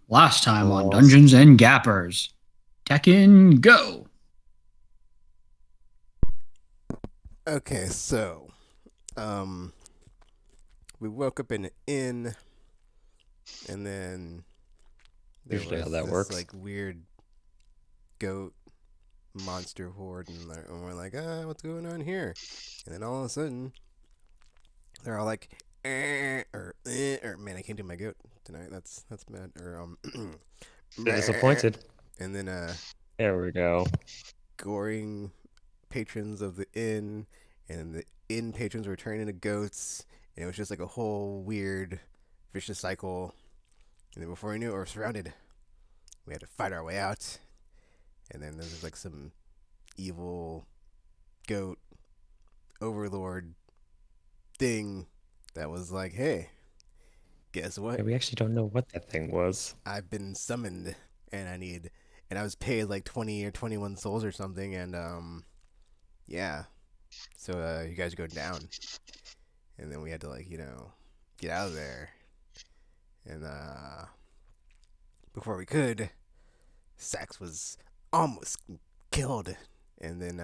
Last time on Lost. Dungeons and Gappers. Tekken, go! Okay, so um, we woke up in an inn, and then there Usually how was that this works. like weird goat monster horde, and we're like, what's going on here? And then all of a sudden, they're all like, or man, I can't do my goat tonight. That's bad. Or meh. Disappointed. And then There we go. goring patrons of the inn, and the inn patrons were turning into goats, and it was just like a whole weird vicious cycle. And then before we knew it, we were surrounded. We had to fight our way out, and then there was like some evil goat overlord thing that was like, "Hey, guess what? Yeah, we actually don't know what that thing was. I've been summoned, and I was paid like 20 or 21 souls or something, and yeah. So you guys go down, and then we had to like get out of there, and before we could, Sax was almost killed, and then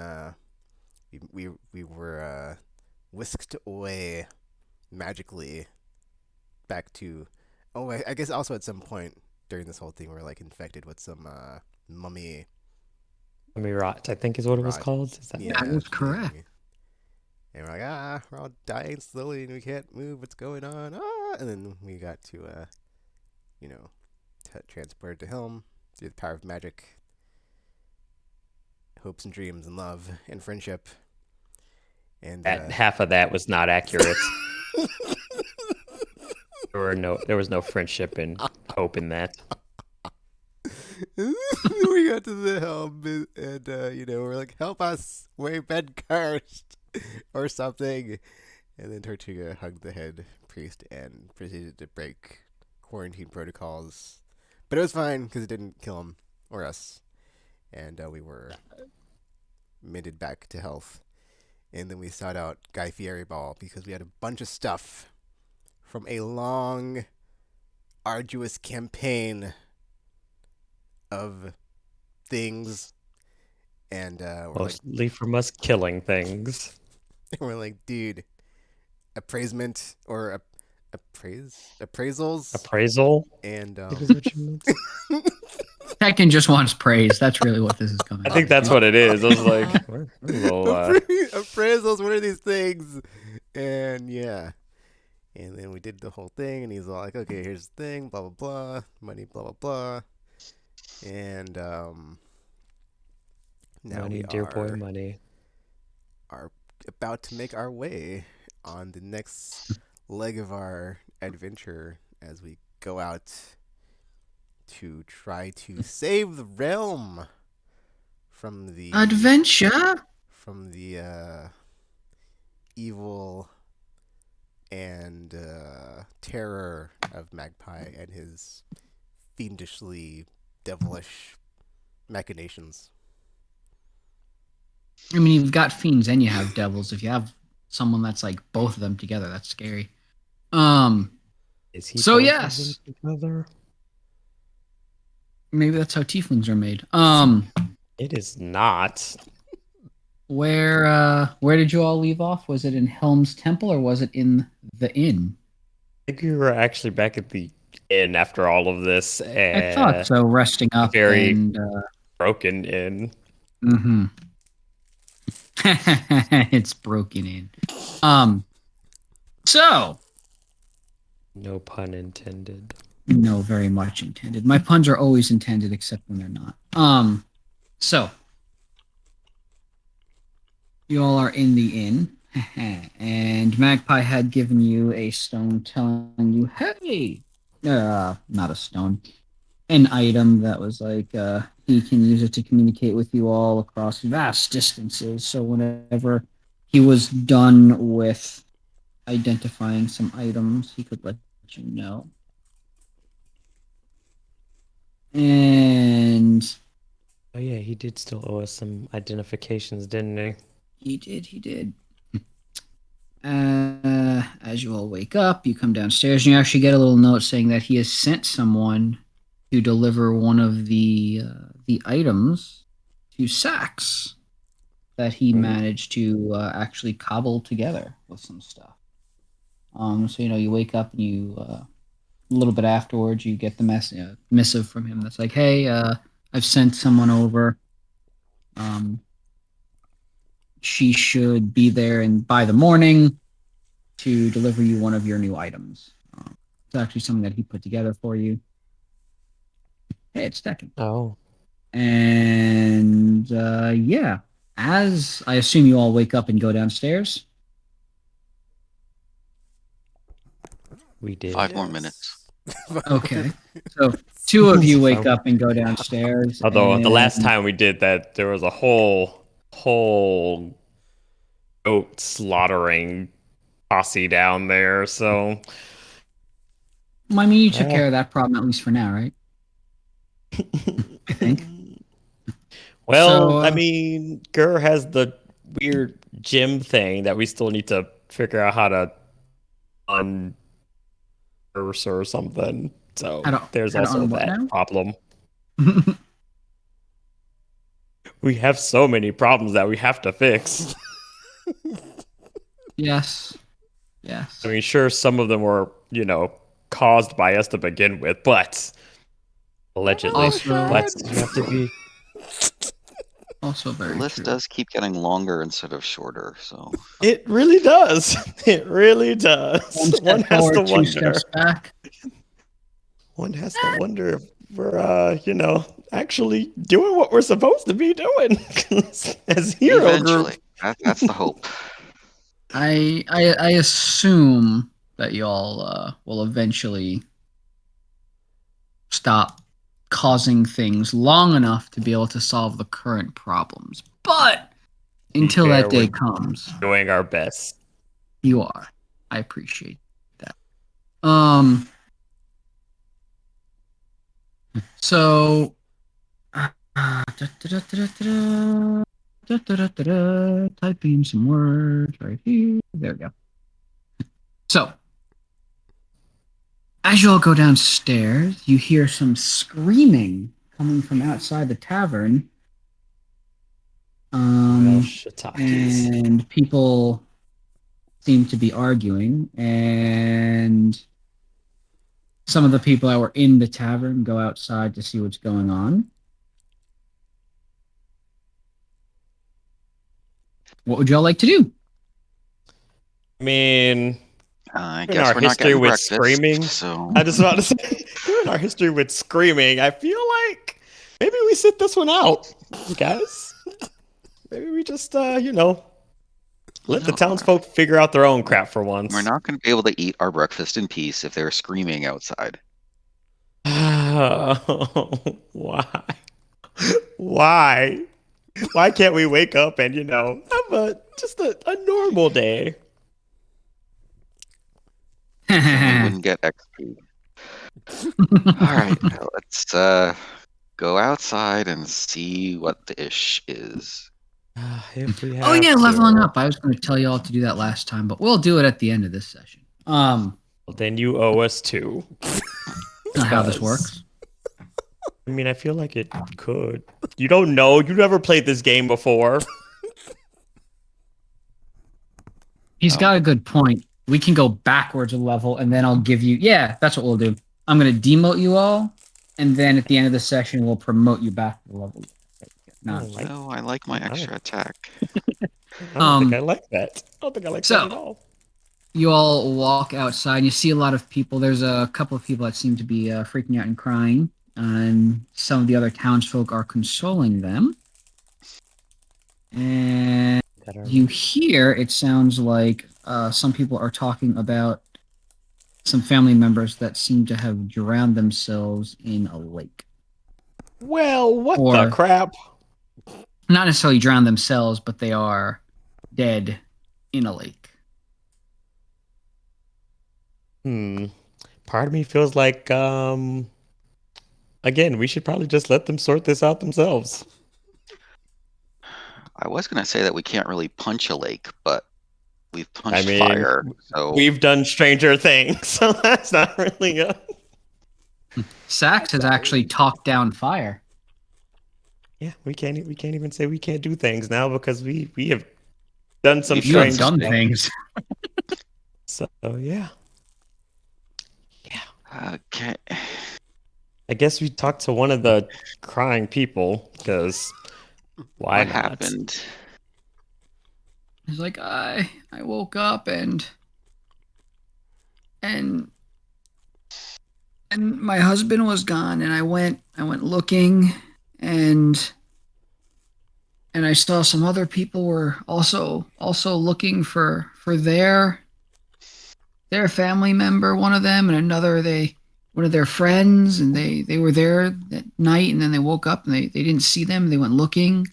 we were whisked away magically back to. Oh, I guess also at some point during this whole thing, we are like infected with some mummy I mean, rot, I think is what it was rot. called. Is that That Yeah, was correct. thing. And we're like, we're all dying slowly and we can't move. What's going on? And then we got to, you know, transported to Helm through the power of magic, hopes and dreams and love and friendship. And that half of that was not accurate. There was no friendship and hope in that. we got to the Helm and we're like, help us, we've been cursed or something. And then Tortuga hugged the head priest and proceeded to break quarantine protocols. But it was fine because it didn't kill him or us. And we were mended back to health. And then we sought out Guy Fieri Ball because we had a bunch of stuff from a long, arduous campaign of things. And Mostly from us killing things. we're like, dude, appraisement or appraisals Appraisal? and I think is what you meant. Tekken just wants praise. That's really what this is coming I think down that's to. what it is. I was like, we're a little, appraisals. What are these things? And yeah, and then we did the whole thing, and he's all like, okay, here's the thing, blah blah blah, money, blah blah blah, and now money, we dear boy, money. are about to make our way on the next leg of our adventure as we go out to try to save the realm from the Adventure? evil and terror of Magpie and his fiendishly devilish machinations. I mean, you've got fiends and you have devils. If you have someone that's like both of them together, that's scary. Is he So both of yes. them together? Maybe that's how tieflings are made. It is not. Where did you all leave off? Was it in Helm's Temple or was it in the inn? I think we were actually back at the inn after all of this. I thought so, resting up very and broken inn. mm-hmm. It's broken in. So No pun intended. no, very much intended. My puns are always intended except when they're not. So you all are in the inn, and Magpie had given you a stone telling you, hey, not a stone, an item that was like, he can use it to communicate with you all across vast distances. So whenever he was done with identifying some items, he could let you know. And Oh yeah, he did still owe us some identifications, didn't he? he did. As you all wake up, you come downstairs and you actually get a little note saying that he has sent someone to deliver one of the items to Sax that he managed to actually cobble together with some stuff. So you wake up and a little bit afterwards, you get the missive from him that's like, "Hey, I've sent someone over. Um, she should be there and by the morning to deliver you one of your new items. It's actually something that he put together for you. Hey, it's Tekken. Oh, And yeah, as I assume you all wake up and go downstairs. we did. 5 more minutes. Okay, so two of you wake up and go downstairs. Although the last and- time we did that, there was a whole goat slaughtering posse down there. So I mean, you took care of that problem at least for now, right? I think. well, So, I mean, Gur has the weird gym thing that we still need to figure out how to unverse or something. So there's how to also what that now? problem. We have so many problems that we have to fix. Yes. I mean, sure, some of them were, caused by us to begin with, but allegedly. Also, But You have to be. also The very list true. does keep getting longer instead of shorter, so it really does. It really does. One step forward, two steps back. One has to wonder if we're, actually doing what we're supposed to be doing as hero eventually, group. that's the hope. I assume that y'all will eventually stop causing things long enough to be able to solve the current problems. But until that day comes, Doing our best. you are. I appreciate that. So typing some words right here. There we go. So as you all go downstairs, you hear some screaming coming from outside the tavern. And people seem to be arguing, and some of the people that were in the tavern go outside to see what's going on. What would y'all like to do? I mean, I in guess our we're not history getting with breakfast, screaming, so I just about to say, given our history with screaming, I feel like maybe we sit this one out, guys. Maybe we just, let the townsfolk figure out their own crap for once. we're not going to be able to eat our breakfast in peace if they're screaming outside. Why? Why? Why can't we wake up and, have just a normal day? So we wouldn't get XP. All right, let's go outside and see what the ish is. If we have Oh yeah, to. leveling up. I was going to tell you all to do that last time, but we'll do it at the end of this session. Well, then you owe us 2. Not how this works. I mean, I feel like it could. You don't know. You never played this game before. He's got a good point. We can go backwards a level, and then I'll give you. Yeah, that's what we'll do. I'm going to demote you all, and then at the end of the session, we'll promote you back to the level. No, I like my extra attack. I don't think I like that. I don't think I like that at all. You all walk outside, and you see a lot of people. There's a couple of people that seem to be freaking out and crying, and some of the other townsfolk are consoling them. And you hear, it sounds like some people are talking about some family members that seem to have drowned themselves in a lake. Well, what the crap? Not necessarily drowned themselves, but they are dead in a lake. Part of me feels like, again, we should probably just let them sort this out themselves. I was going to say that we can't really punch a lake, but we've punched fire, so we've done stranger things, so that's not really Sax has actually talked down fire. Yeah, we can't even say we can't do things now because we have done some We've You have strange done stuff. things. So yeah. Okay. I guess we talked to one of the crying people because why What not? happened? He's like, I woke up and and my husband was gone, and I went looking, and I saw some other people were also looking for their family member, one of them, and another one of their friends, and they were there that night, and then they woke up and they didn't see them. They went looking,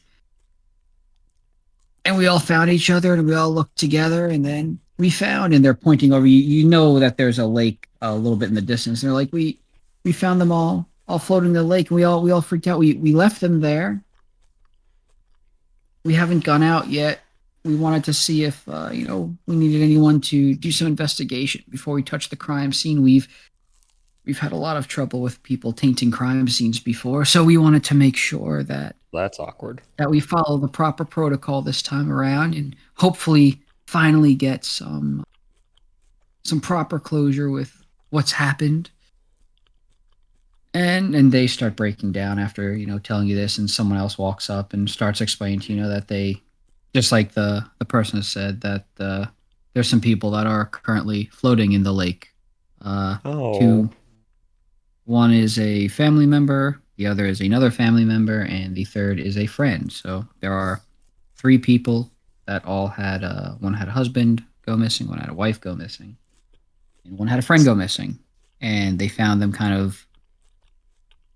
and we all found each other, and we all looked together, and then we found, and they're pointing over. You know that there's a lake a little bit in the distance. And they're like, we found them all floating in the lake, and we all freaked out. We left them there. We haven't gone out yet. We wanted to see if we needed anyone to do some investigation before we touch the crime scene. We've had a lot of trouble with people tainting crime scenes before, so we wanted to make sure that That's awkward. we follow the proper protocol this time around, and hopefully finally get some proper closure with what's happened. And they start breaking down after telling you this, and someone else walks up and starts explaining to that they, just like the person has said, that there's some people that are currently floating in the lake. Oh. One is a family member, the other is another family member, and the third is a friend. So there are 3 people that all had one had a husband go missing, one had a wife go missing, and one had a friend go missing. And they found them kind of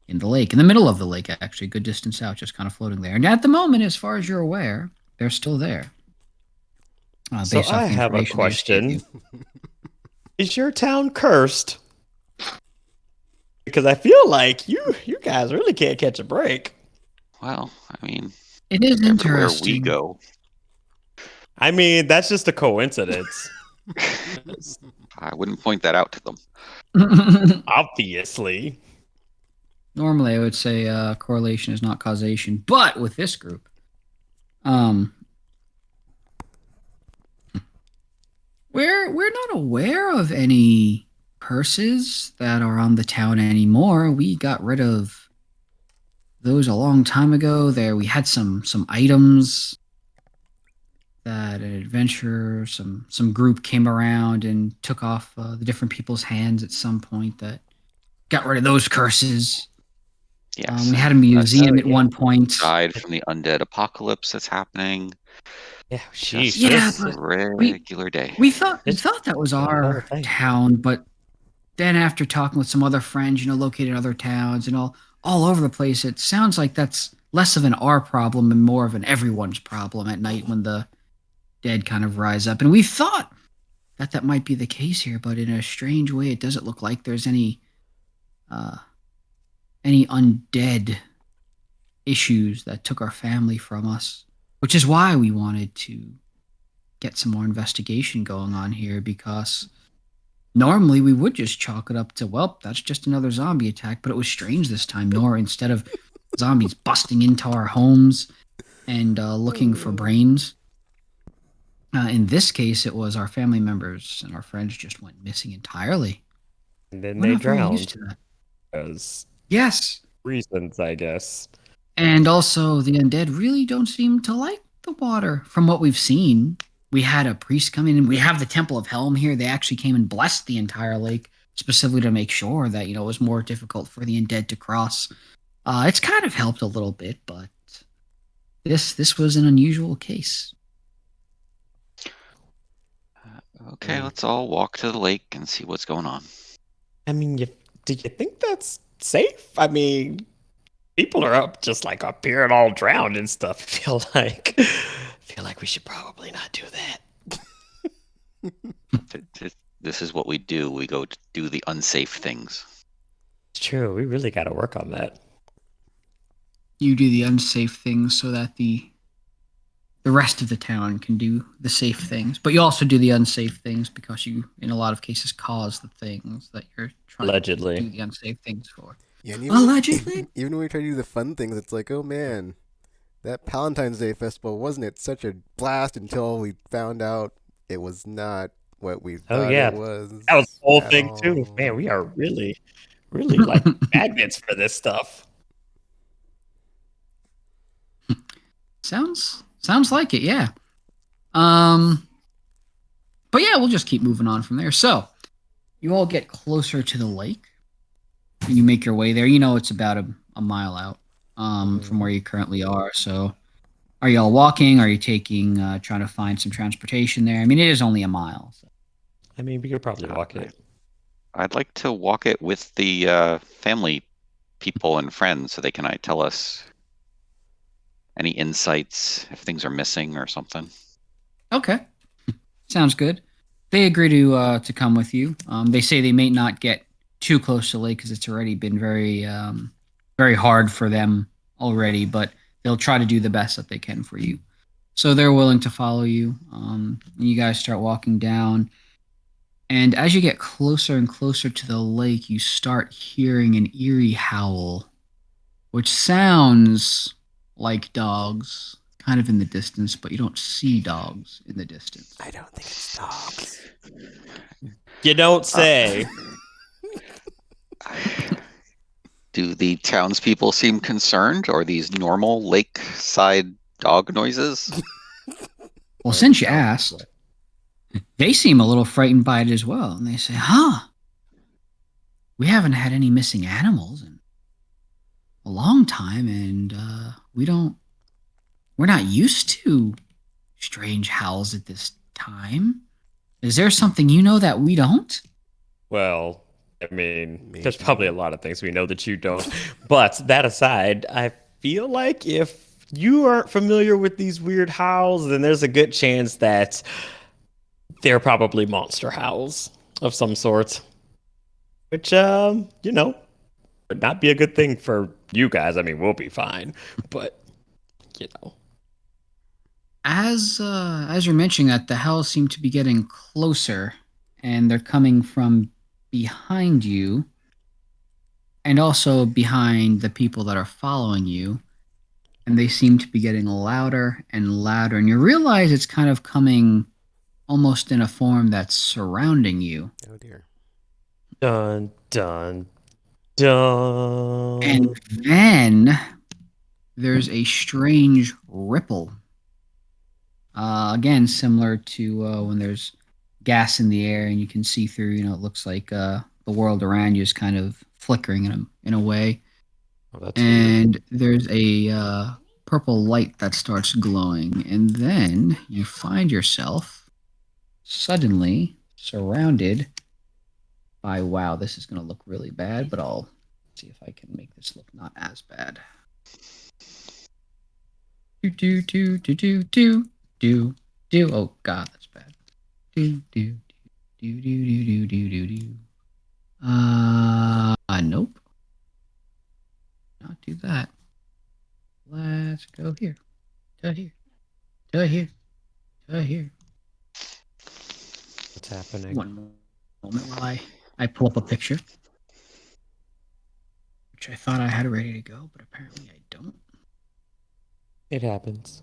in the lake, in the middle of the lake, actually, a good distance out, just kind of floating there. And at the moment, as far as you're aware, they're still there. So based off I the have a information they just gave question. you. Is your town cursed? Because I feel like you guys really can't catch a break. Well, I mean, It is everywhere we interesting. go. I mean, that's just a coincidence. I wouldn't point that out to them. Obviously. Normally, I would say correlation is not causation, but with this group, we're not aware of any curses that are on the town anymore. We got rid of those a long time ago. There, we had some items that an adventurer, some group came around and took off the different people's hands at some point that got rid of those curses. Yes. We had a museum at yeah. one point. Died from the undead apocalypse that's happening. Yeah, Just sheesh. Yeah, this- but regular day. we thought It's- that was the whole our thing. town, but then after talking with some other friends, located in other towns and all over the place, it sounds like that's less of an our problem and more of an everyone's problem at night when the dead kind of rise up. And we thought that might be the case here, but in a strange way, it doesn't look like there's any undead issues that took our family from us, which is why we wanted to get some more investigation going on here, because normally we would just chalk it up to, well, that's just another zombie attack, but it was strange this time. Nor, instead of zombies busting into our homes and looking for brains, in this case, it was our family members and our friends just went missing entirely. And then We're they not very drowned. used to that. Because Yes. reasons, I guess. And also, the undead really don't seem to like the water from what we've seen. We had a priest come in, and we have the Temple of Helm here. They actually came and blessed the entire lake specifically to make sure that, it was more difficult for the undead to cross. It's kind of helped a little bit, but this was an unusual case. Okay, let's all walk to the lake and see what's going on. I mean, do you think that's safe? I mean, people are up here and all drowned and stuff. I feel like we should probably not do that. This is what we do. We go to do the unsafe things. It's true. We really got to work on that. You do the unsafe things so that the the rest of the town can do the safe things, but you also do the unsafe things because you, in a lot of cases, cause the things that you're trying to do Allegedly. the unsafe things for. Yeah, and Allegedly. even when we try to do the fun things, it's like, oh man, that Valentine's Day festival wasn't it such a blast until we found out it was not what we Oh thought yeah, it was. that was the whole at thing too. all. Man, we are really, really like magnets for this stuff. Sounds like it, yeah. Um, but yeah, we'll just keep moving on from there. So you all get closer to the lake. And you make your way there. You know it's about a mile out from where you currently are. So are you all walking? Are you taking trying to find some transportation there? I mean, it is only a mile. So. I mean, we could probably walk it. I'd like to walk it with the family people and friends so they can tell us any insights if things are missing or something. Okay, sounds good. They agree to come with you. They say they may not get too close to the lake because it's already been very hard for them already, but they'll try to do the best that they can for you. So they're willing to follow you. You guys start walking down. And as you get closer and closer to the lake, you start hearing an eerie howl, which sounds like dogs kind of in the distance, but you don't see dogs in the distance. I don't think it's dogs. You don't say. Do the townspeople seem concerned, or are these normal lakeside dog noises? Well, since you asked, they seem a little frightened by it as well. And they say, we haven't had any missing animals in a long time, and we're not used to strange howls at this time. Is there something you know that we don't? Well, I mean, there's Maybe. probably a lot of things we know that you don't. But that aside, I feel like if you aren't familiar with these weird howls, then there's a good chance that they're probably monster howls of some sort. Which, would not be a good thing for you guys. I mean, we'll be fine. But, you know. As you're mentioning that, the howls seem to be getting closer, and they're coming from behind you, and also behind the people that are following you. And they seem to be getting louder and louder, and you realize it's kind of coming almost in a form that's surrounding you. Oh dear. Dun, dun, dun. And then there's a strange ripple. Again, similar to when there's gas in the air and you can see through, it looks like the world around you is kind of flickering in a way. Oh, that's weird. And there's a purple light that starts glowing. And then you find yourself suddenly surrounded by, wow, this is going to look really bad, but I'll see if I can make this look not as bad. Do, do, do, do, do, do, do. Oh, God, that's bad. Do, do, do, do, do, do, do, do, do. Nope. Not do that. Let's go here. To here. To here. To here. What's happening? One moment while I pull up a picture. Which I thought I had ready to go, but apparently I don't. It happens.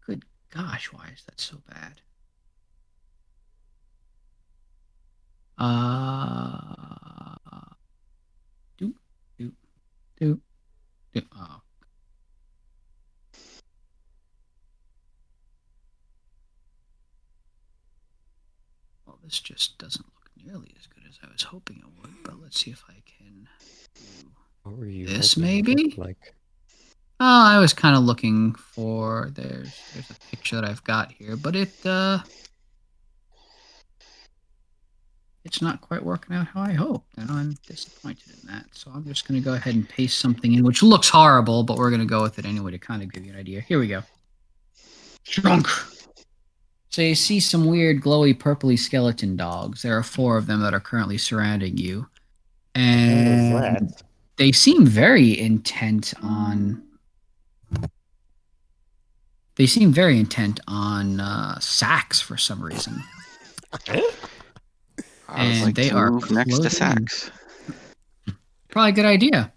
Good gosh, why is that so bad? Do, do, do, do. Oh. Well, this just doesn't look nearly as good as I was hoping it would, but let's see if I can do What were you this, hoping it maybe? looked like? Oh, I was kind of looking for there's a picture that I've got here, but it's not quite working out how I hoped, and I'm disappointed in that. So I'm just going to go ahead and paste something in, which looks horrible, but we're going to go with it anyway to kind of give you an idea. Here we go. Drunk. So you see some weird glowy purpley skeleton dogs. There are 4 of them that are currently surrounding you. What is And that? they seem very intent on they seem very intent on sacks for some reason. I would And like they to are move next to closing in. Sax. Probably a good idea.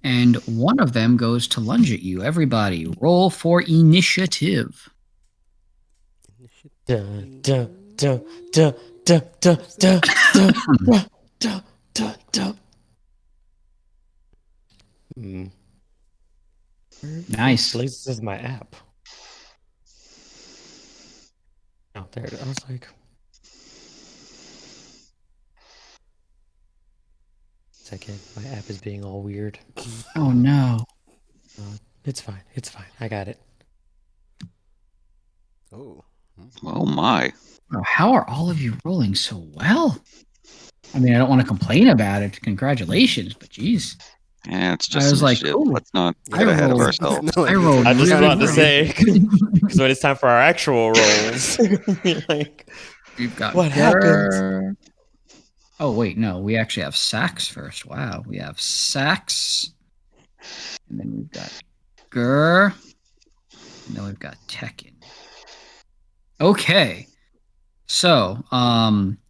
And one of them goes to lunge at you. Everybody, roll for initiative. Dun, dun, dun, dun, dun, dun, dun, dun, dun, dun, dun, dun. Nice. Blazes is my app. Oh, there it is. I was like, second, my app is being all weird. Oh no. It's fine. It's fine. I got it. Oh. Oh my. Oh, how are all of you rolling so well? I mean, I don't want to complain about it. Congratulations, but geez. Yeah, it's I just was like, initiative. ooh, Let's not I get ahead of rolled- ourselves. No, like, I it's rolled like- I was just really about to well. say, because when it's time for our actual rolls, like, We've got what happened? Grr. Oh wait, no, we actually have Sax first. Wow, we have Sax, and then we've got Grr, and then we've got Tekken. Okay, so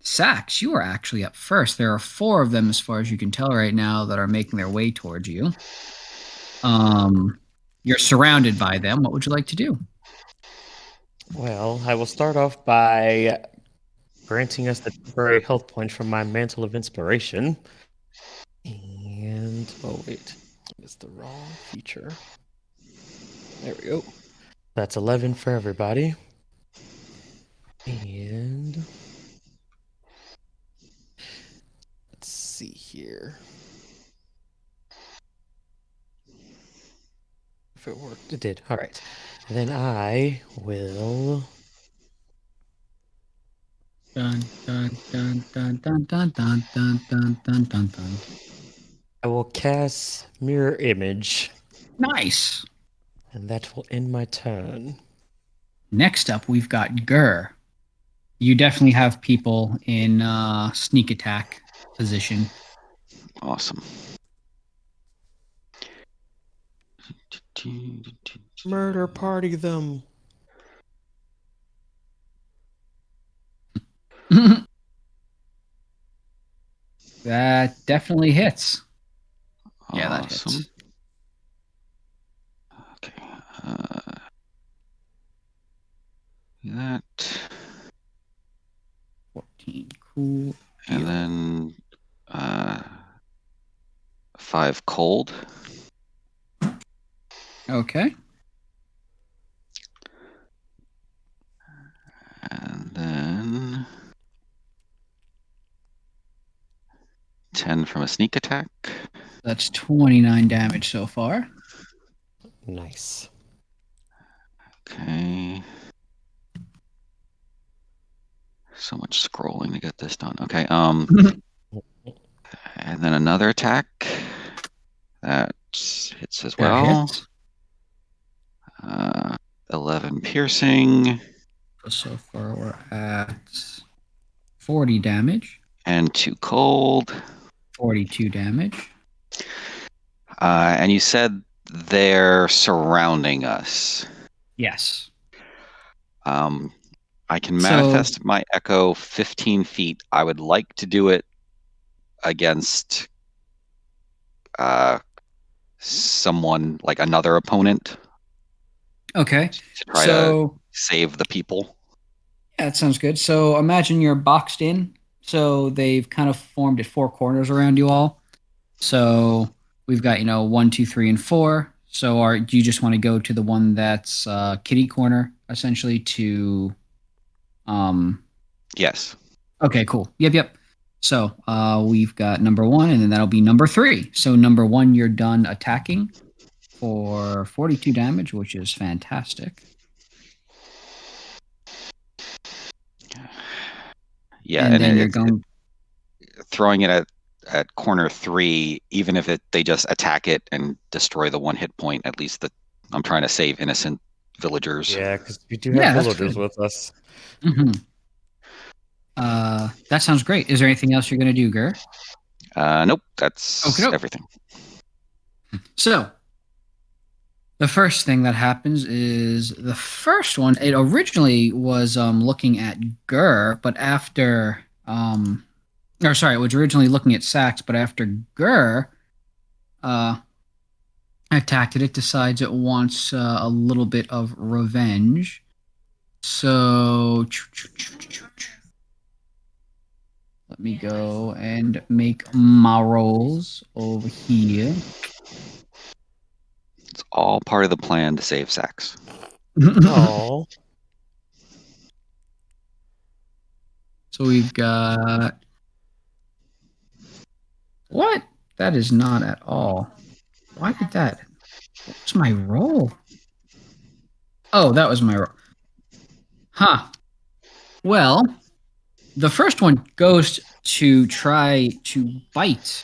Sax, you are actually up first. There are 4 of them, as far as you can tell right now, that are making their way towards you. You're surrounded by them. What would you like to do? Well, I will start off by granting us the temporary health point from my Mantle of Inspiration. And, oh, wait. It's the wrong feature. There we go. That's 11 for everybody. And let's see here. If it worked, it did. All right. And then I will. Dun dun dun dun dun dun dun dun dun dun dun dun. I will cast Mirror Image, Nice. and that will end my turn. Next up, we've got Gurr. You definitely have people in sneak attack position. Awesome. Murder party them. That definitely hits. Yeah, that Awesome. hits. Okay. That. 14. Cool. And deal. then 5 cold. Okay. And then 10 from a sneak attack. That's 29 damage so far. Nice. Okay. So much scrolling to get this done. Okay. And then another attack. That hits as That well. hits. 11 piercing So far, we're at 40 damage, and 2 cold. 42 damage. And you said they're surrounding us. Yes. I can So- manifest my echo 15 feet. I would like to do it against someone, like another opponent, Okay. to try to So, save the people. yeah, that sounds good. So imagine you're boxed in. So they've kind of formed at 4 corners around you all. So we've got, 1, 2, 3, and 4. So do you just want to go to the one that's kitty corner, essentially, to Yes. Okay, cool. Yep. So we've got number 1, and then that'll be number 3. So number 1, you're done attacking for 42 damage, which is fantastic. Yeah, and then you're it's going. throwing it at corner 3, even if they just attack it and destroy the 1 hit point, at least I'm trying to save innocent villagers. Yeah, because we do Yeah, have that's villagers good. with us. Mhm. That sounds great. Is there anything else you're going to do, Gur? Nope, that's Okey-doke. everything. So The first thing that happens is the first one. It originally was looking at Gur, but after or sorry, it was originally looking at Sax, but after Gur attacked it, it decides it wants a little bit of revenge. So let me go and make my rolls over here. It's all part of the plan to save Sax. Oh. So we've got what? That is not at all. Why did that? What's my roll? Oh, that was my roll. Huh. Well, the first one goes to try to bite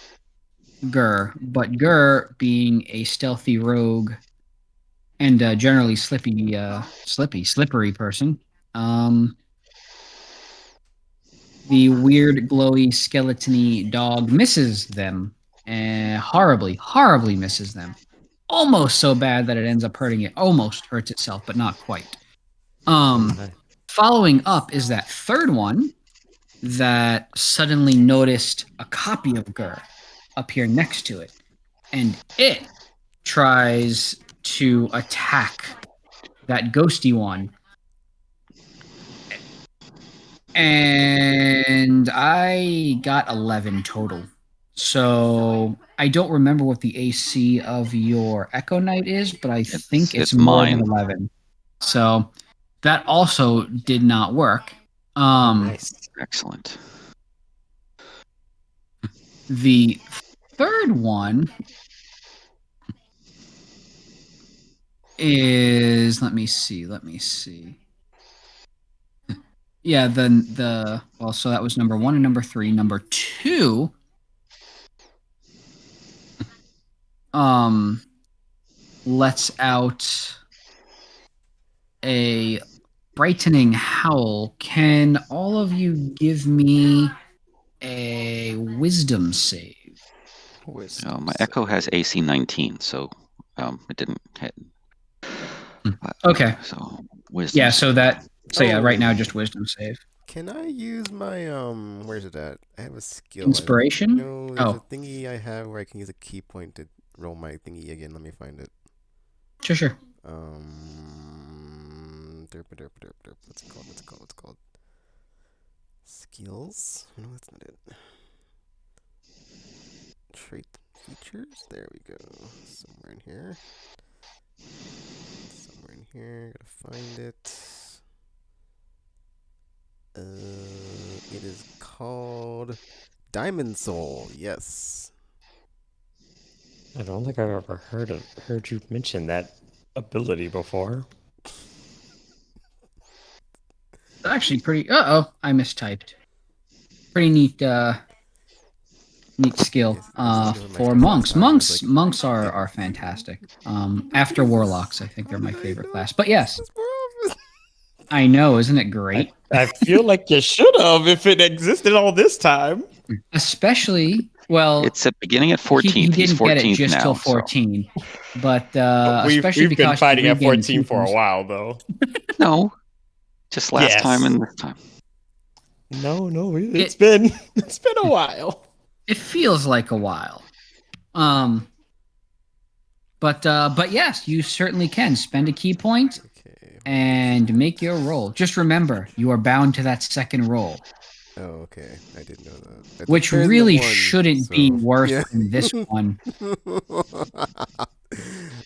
Gur, but Gur, being a stealthy rogue and generally slippery person, the weird, glowy, skeletony dog misses them, horribly misses them. Almost so bad that it ends up hurting it. Almost hurts itself, but not quite. Following up is that third one that suddenly noticed a copy of Gur appear next to it, and it tries to attack that ghosty one. And I got 11 total. So I don't remember what the AC of your Echo Knight is, but I think it's more than mine. 11. So that also did not work. Nice. Excellent. The third one is, let me see. Yeah, well, so that was number 1 and number 3. Number 2 lets out a brightening howl. Can all of you give me a wisdom save? My Echo has AC 19, so it didn't hit. Okay. So wisdom. Yeah, so that yeah, right now Oh. just wisdom save. Can I use my where's it at? I have a skill. Inspiration? No, there's a Oh. thingy I have where I can use a key point to roll my thingy again. Let me find it. Sure. What's it called? Skills? No, that's not it. Trait features? There we go. Somewhere in here. Gotta find it. It is called Diamond Soul. Yes. I don't think I've ever heard you mention that ability before. Actually pretty I mistyped. Pretty neat skill Yes, I was looking at my for stuff monks. last time, I was like, Monks are fantastic. After warlocks, I think they're my favorite class. But yes, I know, isn't it great? I feel like you should have if it existed all this time. Especially, well, It's beginning at 14th. he He's didn't get 14th it just now. till So. 14. But We've especially been because fighting you at regain 14 for a features. while, though. No, just last Yes. time and this time. No, it's been a while. It feels like a while. But yes, you certainly can spend a key point and make your roll. Just remember, you are bound to that second roll. Oh, okay. I didn't know that. Which really shouldn't be worse than this one.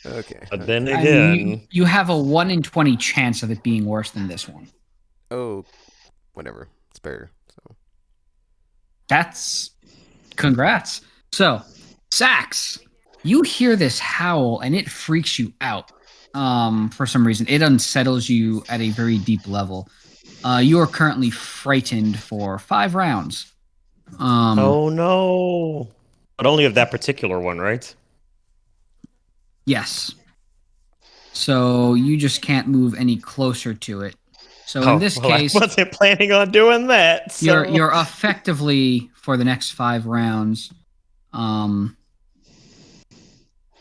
Okay. But then I again, mean, you have a 1 in 20 chance of it being worse than this one. Oh, whatever. It's better. So. That's congrats. So, Sax, you hear this howl and it freaks you out. For some reason, it unsettles you at a very deep level. You are currently frightened for 5 rounds. oh no! But only of that particular one, right? Yes. So you just can't move any closer to it. So in this case, I wasn't planning on doing that. So. you're effectively for the next 5 rounds,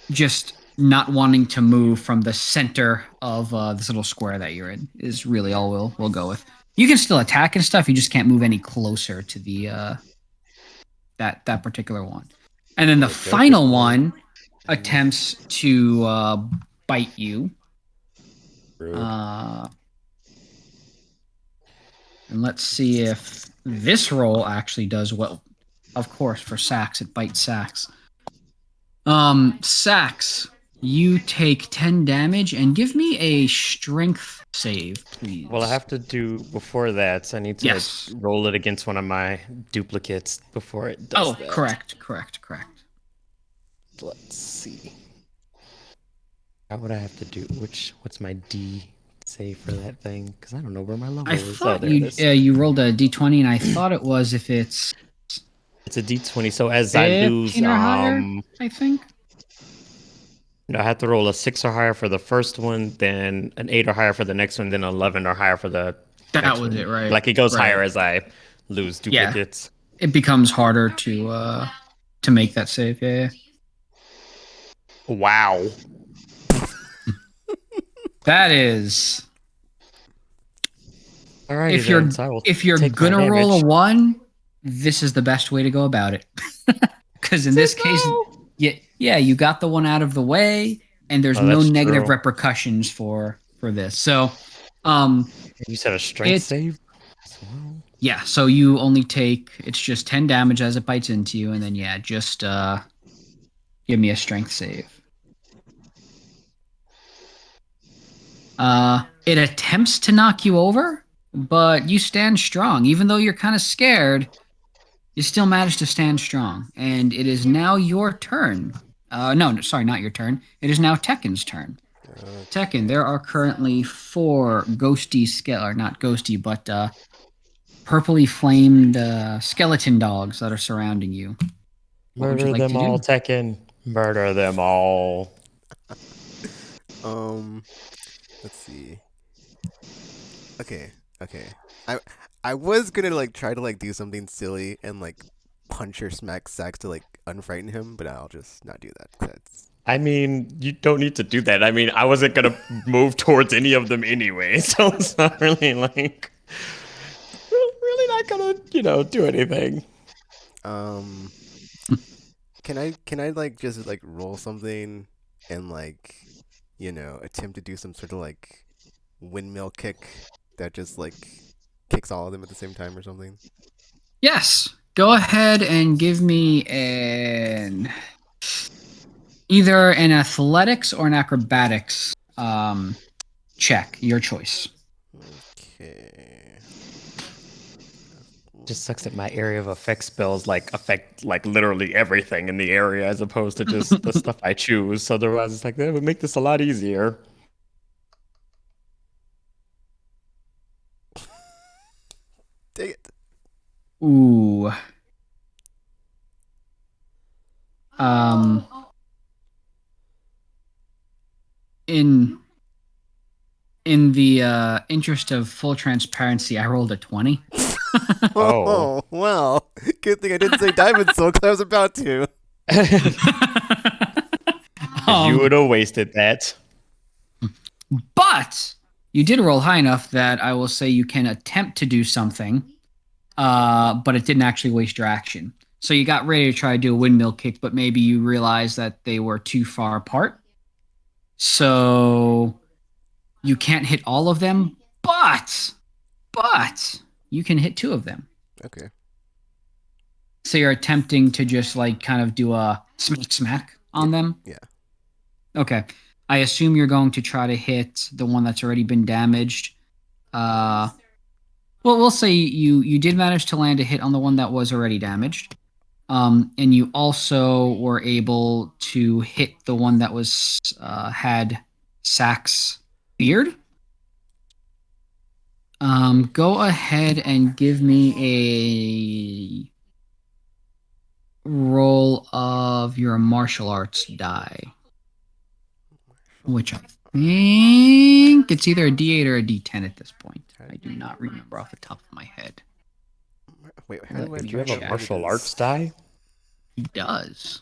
just not wanting to move from the center of this little square that you're in is really all we'll go with. You can still attack and stuff. You just can't move any closer to the that particular one. And then the Oh, Joker's final playing. one attempts to bite you. Rude. And let's see if this roll actually does well. Of course, for Sax, it bites Sax. Sax, you take 10 damage and give me a strength save, please. Well, I have to do before that. I need to Yes. roll it against one of my duplicates before it does Oh, that. correct. Let's see. How would I have to do? What's my D save for that thing? Because I don't know where my level I is. thought there it is. you rolled a d20, and I thought it was if it's It's a D20. So as I lose, 15 or higher, I think. I have to roll a 6 or higher for the first one, then an 8 or higher for the next one, then 11 or higher for the That next was one. it, right? Like it goes Right. higher as I lose Yeah. duplicates. It becomes harder to make that save. Yeah. Wow. That is. Alrighty, If you're then, so I will if you're take my gonna roll a damage. 1, this is the best way to go about it. Because in this case, yeah, you got the one out of the way, and there's Oh, no that's negative true. repercussions for this. So, You said a strength It- save as well? yeah, so you only take it's just 10 damage as it bites into you, and then yeah, just give me a strength save. It attempts to knock you over, but you stand strong. Even though you're kind of scared, you still manage to stand strong. And it is now your turn. No, sorry, not your turn. It is now Tekken's turn. Tekken, there are currently 4 ghosty or not ghosty, but purpley flamed skeleton dogs that are surrounding you. What would you Murder like them to all, do? Tekken. Murder them all. Let's see. Okay. I was gonna like try to like do something silly and like punch or smack Sax to like unfrighten him, but I'll just not do that. That's I mean, you don't need to do that. I mean, I wasn't gonna move towards any of them anyway, so it's not really like really not gonna, do anything. Can I like just like roll something and like attempt to do some sort of like windmill kick that just like kicks all of them at the same time or something? Yes. Go ahead and give me either an athletics or an acrobatics check. Your choice. Okay. Just sucks that my area of effect spells like affect like literally everything in the area as opposed to just the stuff I choose. So otherwise, it's like that would make this a lot easier. Dang it. Ooh. In the interest of full transparency, I rolled a 20. Oh. Well, good thing I didn't say Diamond Soul because I was about to. You would have wasted that. But you did roll high enough that I will say you can attempt to do something, but it didn't actually waste your action. So you got ready to try to do a windmill kick, but maybe you realized that they were too far apart. So you can't hit all of them, but you can hit 2 of them. Okay. So you're attempting to just like kind of do a smack on them? Yeah. Okay. I assume you're going to try to hit the one that's already been damaged. Well, we'll say you did manage to land a hit on the one that was already damaged. And you also were able to hit the one that was had Sax beard. Go ahead and give me a roll of your martial arts die, which I think it's either a D8 or a D10 at this point. I do not remember off the top of my head. Wait, how do I Do Do you have a check. martial arts die? He does.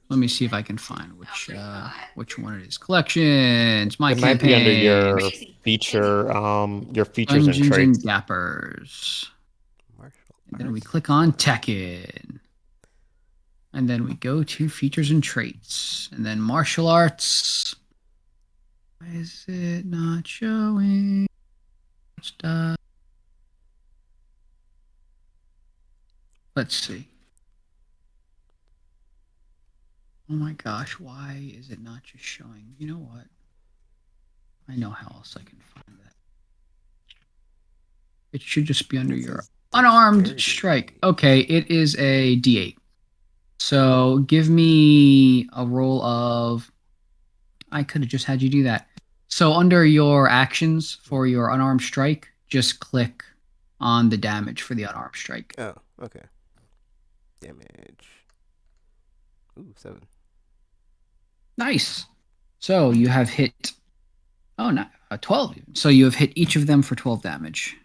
Let me see if I can find which one it is. Collections, my It might be under campaign, your features and Dungeons and traits. Dappers. Martial And then we arts. click on Tekken. And then we go to features and traits. And then martial arts. Why is it not showing? Stuff. Let's see. Oh my gosh, why is it not just showing? You know what? I know how else I can find that. It should just be under your unarmed Dexterity. strike. Okay, it is a D8. So give me a roll of. I could have just had you do that. So under your actions for your unarmed strike, just click on the damage for the unarmed strike. Oh, okay. Damage. Ooh, 7. Nice. So you have hit. Oh, no, 12 even. So you have hit each of them for 12 damage.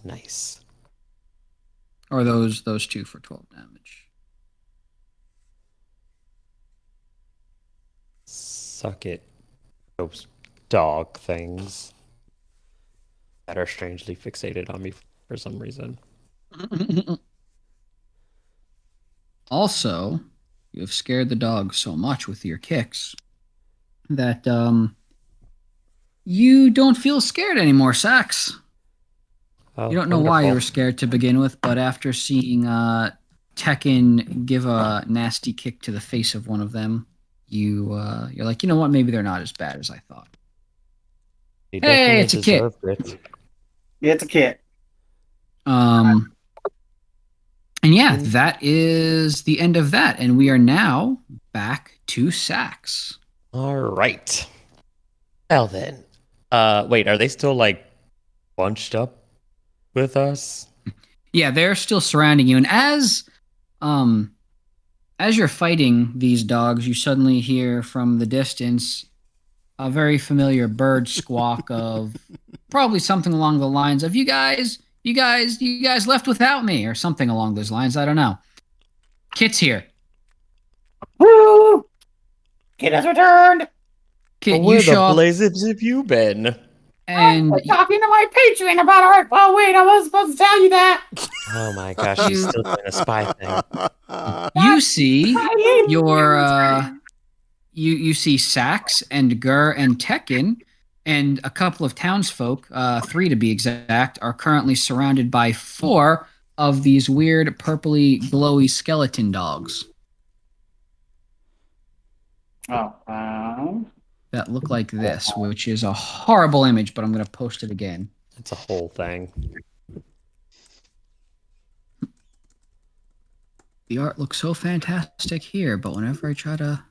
Nice. Or those two for 12 damage. Suck it. Those dog things that are strangely fixated on me for some reason. Also, you have scared the dog so much with your kicks that you don't feel scared anymore, Sax. Oh, You don't know why you wonderful. were scared to begin with, but after seeing Tekken give a nasty kick to the face of one of them, you're like, you know what? Maybe they're not as bad as I thought. He Hey, definitely it's a kid. deserved it. Yeah, it's a kid. And yeah, that is the end of that, and we are now back to Sax. All right. Well then. Wait, are they still like bunched up with us? Yeah, they're still surrounding you, and as you're fighting these dogs, you suddenly hear from the distance a very familiar bird squawk of probably something along the lines of you guys left without me, or something along those lines. I don't know. Kit's here. Woo! Kid has returned. Kit, Where you the show up blazes have you been? and I'm talking to my Patreon about art. Oh wait, I wasn't supposed to tell you that. Oh my gosh, she's still doing a spy thing. you see you see Sax and Gur and Tekken and a couple of townsfolk, 3 to be exact, are currently surrounded by 4 of these weird purpley glowy skeleton dogs Oh, that look like this, which is a horrible image, but I'm going to post it again. It's a whole thing. The art looks so fantastic here, but whenever I try to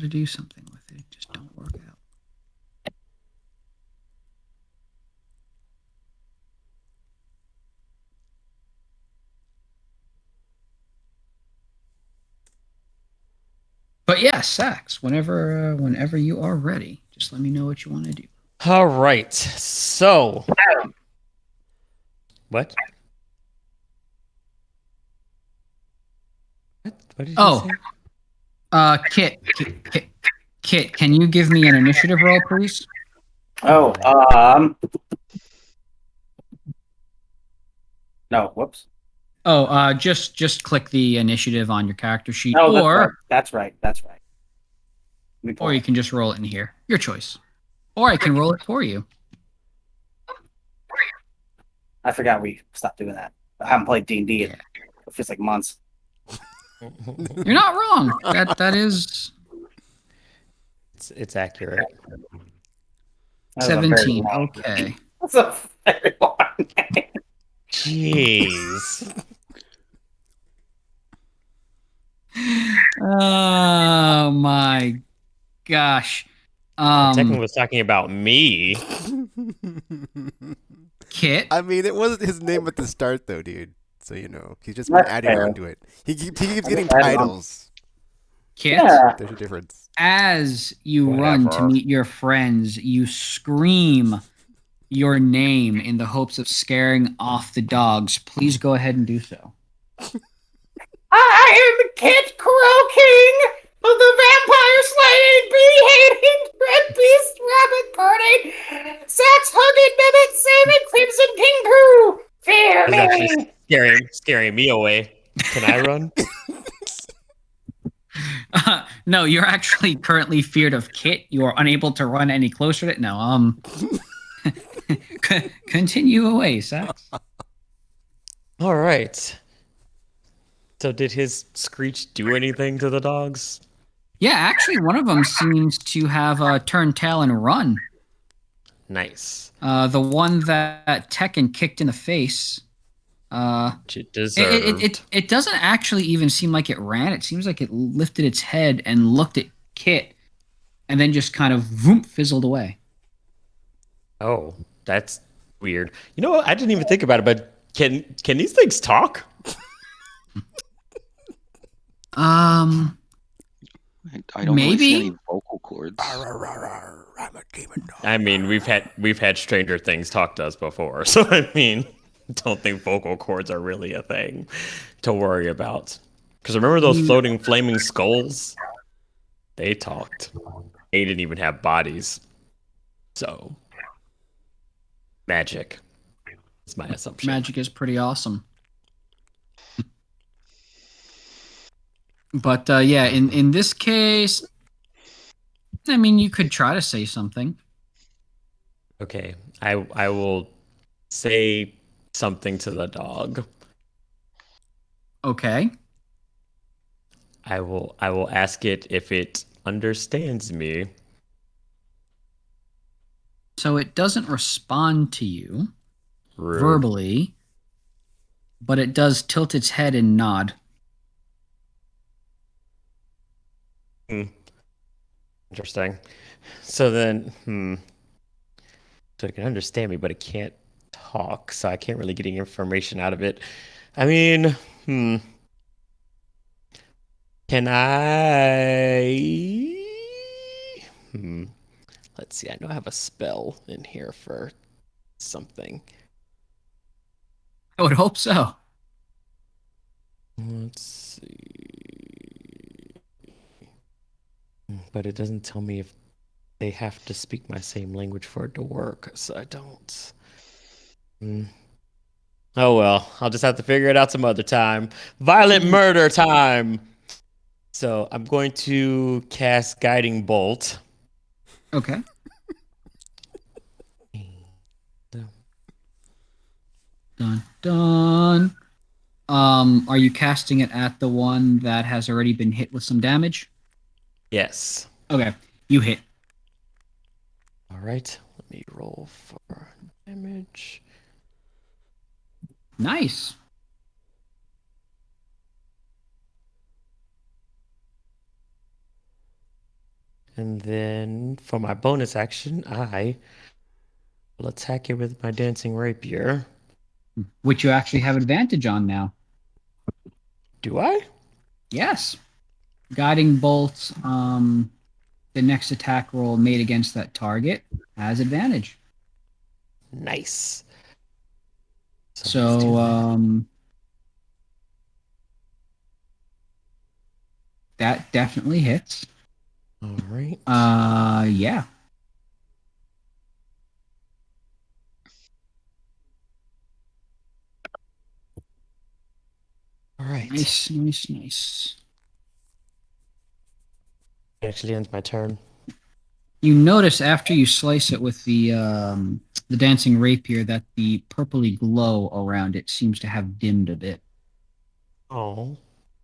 do something with it, it just don't work out. But yeah, Sax, whenever you are ready, just let me know what you want to do. All right. So, what? What did you Oh. say? Kit, can you give me an initiative roll, please? oh, no, whoops. Oh, just click the initiative on your character sheet, No, or that's right. That's right. Let me pull or you it. can just roll it in here. Your choice. Or I can roll it for you. I forgot we stopped doing that. I haven't played D&D in it feels like months. You're not wrong. That is It's accurate. That was a very 17. long- Okay. That's a very long name. Jeez. Oh my gosh. Tekken was talking about me. Kit. I mean, it wasn't his name at the start, though, dude. So, you know, he's just been That's adding fair. on to it. He keeps getting just added on. titles. Kit. Yeah. There's a difference. As you run to Whatever. meet your friends, you scream your name in the hopes of scaring off the dogs. Please go ahead and do so. I am Kid Crew. O king of the vampire slaying, bee hating, red beast rabbit burning, sax hugging, mimic saving, crimson king poo. Fear That's actually me. scaring me away. Can I run? No, you're actually currently feared of Kit. You are unable to run any closer to it. No, continue away, Sax. All right. So did his screech do anything to the dogs? Yeah, actually, one of them seems to have turned tail and run. Nice. The one that Tekken kicked in the face. Which it It, deserved. it doesn't actually even seem like it ran. It seems like it lifted its head and looked at Kit, and then just kind of voom, fizzled away. Oh, that's weird. You know what? I didn't even think about it, but can these things talk? Um, I don't really see any maybe. vocal cords. I'm a demon dog. I mean, we've had stranger things talk to us before, so I mean, don't think vocal cords are really a thing to worry about. Because remember those floating flaming skulls? They talked. They didn't even have bodies. So magic is my assumption. Magic is pretty awesome. But yeah, in this case, I mean, you could try to say something. Okay, I will say something to the dog. Okay. I will ask it if it understands me. So it doesn't respond to you Rude. verbally, but it does tilt its head and nod. Interesting. So then, so it can understand me, but it can't talk, so I can't really get any information out of it. I mean, can I? Let's see. I know I have a spell in here for something. I would hope so. Let's see. But it doesn't tell me if they have to speak my same language for it to work, so I don't. Oh well, I'll just have to figure it out some other time. Violent murder time! So I'm going to cast Guiding Bolt. Okay. Dun dun. Are you casting it at the one that has already been hit with some damage? Yes. Okay, you hit. All right, let me roll for damage. Nice. And then for my bonus action, I will attack it with my Dancing Rapier. Which you actually have advantage on now. Do I? Yes. Guiding bolt, the next attack roll made against that target has advantage. Nice. let's do So, that. that definitely hits. All right. Yeah. All right. Nice, nice, nice. Actually ends my turn. You notice after you slice it with the dancing rapier that the purpley glow around it seems to have dimmed a bit, Oh.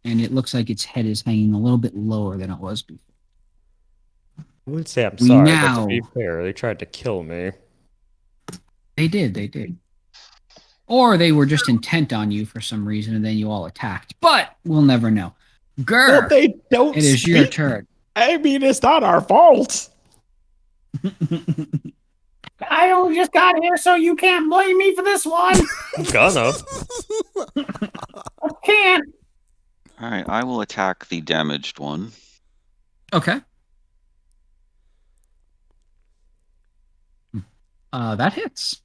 and it looks like its head is hanging a little bit lower than it was before. I would say I'm We sorry, but to be now- fair, they tried to kill me. They did. Or they were just intent on you for some reason, and then you all attacked. But we'll never know. Grr, Well, they don't it is your speak. turn. I mean, it's not our fault. I only just got here, so you can't blame me for this one. I'm gonna. I can't. All right, I will attack the damaged one. Okay. That hits.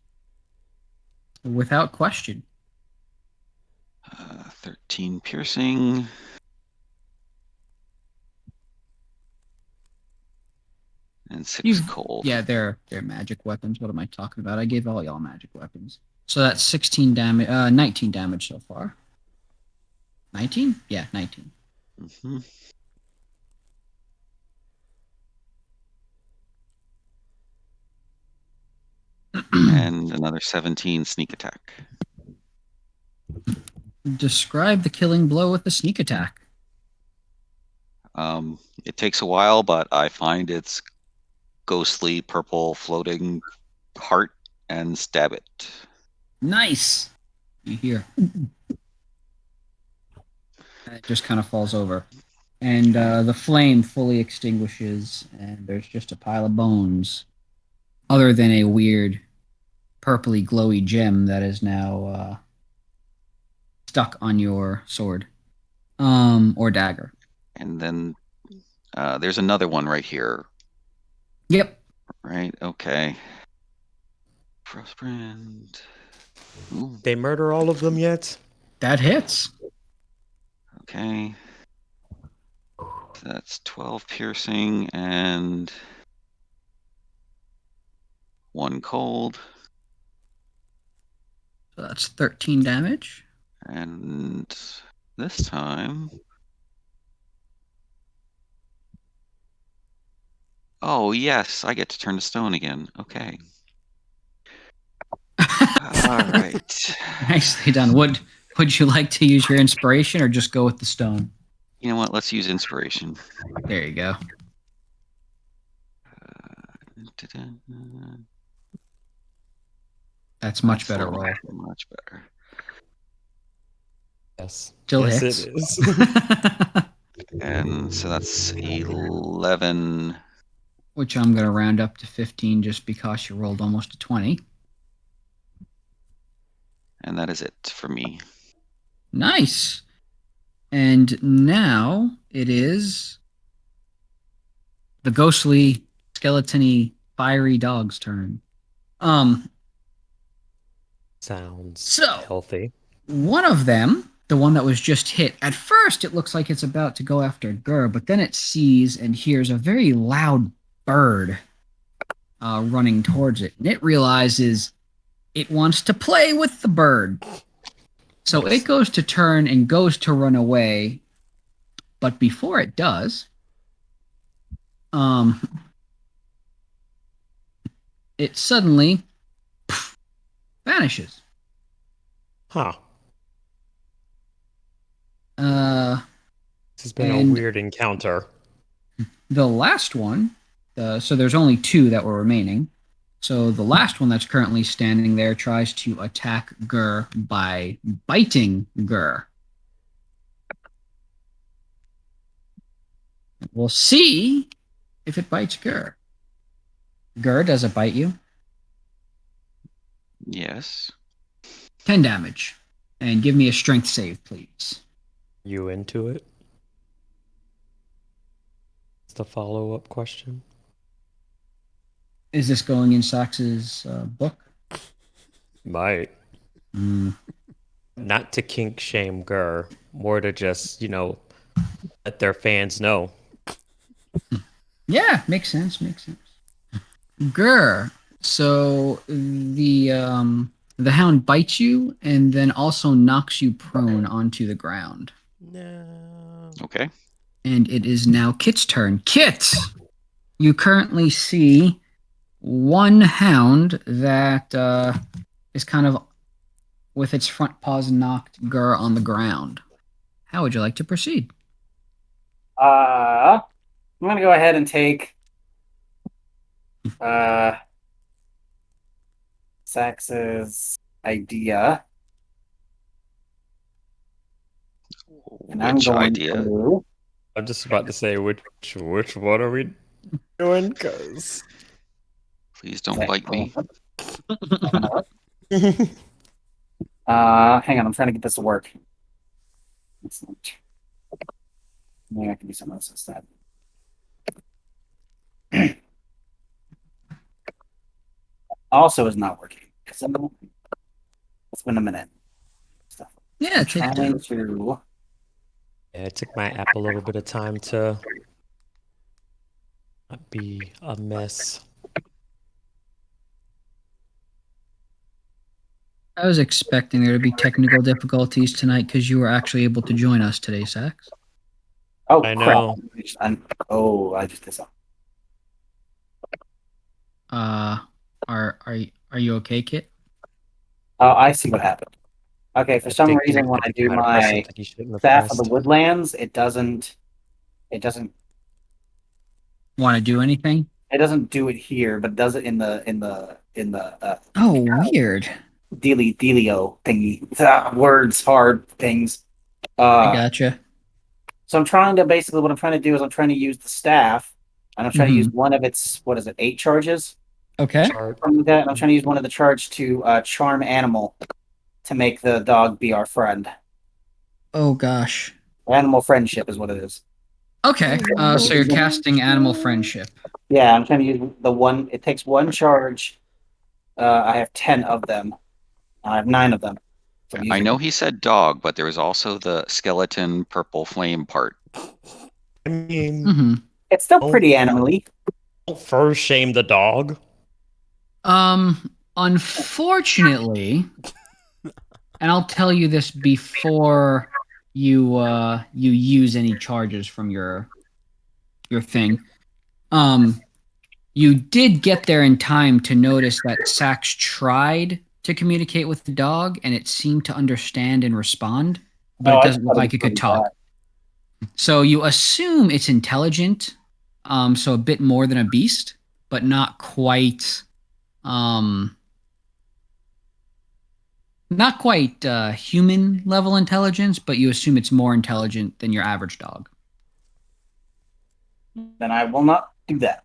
Without question. 13 piercing. And 6 You've- cold. Yeah, they're magic weapons. What am I talking about? I gave all y'all magic weapons. So that's 16 damage, 19 damage so far. 19? Yeah, 19. Hmm. And another 17 sneak attack. Describe the killing blow with the sneak attack. It takes a while, but I find its ghostly purple floating heart and stab it. Nice. You hear. And it just kind of falls over. And the flame fully extinguishes, and there's just a pile of bones. Other than a weird purpley glowy gem that is now stuck on your sword. Or dagger. And then there's another one right here. Yep. Right? Okay. Frostbrand. Ooh, They murder all of them yet? That hits. okay. So that's 12 piercing and 1 cold. So that's 13 damage. And this time. Oh, yes, I get to turn to stone again. Okay. All right. Nicely done. Would you like to use your inspiration or just go with the stone? You know what? Let's use inspiration. There you go. That's much better roll. Much better. Yes. Still yes, hits. it is. And so that's 11. Which I'm going to round up to 15 just because you rolled almost a 20. And that is it for me. Nice. And now it is the ghostly, skeleton-y, fiery dog's turn. Sounds So- healthy. One of them, the one that was just hit, at first it looks like it's about to go after Gur, but then it sees and hears a very loud bird running towards it. And it realizes it wants to play with the bird. So it goes to turn and goes to run away. But before it does, it suddenly vanishes. Huh. This has been a and- weird encounter. The last one, so there's only 2 that were remaining. So the last one that's currently standing there tries to attack Gur by biting Gur. We'll see if it bites Gur. Gur, does it bite you? Yes. 10 damage. And give me a strength save, please. You into it? It's the follow-up question. Is this going in Sax's book? Might. Not to kink shame Gur, more to just, let their fans know. Yeah, makes sense. Gur. So the hound bites you and then also knocks you prone onto the ground. No. Okay. And it is now Kit's turn. Kit, you currently see one hound that is kind of with its front paws knocked Gur on the ground. How would you like to proceed? I'm gonna go ahead and take Sax's idea. And I'm Which going idea? to I'm just about to say which one are we doing? Because Please don't bite me. hang on, I'm trying to get this to work. Excellent. Maybe I can do something else instead. Also is not working. So it's been a minute. Yeah, take it. Trying to yeah, it took my app a little bit of time to That'd be a mess. I was expecting there to be technical difficulties tonight because you were actually able to join us today, Sax. Oh, I crap. know. I just did something. Are you okay, Kit? Oh, I see what happened. Okay, for I some think reason when I do might have pressed my something he shouldn't have Staff of the pressed. Woodlands, it doesn't Want to do anything? do it here, but it does it in the Oh, weird. dealio thingy. Words, hard things. I Uh, gotcha. so I'm trying to basically what I'm trying to do is I'm trying to use the staff, and I'm trying to use one of its what is it, 8 charges Okay. from that, and I'm trying to use one of the charge to charm animal to make the dog be our friend. Oh gosh. Animal friendship is what it is. Okay. So you're casting animal friendship. Yeah, I'm trying to use the one. It takes one charge. I have 10 of them. I have 9 of them. So I'm I using know he said dog, but there was also the skeleton purple flame part. I mean, Mm-hmm. It's still Oh. pretty animally. don't first shame the dog. Unfortunately, and I'll tell you this before you use any charges from your thing. You did get there in time to notice that Sax tried to communicate with the dog and it seemed to understand and respond, but Oh, it I doesn't thought look it like was it could pretty talk. So you assume it's intelligent, so a bit more than a beast, but not quite human level intelligence, but you assume it's more intelligent than your average dog. bad. Then I will not do that.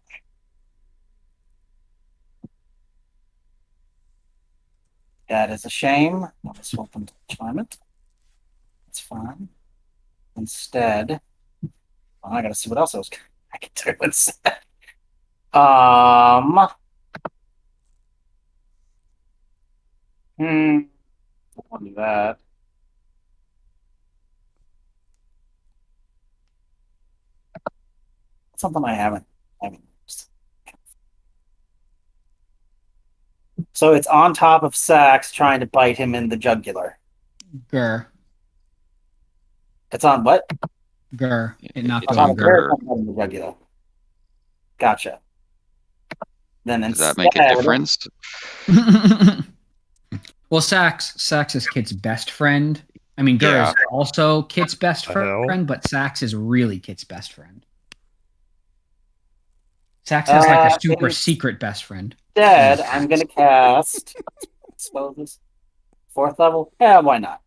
That is a shame. I'll just open employment. It's fine. Instead, I gotta see what else I can do instead. I'll do that. Something I haven't used. So it's on top of Sax trying to bite him in the jugular. Grr, It's on what? grr. It knocked It's It's over on on the very grr. Grr. front of the jugular. Gotcha. Then Does that make a instead, difference? Well, Sax is Kit's best friend. I mean, Gur Yeah. is also Kit's best The hell? friend, but Sax is really Kit's best friend. Sax has like a super secret best friend. instead, I'm gonna cast. Spell this 4th level. Yeah, why not?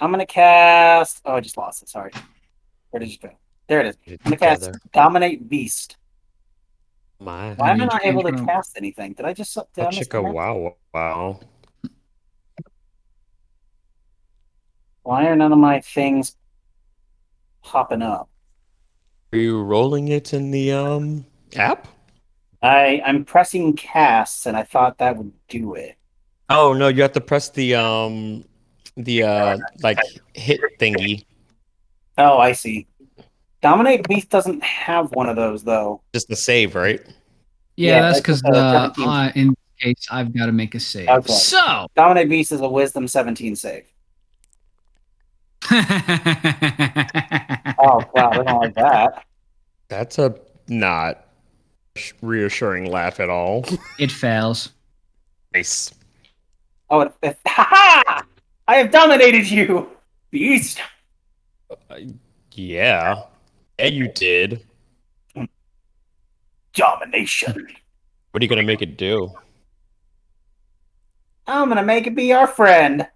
I'm gonna cast. Oh, I just lost it. Sorry. Where did you go? There it is. Get I'm gonna cast together. Dominate Beast. My Why am I Did not you able to change from- cast anything? Did I miss chicka something? wow. Why are none of my things popping up? Are you rolling it in the app? I'm pressing casts, and I thought that would do it. Oh no, you have to press the like hit thingy. Oh, I see. Dominate Beast doesn't have one of those though. Just the save, right? Yeah, that's that's because just a 17. in this case I've got to make a save. Okay. So Dominate Beast is a Wisdom 17 save. Oh wow, I don't like that. That's a not reassuring laugh at all. It fails. Nice. Oh, ha! I have dominated you, Beast. Yeah. Yeah, you did. Domination. What are you gonna make it do? I'm gonna make it be our friend.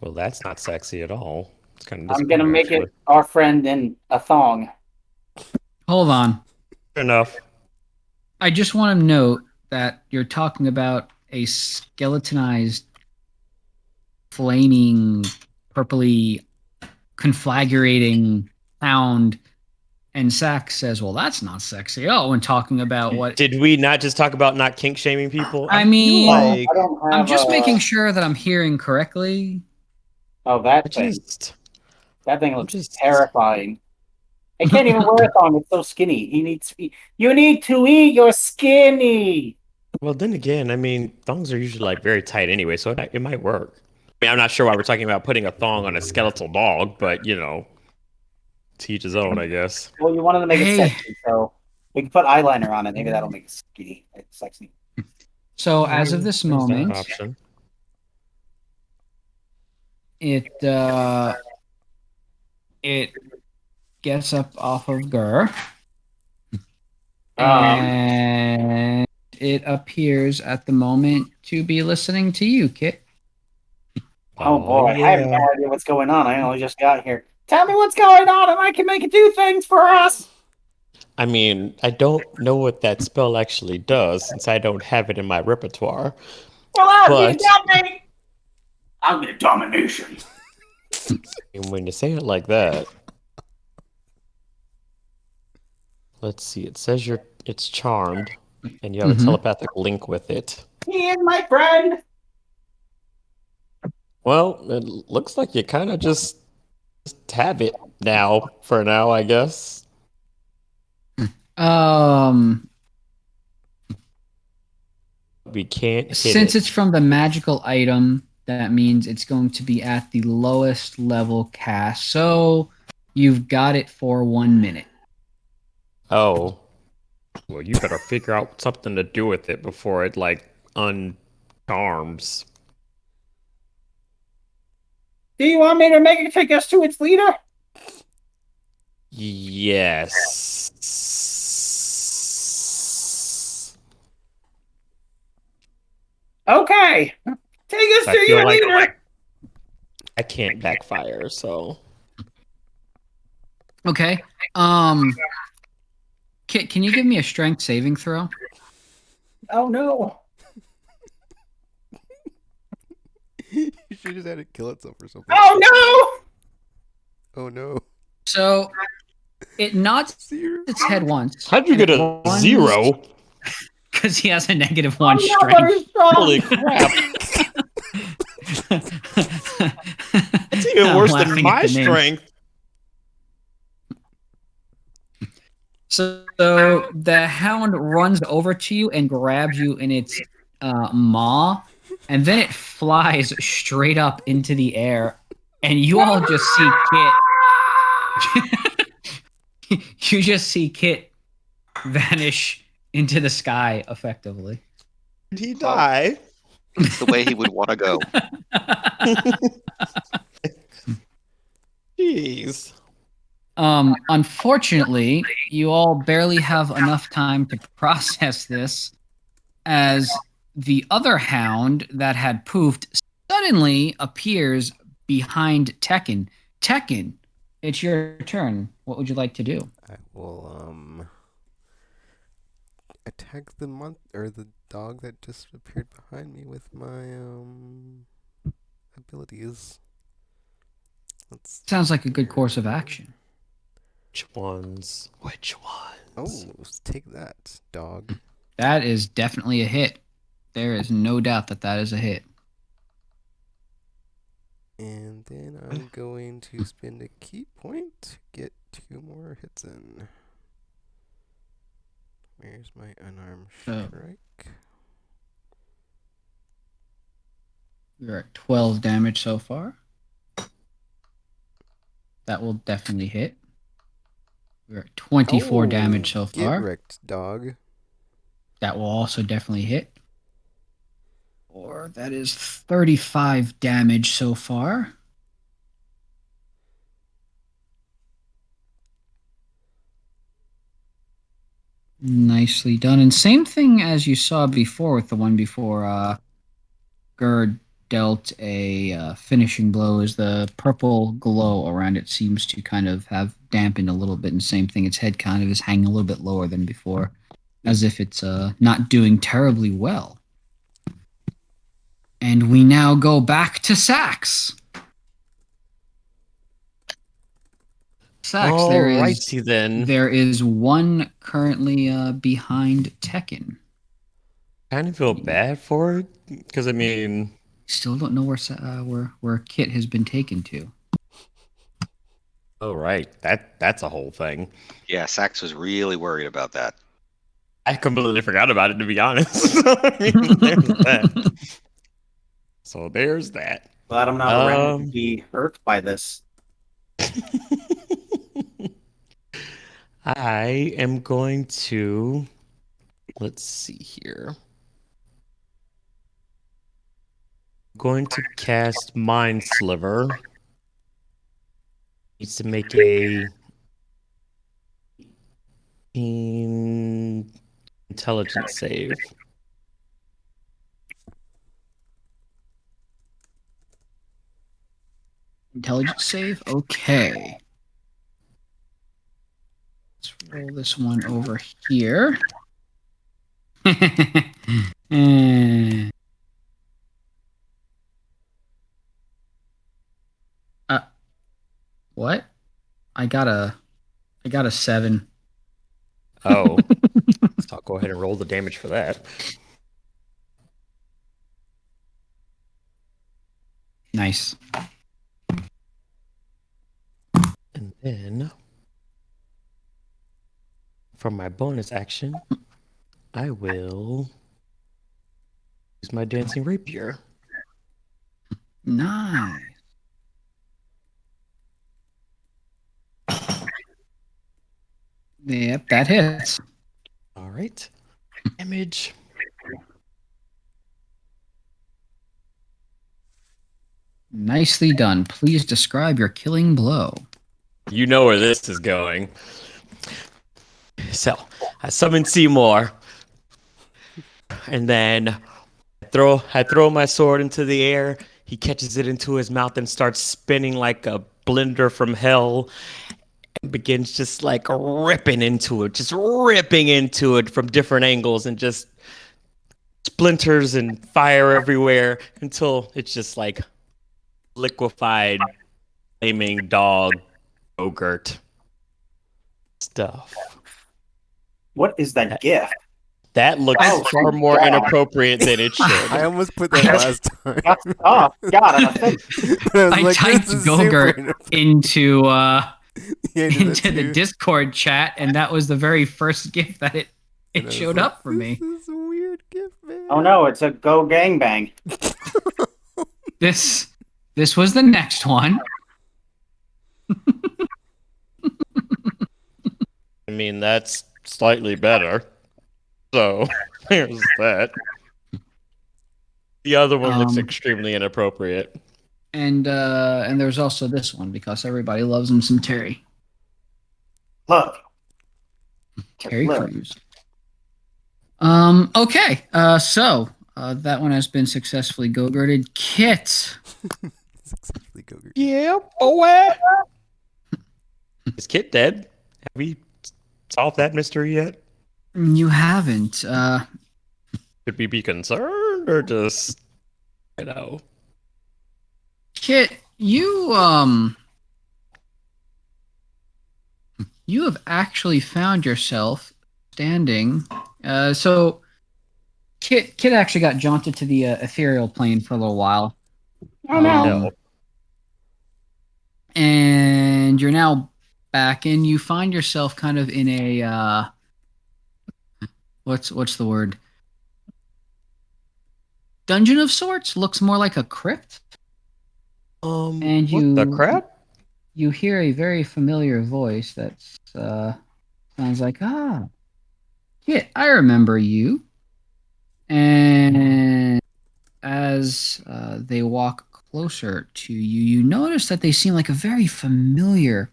Well, that's not sexy at all. It's kind of I'm gonna make actually. it our friend in a thong. Hold on. Fair enough. I just want to note that you're talking about a skeletonized, flaming, purpley, conflagrating hound, and Sax says, "Well, that's not sexy." Oh, when talking about what Did we not just talk about not kink shaming people? I feel mean, like I don't have I'm just a- making sure that I'm hearing correctly. Oh, I that thing. just That thing looks just- terrifying. I can't even wear a thong. It's so skinny. You need to eat. You're skinny. Well, then again, I mean, thongs are usually like very tight anyway, so it might work. I mean, I'm not sure why we're talking about putting a thong on a skeletal dog, but to each his own, I guess. Well, you wanted to make it Hey, sexy, so we can put eyeliner on it. Maybe that'll make it skinny. It's sexy. so as of this There's that moment, option. it it gets up off of Gur, and it appears at the moment to be listening to you, Kit. Oh Oh boy, I have no yeah. idea what's going on. I only just got here. Tell me what's going on, and I can make it do things for us. I mean, I don't know what that spell actually does since I don't have it in my repertoire. Well, I'll get But it dominate. I'll get a domination. when you say it like that, let's see. It says it's charmed, and you have a Mhm. telepathic link with it. He is my friend. Well, it looks like you kind of just have it now for now, I guess. Um, We can't hit since it. it's from the magical item, that means it's going to be at the lowest level cast. So you've got it for 1 minute. Oh, well, you better figure out something to do with it before it like uncharms. Do you want me to make it take us to its leader? Yes. Okay. Take us I to feel your like leader. I can't backfire, so Okay. Kit, can you give me a strength saving throw? Oh no. You should just had it kill itself or something. Oh Oh no. So it nods Zero. its head once. how'd you get a 0? Because he has a negative no. 1 I'm not strength. very strong. Holy crap! That's even I'm worse laughing than at my the name. strength. So the hound runs over to you and grabs you in its maw, and then it flies straight up into the air, and you all just see Kit. You just see Kit vanish into the sky, effectively. Did he die? It's the way he would want to go. Jeez. Unfortunately, you all barely have enough time to process this, as the other hound that had poofed suddenly appears behind Tekken. Tekken, it's your turn. What would you like to do? I will attack the dog that just appeared behind me with my abilities. Let's Sounds like a good course of action. Which ones? Which ones? Oh, let's take that, dog. That is definitely a hit. There is no doubt that that is a hit. And then I'm going to spend a key point to get 2 more hits in. Where's my unarmed Oh. strike? You're at 12 damage so far. That will definitely hit. We're at 24 damage so Get far. wrecked, dog. That will also definitely hit. Or that is 35 damage so far. Nicely done. And same thing as you saw before with the one before Gerd dealt a finishing blow, as the purple glow around it seems to kind of have dampened a little bit. And same thing, its head kind of is hanging a little bit lower than before, as if it's not doing terribly well. And we now go back to Sax. Sax, Alrighty then. there is one currently behind Tekken. Kind of feel bad for it because I mean, Still don't know where Kit has been taken to. Oh, right. That's a whole thing. Yeah, Sax was really worried about that. I completely forgot about it, to be honest. I mean, there's that. So there's that. Glad I'm not around to be hurt by this. I am going to, let's see here. Going to cast Mind Sliver. Needs to make a intelligence save. Intelligence save? Okay. Let's roll this one over here. And, what? I got a 7. Oh. So I'll go ahead and roll the damage for that. Nice. And then, for my bonus action, I will use my dancing rapier. Nice. Yep, that hits. All right. Damage. Nicely done. Please describe your killing blow. You know where this is going. So, I summon Seymour. And then I throw my sword into the air. He catches it into his mouth and starts spinning like a blender from hell. And begins just like ripping into it from different angles, and just splinters and fire everywhere until it's just like liquefied, flaming dog yogurt stuff. What is that gift? That looks Oh, far more God. inappropriate than it should. I almost put that last time. Oh, God, I think But I was I like, typed this is super Gogurt inappropriate. into Yeah, I did that into the too. Discord chat, and that was the very first gift that And I it was showed like, up for me. This is a weird gift, man. Oh no, it's a go gangbang. This was the next one. I mean, that's slightly better. So, there's that. The other one looks extremely inappropriate. And there's also this one because everybody loves him some Terry. Look. Terry Look. Crews. Okay. So that one has been successfully go-gurted. Kit. Successfully Gogurt. Yeah, boy. Is Kit dead? Have we solved that mystery yet? You haven't. Should we be concerned or just, Kit, you have actually found yourself standing. So Kit actually got jaunted to the ethereal plane for a little while. Oh no. no. And you're now back in. You find yourself kind of in a what's the word? Dungeon of sorts. Looks more like a crypt. And what the crap? You hear a very familiar voice that sounds like, Kit, I remember you. And as they walk closer to you, you notice that they seem like a very familiar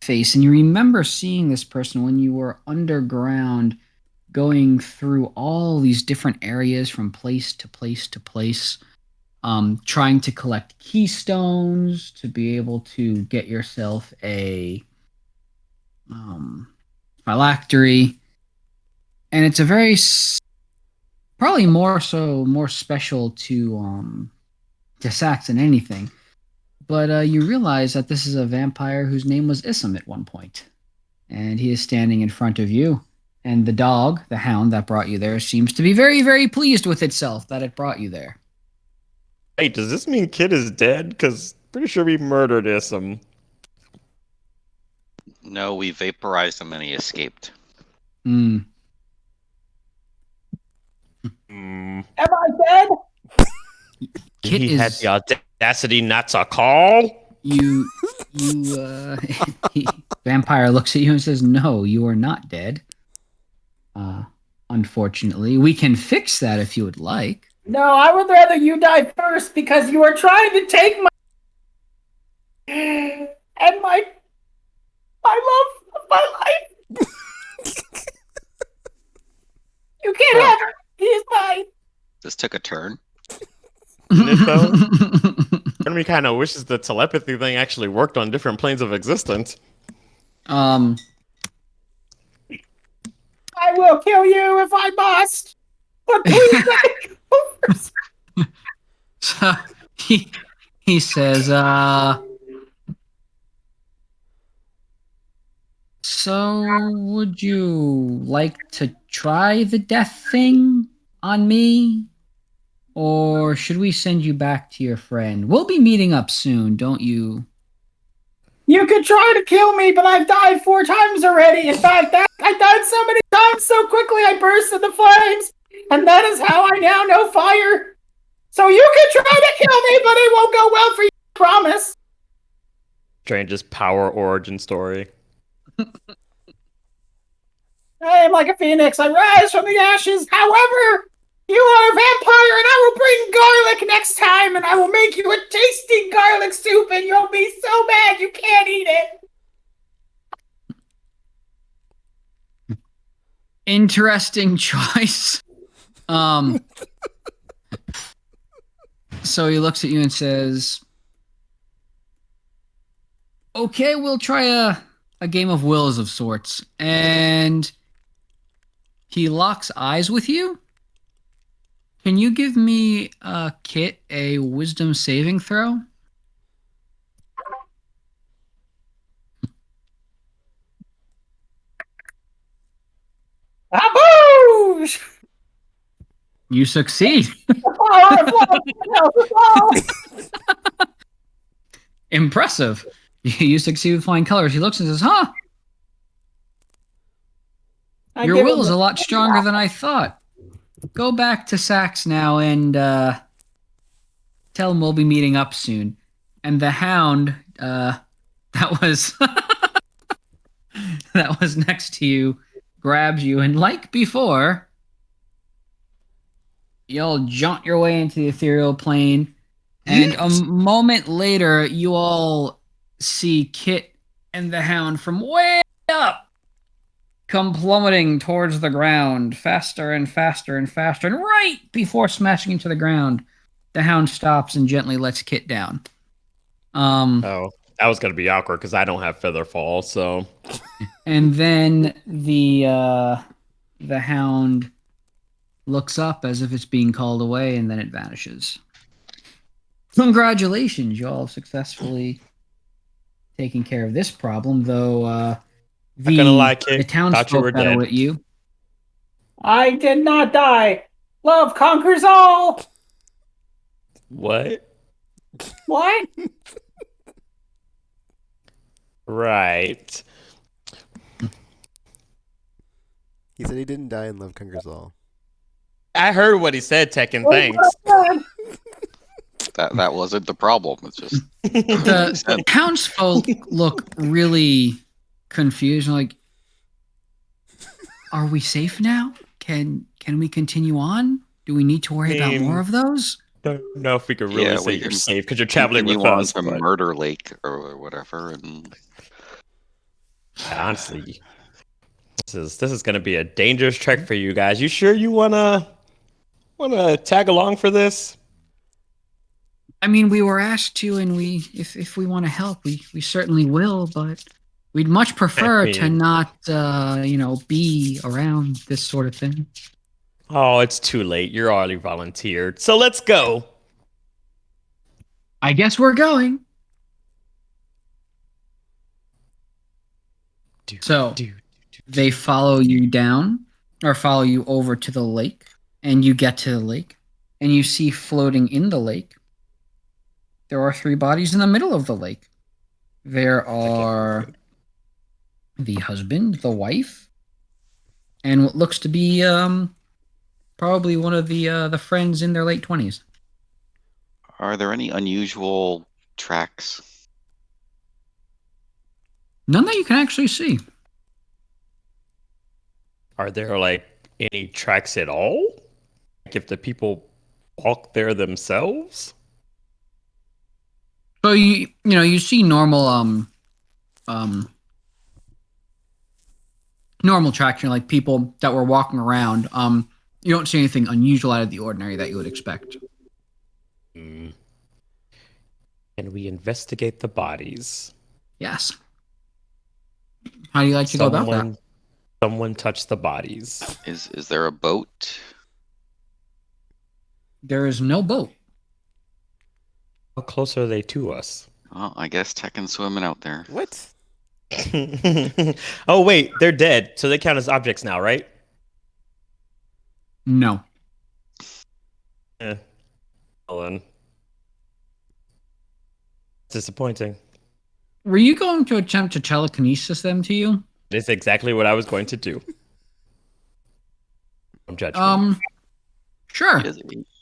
face. And you remember seeing this person when you were underground, going through all these different areas from place to place to place, trying to collect keystones to be able to get yourself a phylactery. And it's a very probably more special to Sax than anything. But you realize that this is a vampire whose name was Issam at one point. And he is standing in front of you. And the dog, the hound that brought you there, seems to be very, very pleased with itself that it brought you there. Hey, does this mean Kit is dead? Because pretty sure we murdered Issam. No, we vaporized him and he escaped. Mm. Mm, Am I dead? Kit he had is the audacity not to call. you. Vampire looks at you and says, "No, you are not dead. Unfortunately, we can fix that if you would like." No, I would rather you die first because you are trying to take my and my love of my life. You can't Huh. have her. He is mine. This took a turn. Isn't it though? And we kind of wishes the telepathy thing actually worked on different planes of existence. um. I will kill you if I must. But please let me go first. So he says, "So would you like to try the death thing on me? Or should we send you back to your friend? We'll be meeting up soon, don't you?" You could try to kill me, but I've died 4 times already. In fact, I died so many times so quickly I burst into flames. And that is how I now know fire. So you can try to kill me, but it won't go well for you, I promise. Strangest power origin story. I am like a phoenix. I rise from the ashes. However, you are a vampire, and I will bring garlic next time, and I will make you a tasty garlic soup, and you'll be so mad you can't eat it. Interesting choice. So he looks at you and says, "Okay, we'll try a game of wills of sorts." And he locks eyes with you. Can you give me, Kit, a wisdom saving throw? Aboosh! You succeed. The power of love. Impressive. You succeed with flying colors. He looks and says, "Huh, your will is a lot stronger than I thought. Go back to Sax now and tell him we'll be meeting up soon." And the hound, that was that was next to you, grabs you, and like before, you'll jaunt your way into the ethereal plane. And a moment later, you all see Kit and the hound from way up come plummeting towards the ground, faster and faster and faster. And right before smashing into the ground, the hound stops and gently lets Kit down. Oh, that was gonna be awkward because I don't have feather fall. So, And then the hound looks up as if it's being called away, and then it vanishes. Congratulations, you all have successfully taken care of this problem, though not gonna lie, Kit. the Thought you were townsfolk battle dead. with you. I did not die. Love conquers all. What? What? Right. He said he didn't die and love conquers all. I heard what he said, Tekken. Thanks. That wasn't the problem. It's just The townsfolk look really confused. Like, are we safe now? Can we continue on? Do we need to worry about more of those? Don't know if we could really Yeah, say we you're can safe because you're traveling with continue on us. to But Murder Lake or whatever, and honestly, this is gonna be a dangerous trek for you guys. You sure you wanna tag along for this? I mean, we were asked to, and if we want to help, we certainly will. But we'd much prefer to mean- not, be around this sort of thing. Oh, it's too late. You're already volunteered. So let's go. I guess we're going. So they follow you down, or follow you over to the lake, and you get to the lake, and you see floating in the lake, there are 3 bodies in the middle of the lake. There are the husband, the wife, and what looks to be probably one of the friends in their late 20s. Are there any unusual tracks? None that you can actually see. Are there like any tracks at all? Like if the people walk there themselves? So you see um normal traction, like people that were walking around. You don't see anything unusual out of the ordinary that you would expect. Hmm. Can we investigate the bodies? Yes. How do you like to go about that? Someone touch the bodies. Is there a boat? There is no boat. How close are they to us? Well, I guess Tech and swimming out there. What? Oh wait, they're dead, so they count as objects now, right? No. Eh. Well then. Disappointing. Were you going to attempt to telekinesis them to you? It's exactly what I was going to do. Don't judge me. Sure.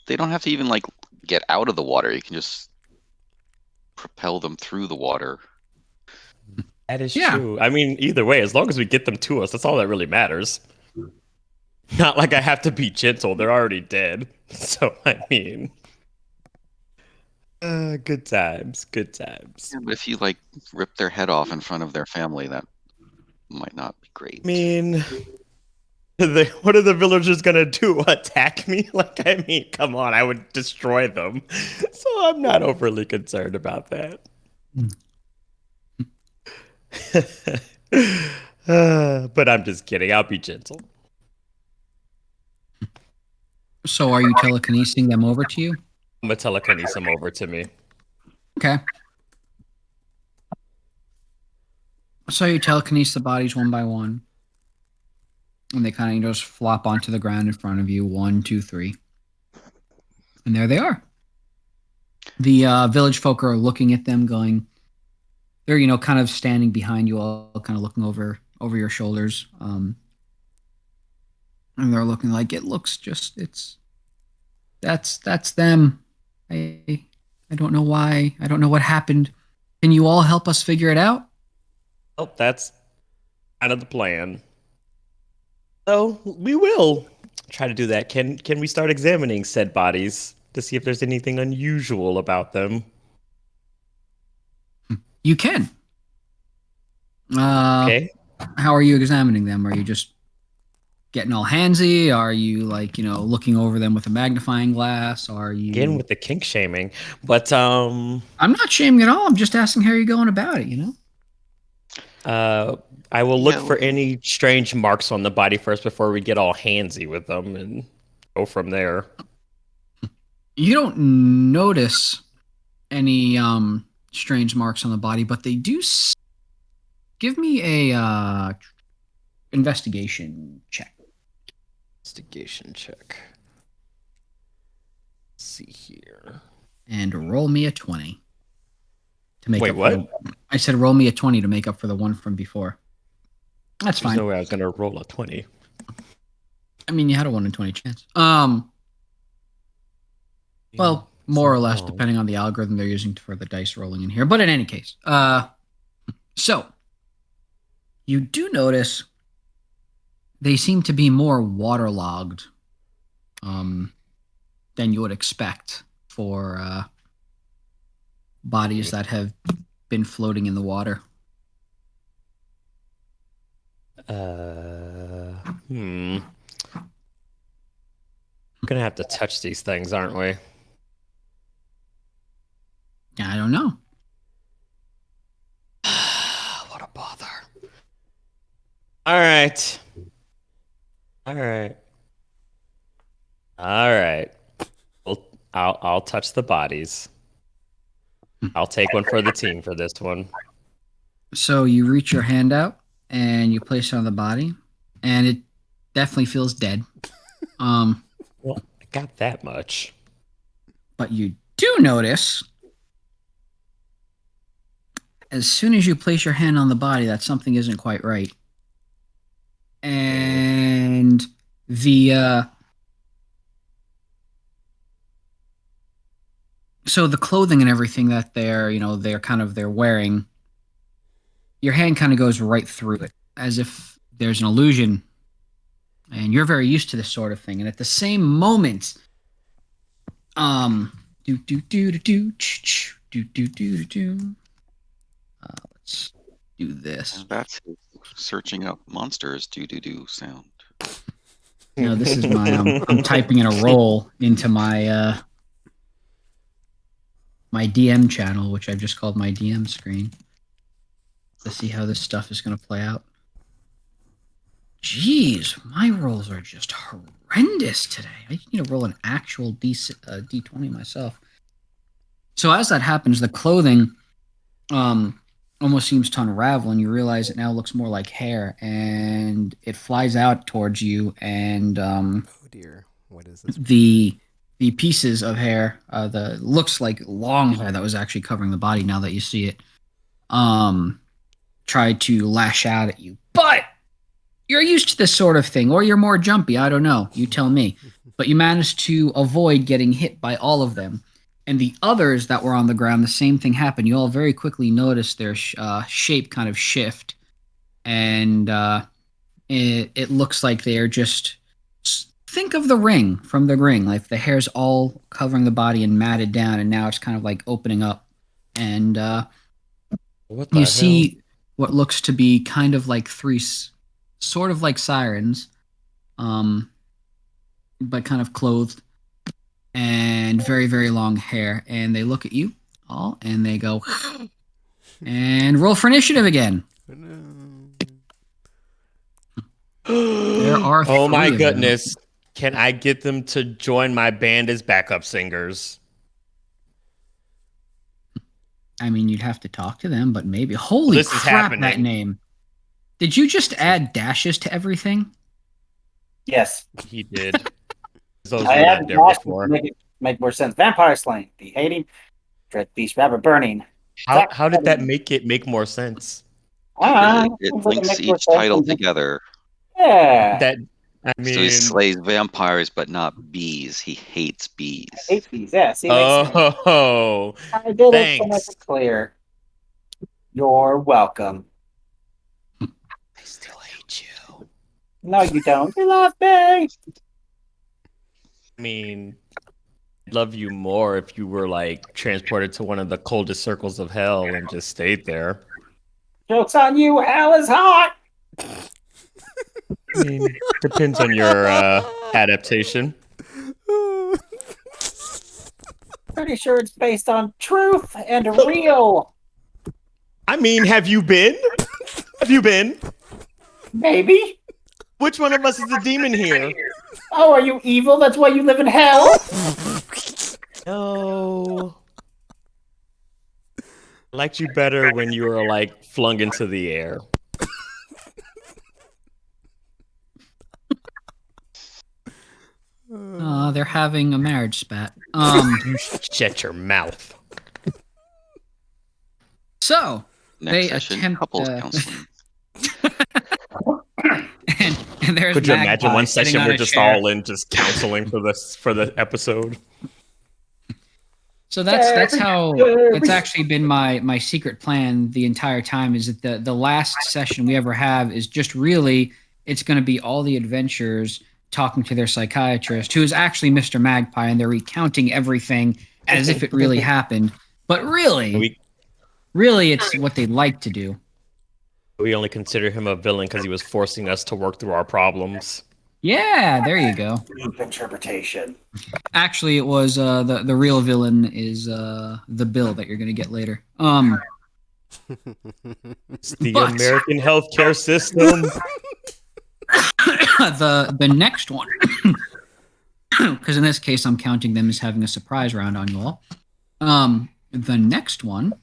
They don't have to even like get out of the water. You can just propel them through the water. That is Yeah. true. I mean, either way, as long as we get them to us, that's all that really matters. Not like I have to be gentle. They're already dead. So, I mean. Good times. Good times. But if you like rip their head off in front of their family, that might not be great. I mean, what are the villagers gonna do? Attack me? Like, I mean, come on, I would destroy them. So I'm not overly concerned about that. But I'm just kidding. I'll be gentle. So are you telekinesing them over to you? I'm gonna telekinesis them over to me. Okay. So you telekinesis the bodies one by one. And they kind of just flop onto the ground in front of you. 1, 2, 3. And there they are. The village folk are looking at them going, they're, kind of standing behind you all, kind of looking over your shoulders. And they're looking like it looks just, that's them. I don't know why. I don't know what happened. Can you all help us figure it out? Well, that's kind of the plan. So we will try to do that. Can we start examining said bodies to see if there's anything unusual about them? You can. Okay. How are you examining them? Are you just getting all handsy? Are you looking over them with a magnifying glass? Are you Again with the kink shaming, but I'm not shaming at all. I'm just asking how you're going about it, I will look Yeah, for any strange marks on the body first before we get all handsy with them and go from there. You don't notice any strange marks on the body, but they do give me a investigation check. Investigation check. Let's see here. And roll me a 20 to make Wait, up what? I said roll me a 20 to make up for the one from before. That's There's fine. no way I was gonna roll a 20. I mean, you had a 1 in 20 chance. Well, more or less, depending on the algorithm they're using for the dice rolling in here. But in any case, so you do notice they seem to be more waterlogged than you would expect for bodies that have been floating in the water. We're gonna have to touch these things, aren't we? I don't know. What a bother. All right. All right. All right. Well, I'll touch the bodies. I'll take one for the team for this one. So you reach your hand out and you place it on the body, and it definitely feels dead. Well, I got that much. But you do notice as soon as you place your hand on the body, that something isn't quite right. And the so the clothing and everything that they're wearing, your hand kind of goes right through it, as if there's an illusion. And you're very used to this sort of thing. And at the same moment, do do do do do do do do do. Let's do this. And that's his searching up monsters do sound. No, this is my I'm typing in a roll into my my DM channel, which I've just called my DM screen, to see how this stuff is going to play out. Jeez, my rolls are just horrendous today. I need to roll an actual D20 myself. So as that happens, the clothing almost seems to unravel, and you realize it now looks more like hair, and it flies out towards you, and Oh dear, what is this? the pieces of hair, the looks like long hair that was actually covering the body. Now that you see it, try to lash out at you, but you're used to this sort of thing, or you're more jumpy. I don't know. You tell me. But you managed to avoid getting hit by all of them. And the others that were on the ground, the same thing happened. You all very quickly noticed their shape kind of shift. And it looks like they are just... Think of the Ring from The Ring. Like the hair's all covering the body and matted down, and now it's kind of like opening up. And What the you hell? see what looks to be kind of like three... sort of like sirens, but kind of clothed and very, very long hair. And they look at you all and they go, and roll for initiative again. Oh, no. There are Oh my three of them. goodness. Can I get them to join my band as backup singers? I mean, you'd have to talk to them, but maybe. Holy This is crap, that happening. name. Did you just add dashes to everything? Yes. He did. Those were I not added there dashes to before. make it make more sense. Vampire slaying, behating, dread beast, rabbit burning. How did that make more sense? It links each title together. Yeah. That I So he mean, slays vampires, but not bees. He hates bees. I hate these. Yeah, see, makes sense. oh, I did it so thanks. much clear. You're welcome. I still hate you. No, you don't. You love me. I mean, I'd love you more if you were like transported to one of the coldest circles of hell and just stayed there. Joke's on you. Hell is hot. I mean, depends on your adaptation. Pretty sure it's based on truth and real. I mean, have you been? Have you been? Maybe. Which one of us is the demon here? Oh, are you evil? That's why you live in hell? No. I liked you better when you were like flung into the air. They're having a marriage spat. You shut your mouth. So Next they session, attempt couples counseling. and there's Could you Magpie imagine one sitting session on we're a just chair. all in just counseling for the episode? So that's how it's actually been my secret plan the entire time, is that the last session we ever have is just really, it's going to be all the adventurers talking to their psychiatrist, who is actually Mr. Magpie, and they're recounting everything as if it really happened. But really it's what they like to do. We only consider him a villain because he was forcing us to work through our problems. Yeah, there you go. Deep interpretation. Actually, it was the real villain is the bill that you're going to get later. It's the But- American healthcare system. the next one, because in this case I'm counting them as having a surprise round on you all. The next one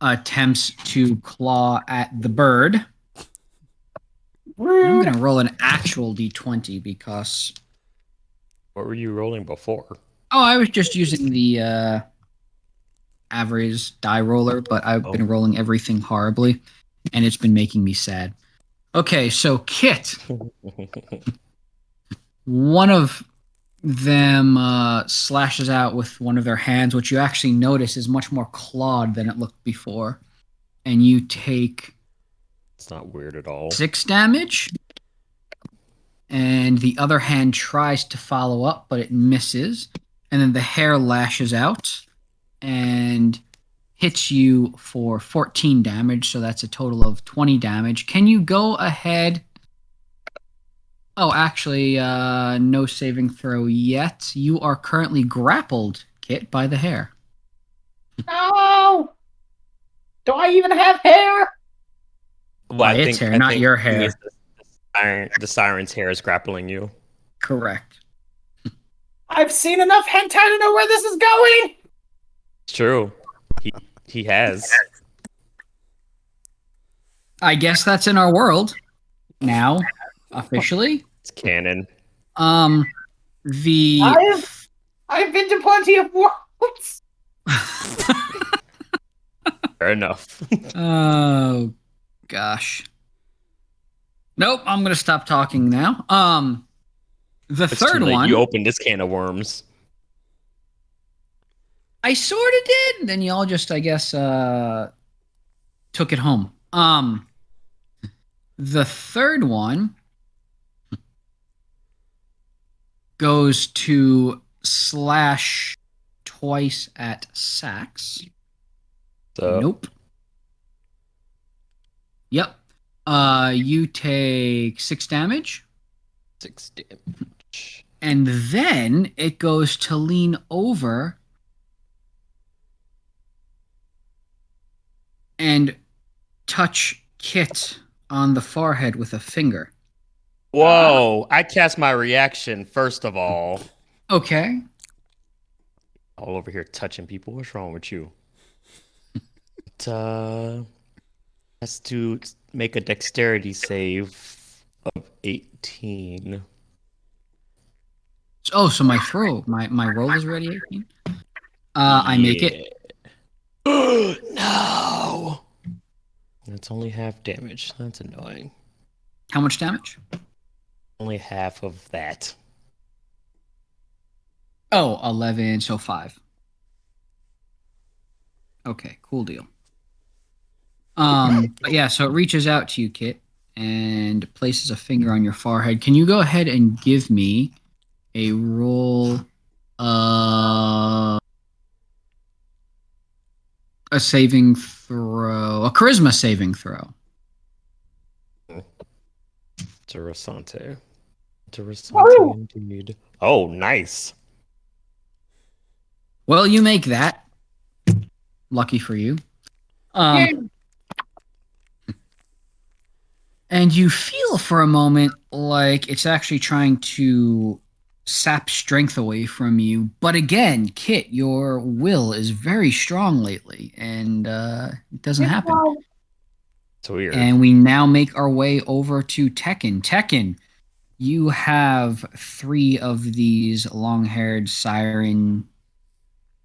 attempts to claw at the bird. I'm gonna roll an actual d20 because What were you rolling before? I was just using the average die roller, but I've been rolling everything horribly, and it's been making me sad. Okay, so Kit, one of them slashes out with one of their hands, which you actually notice is much more clawed than it looked before, and you take It's not weird at all. 6 damage. And the other hand tries to follow up, but it misses. And then the hair lashes out and hits you for 14 damage. So that's a total of 20 damage. Can you go ahead? Oh, actually, no saving throw yet. You are currently grappled, Kit, by the hair. No! Do I even have hair? Well, By its hair, not your hair. The siren's hair is grappling you. Correct. I've seen enough hentai to know where this is going! It's true. He has. I guess that's in our world now, officially. It's canon. The I've been to plenty of worlds. Fair enough. Oh gosh. Nope, I'm gonna stop talking now. The It's third too late. one, You opened this can of worms. I sort of did. And then y'all just, I guess, took it home. The third one goes to slash twice at Sax. So Nope. Yep. You take 6 damage. 6 damage. And then it goes to lean over and touch Kit on the forehead with a finger. Whoa! I cast my reaction first of all. Okay. All over here touching people. What's wrong with you? It has to make a dexterity save of 18. Oh, so my roll is already 18? I make it. No! That's only half damage. That's annoying. How much damage? Only half of that. Oh, 11, so 5. Okay, cool deal. But yeah, so it reaches out to you, Kit, and places a finger on your forehead. Can you go ahead and give me a roll a saving throw, a charisma saving throw? Interessante. Woo! Interessante indeed. Oh, nice. Well, you make that. Lucky for you. And you feel for a moment like it's actually trying to sap strength away from you. But again, Kit, your will is very strong lately, and it doesn't happen. It's weird. And we now make our way over to Tekken. Tekken, you have 3 of these long-haired siren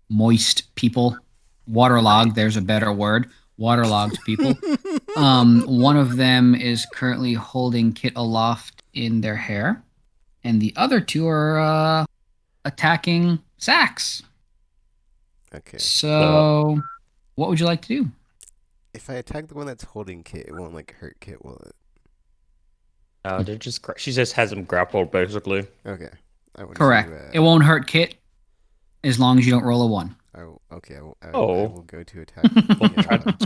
moist people. Waterlogged, there's a better word. Waterlogged people. One of them is currently holding Kit aloft in their hair, and the other 2 are attacking Sax. Okay. So, what would you like to do? If I attack the one that's holding Kit, it won't like hurt Kit, will it? They're just she just has him grappled basically. Okay. I want Correct. To, It won't hurt Kit as long as you don't roll a 1. Okay. I Oh. will go to attack.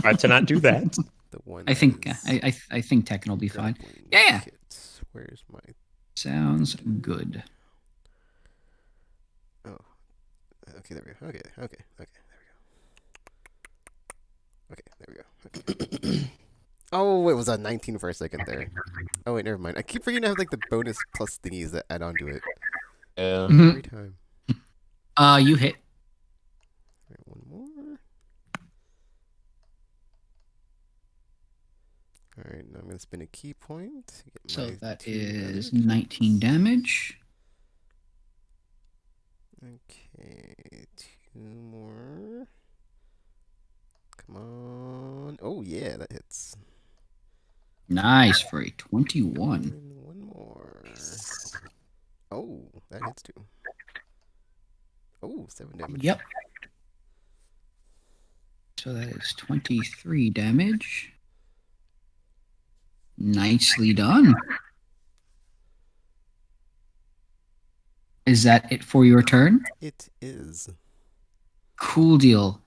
Try to not do that. The one. I think that is I think Tekken will be fine. grappling Yeah. Kit. Where's my? Sounds good. Oh. Okay. There we go. Okay. There we go. Okay. There we go. Okay. Oh, it was a 19 for a second there. Oh wait, never mind. I keep forgetting to have like the bonus plus thingies that add on to it Yeah. every time. You hit. Alright, one more. Alright, now I'm gonna spend a key point. To get So my that 2 is damage. 19 damage. Okay, 2 more. Come on. Oh, yeah, that hits. Nice for a 21. And one more. Oh, that hits too. Oh, 7 damage. Yep. So that is 23 damage. Nicely done. Is that it for your turn? It is. Cool deal.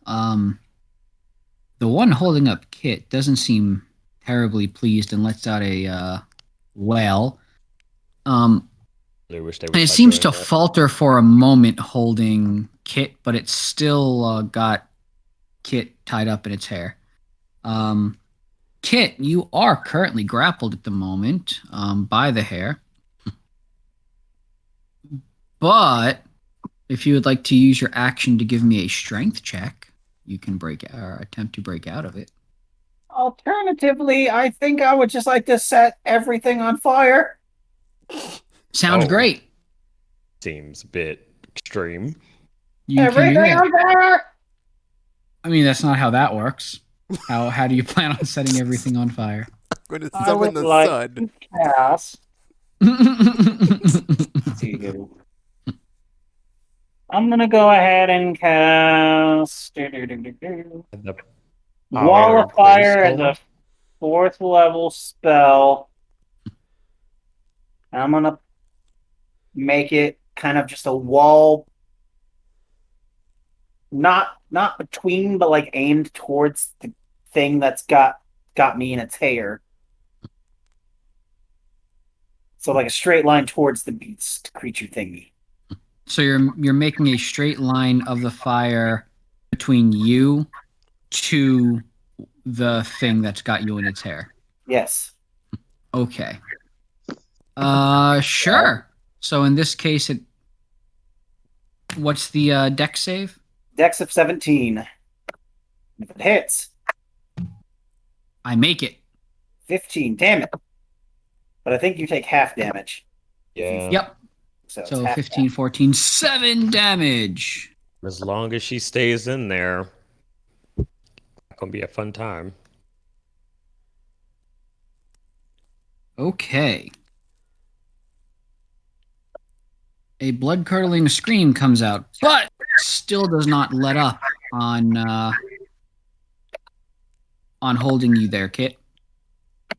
The one holding up Kit doesn't seem terribly pleased and lets out a wail. I wish they would And it stop seems doing to that. falter for a moment holding Kit, but it's still got Kit tied up in its hair. Kit, you are currently grappled at the moment by the hair. But if you would like to use your action to give me a strength check, you can attempt to break out of it. Alternatively, I think I would just like to set everything on fire. Sounds Oh. great. Seems a bit extreme. You can do Everything that. on fire! I mean, that's not how that works. How do you plan on setting everything on fire? I'm going to I summon would the like sun. to cast. I'm gonna go ahead and cast The Wall of Fire as Gravestone? a 4th level spell. I'm gonna make it kind of just a wall, not between, but like aimed towards the thing that's got me in its hair. So like a straight line towards the beast creature thingy. So you're making a straight line of the fire between you to the thing that's got you in its hair. Yes. Okay. Sure. So in this case, what's the dex save? Dex of 17. If it hits, I make it. 15. Damn it. But I think you take half damage. Yeah. Yep. So, it's So half 15, 14, 7 damage. As long as she stays in there, it's gonna be a fun time. Okay. A blood-curdling scream comes out, but still does not let up on holding you there, Kit.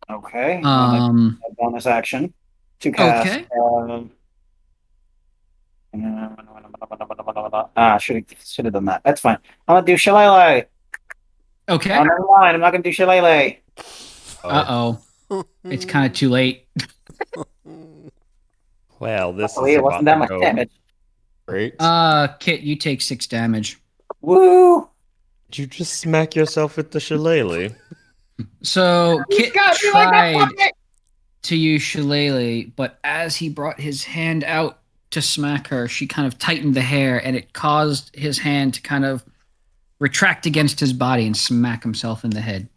Okay. A bonus action to cast. Okay. Should have done that. That's fine. I'm gonna do Shillelagh. Okay. Oh, never mind. I'm not gonna do Shillelagh. Uh-oh. It's kind of too late. Well, this Luckily, is it wasn't about that to much go damage. great. Kit, you take 6 damage. Woo! Did you just smack yourself with the shillelagh? So Kit got me like that tried puppet! to use Shillelagh, but as he brought his hand out to smack her, she kind of tightened the hair, and it caused his hand to kind of retract against his body and smack himself in the head.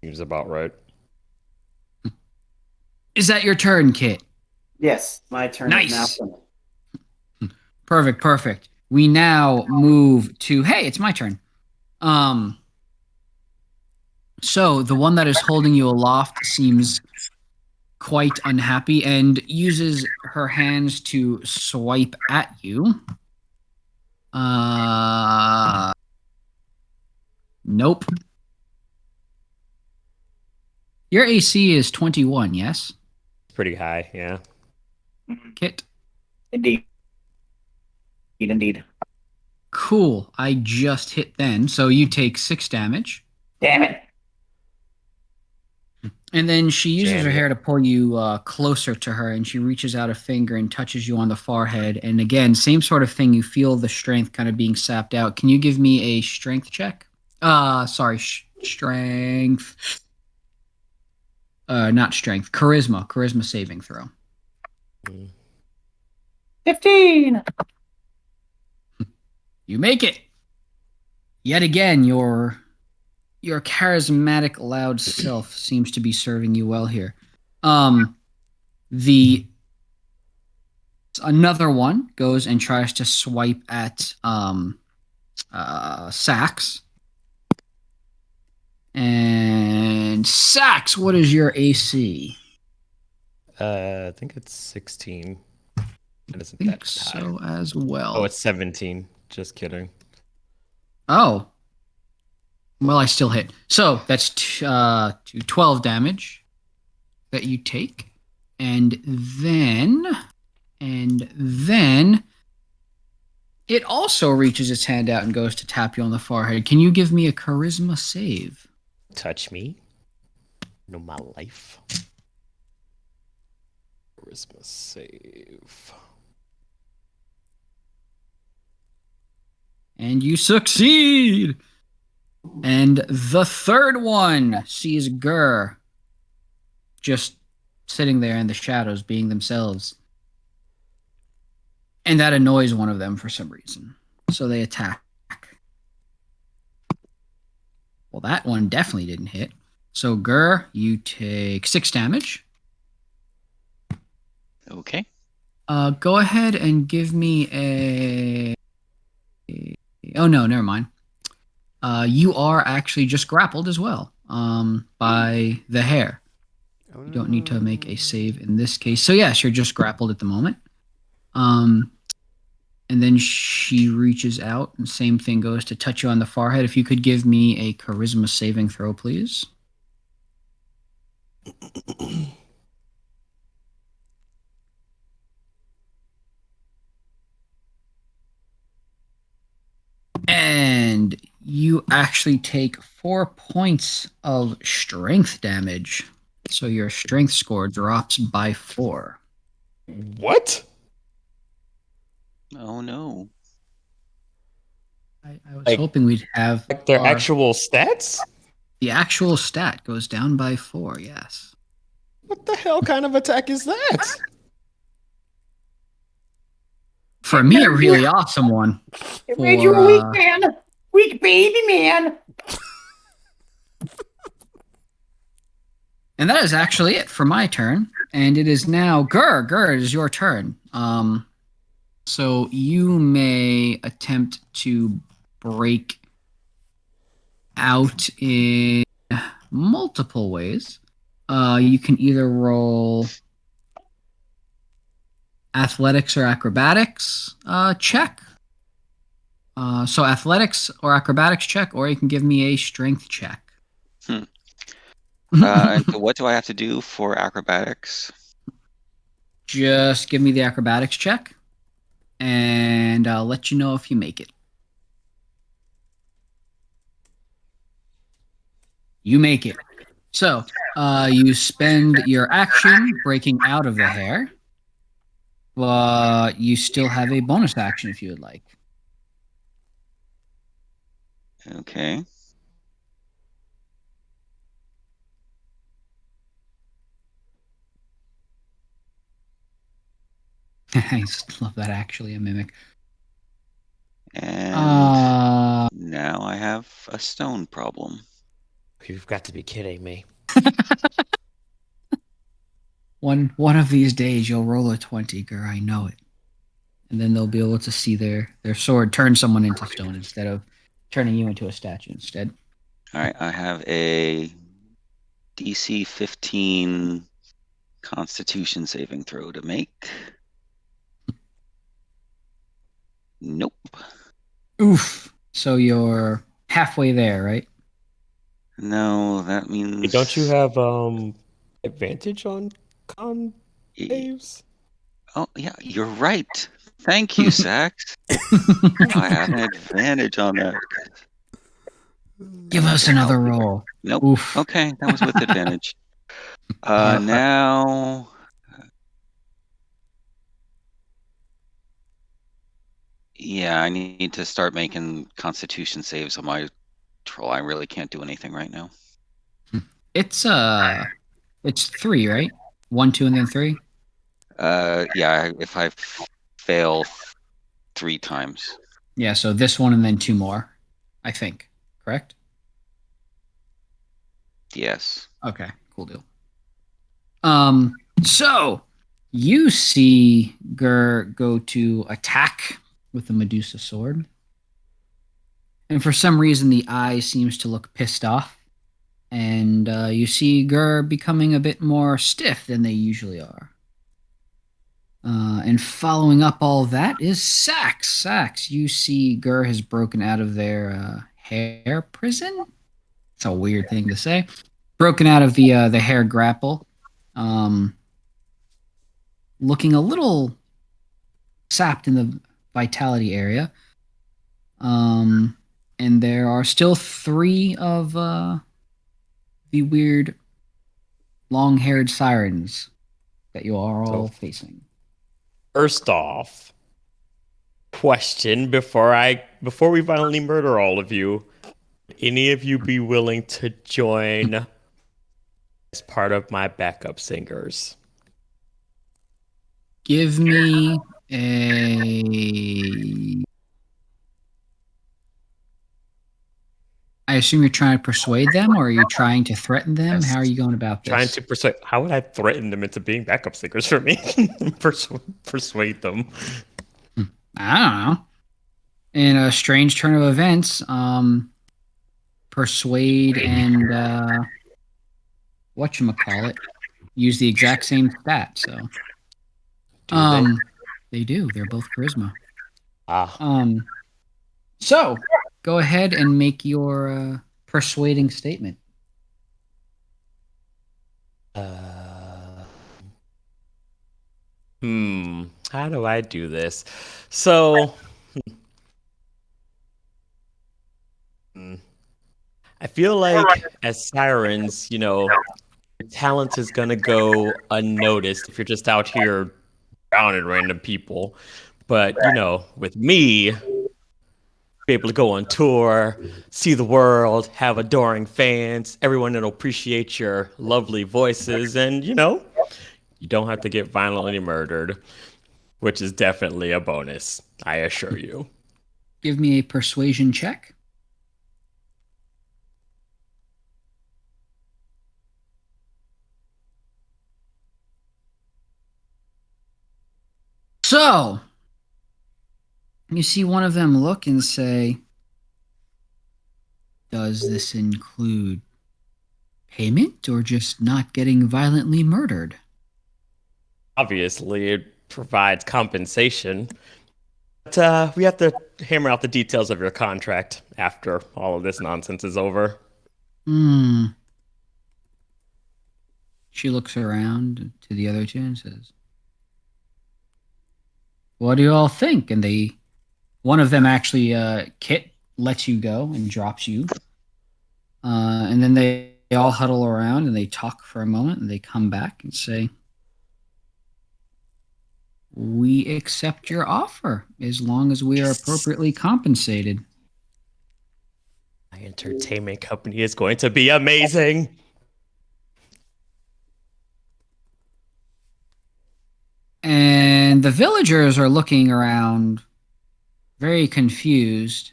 Seems about right. Is that your turn, Kit? Yes, my turn Nice. is now. Perfect. We now move to, hey, it's my turn. So the one that is holding you aloft seems quite unhappy and uses her hands to swipe at you. Nope. Your AC is 21, yes? Pretty high, yeah. Kit? Indeed. Indeed. Cool. I just hit then, so you take 6 damage. Damn it. And then she uses Jam her it. hair to pull you closer to her, and she reaches out a finger and touches you on the forehead. And again, same sort of thing. You feel the strength kind of being sapped out. Can you give me a strength check? Strength. Not strength. Charisma. Charisma saving throw. 15. You make it. Yet again, your charismatic loud self seems to be serving you well here. Another one goes and tries to swipe at Sax. And Sax, what is your AC? I think it's 16. It isn't I think that so high. as well. Oh, it's 17. Just kidding. Oh. Well, I still hit. So that's 12 damage that you take. And then it also reaches its hand out and goes to tap you on the forehead. Can you give me a charisma save? Touch me. Know my life. Charisma save. And you succeed. And the third one sees Gur just sitting there in the shadows, being themselves. And that annoys one of them for some reason. So they attack. Well, that one definitely didn't hit. So, Gur, you take 6 damage. Okay. Go ahead and give me a... Oh, no, never mind. You are actually just grappled as well by the hair. Oh, You don't need to make a save in this case. So, yes, you're just grappled at the moment. And then she reaches out, and same thing goes to touch you on the forehead. If you could give me a charisma saving throw, please. And you actually take 4 points of strength damage. So your strength score drops by 4. What? Oh no. I was Like- hoping we'd have Like their our- actual stats? the actual stat goes down by 4, yes. What the hell kind of attack is that? For me, a really awesome one. It made you a For, weak man. Weak baby man. And that is actually it for my turn. And it is now Gur. Gur, it is your turn. So you may attempt to break out in multiple ways. You can either roll athletics or acrobatics check. So athletics or acrobatics check, or you can give me a strength check. And so what do I have to do for acrobatics? Just give me the acrobatics check, and I'll let you know if you make it. You make it. So you spend your action breaking out of the hair, but you still have a bonus action if you would like. Okay. I just love that, actually, a mimic. And now I have a stone problem. You've got to be kidding me. One of these days you'll roll a 20, Gur, I know it. And then they'll be able to see their sword turn someone into stone instead of turning you into a statue instead. All right, I have a DC 15 Constitution saving throw to make. Nope. Oof. So you're halfway there, right? No, that means. Hey, don't you have advantage on con saves? Oh, yeah, you're right. Thank you, Sax. I have an advantage on that. Give us another roll. Nope. Oof. Okay, that was with advantage. Now. Yeah, I need to start making Constitution saves on my troll. I really can't do anything right now. It's 3, right? 1, 2, and then 3. Yeah, if I fail 3 times. Yeah, so this one and then 2 more, I think. Correct? Yes. Okay, cool deal. So you see Gur go to attack with the Medusa sword. And for some reason, the eye seems to look pissed off. And you see Gur becoming a bit more stiff than they usually are. And following up all that is Sax. Sax, you see Gur has broken out of their hair prison. It's a weird thing to say. Broken out of the hair grapple. Looking a little sapped in the vitality area. And there are still 3 of the weird long-haired sirens that you are all facing. First off, question before we finally murder all of you, would any of you be willing to join as part of my backup singers? Give me a. I assume you're trying to persuade them, or are you trying to threaten them? Yes. How are you going about this? Trying to persuade. How would I threaten them into being backup singers for me? Persuade them. I don't know. In a strange turn of events, persuade and whatchamacallit use the exact same stat. So, they do. They're both charisma. So go ahead and make your persuading statement. How do I do this? So, I feel like as sirens, your talent is gonna go unnoticed if you're just out here drowning random people. But with me, be able to go on tour, see the world, have adoring fans, everyone that'll appreciate your lovely voices, and you don't have to get violently murdered, which is definitely a bonus, I assure you. Give me a persuasion check. So, you see one of them look and say, does this include payment or just not getting violently murdered? Obviously, it provides compensation. But we have to hammer out the details of your contract after all of this nonsense is over. She looks around to the other 2 and says, what do you all think? And one of them actually, Kit, lets you go and drops you. And then they all huddle around and they talk for a moment and they come back and say, we accept your offer as long as we are appropriately compensated. My entertainment company is going to be amazing. And the villagers are looking around very confused,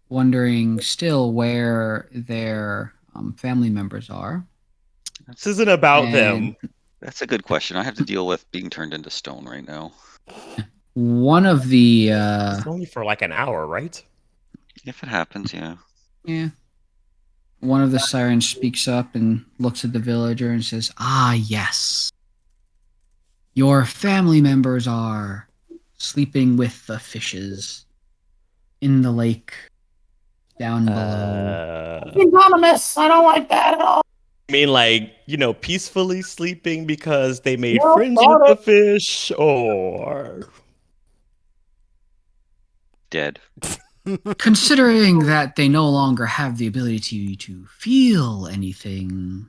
wondering still where their family members are. This isn't about them. That's a good question. I have to deal with being turned into stone right now. One of the It's only for like an hour, right? If it happens, yeah. Yeah. One of the sirens speaks up and looks at the villager and says, ah, yes. Your family members are sleeping with the fishes in the lake down below. Anonymous. I don't like that at all. I mean, like, peacefully sleeping because they made Nope, friends got with it. the fish, or Dead. Considering that they no longer have the ability to feel anything,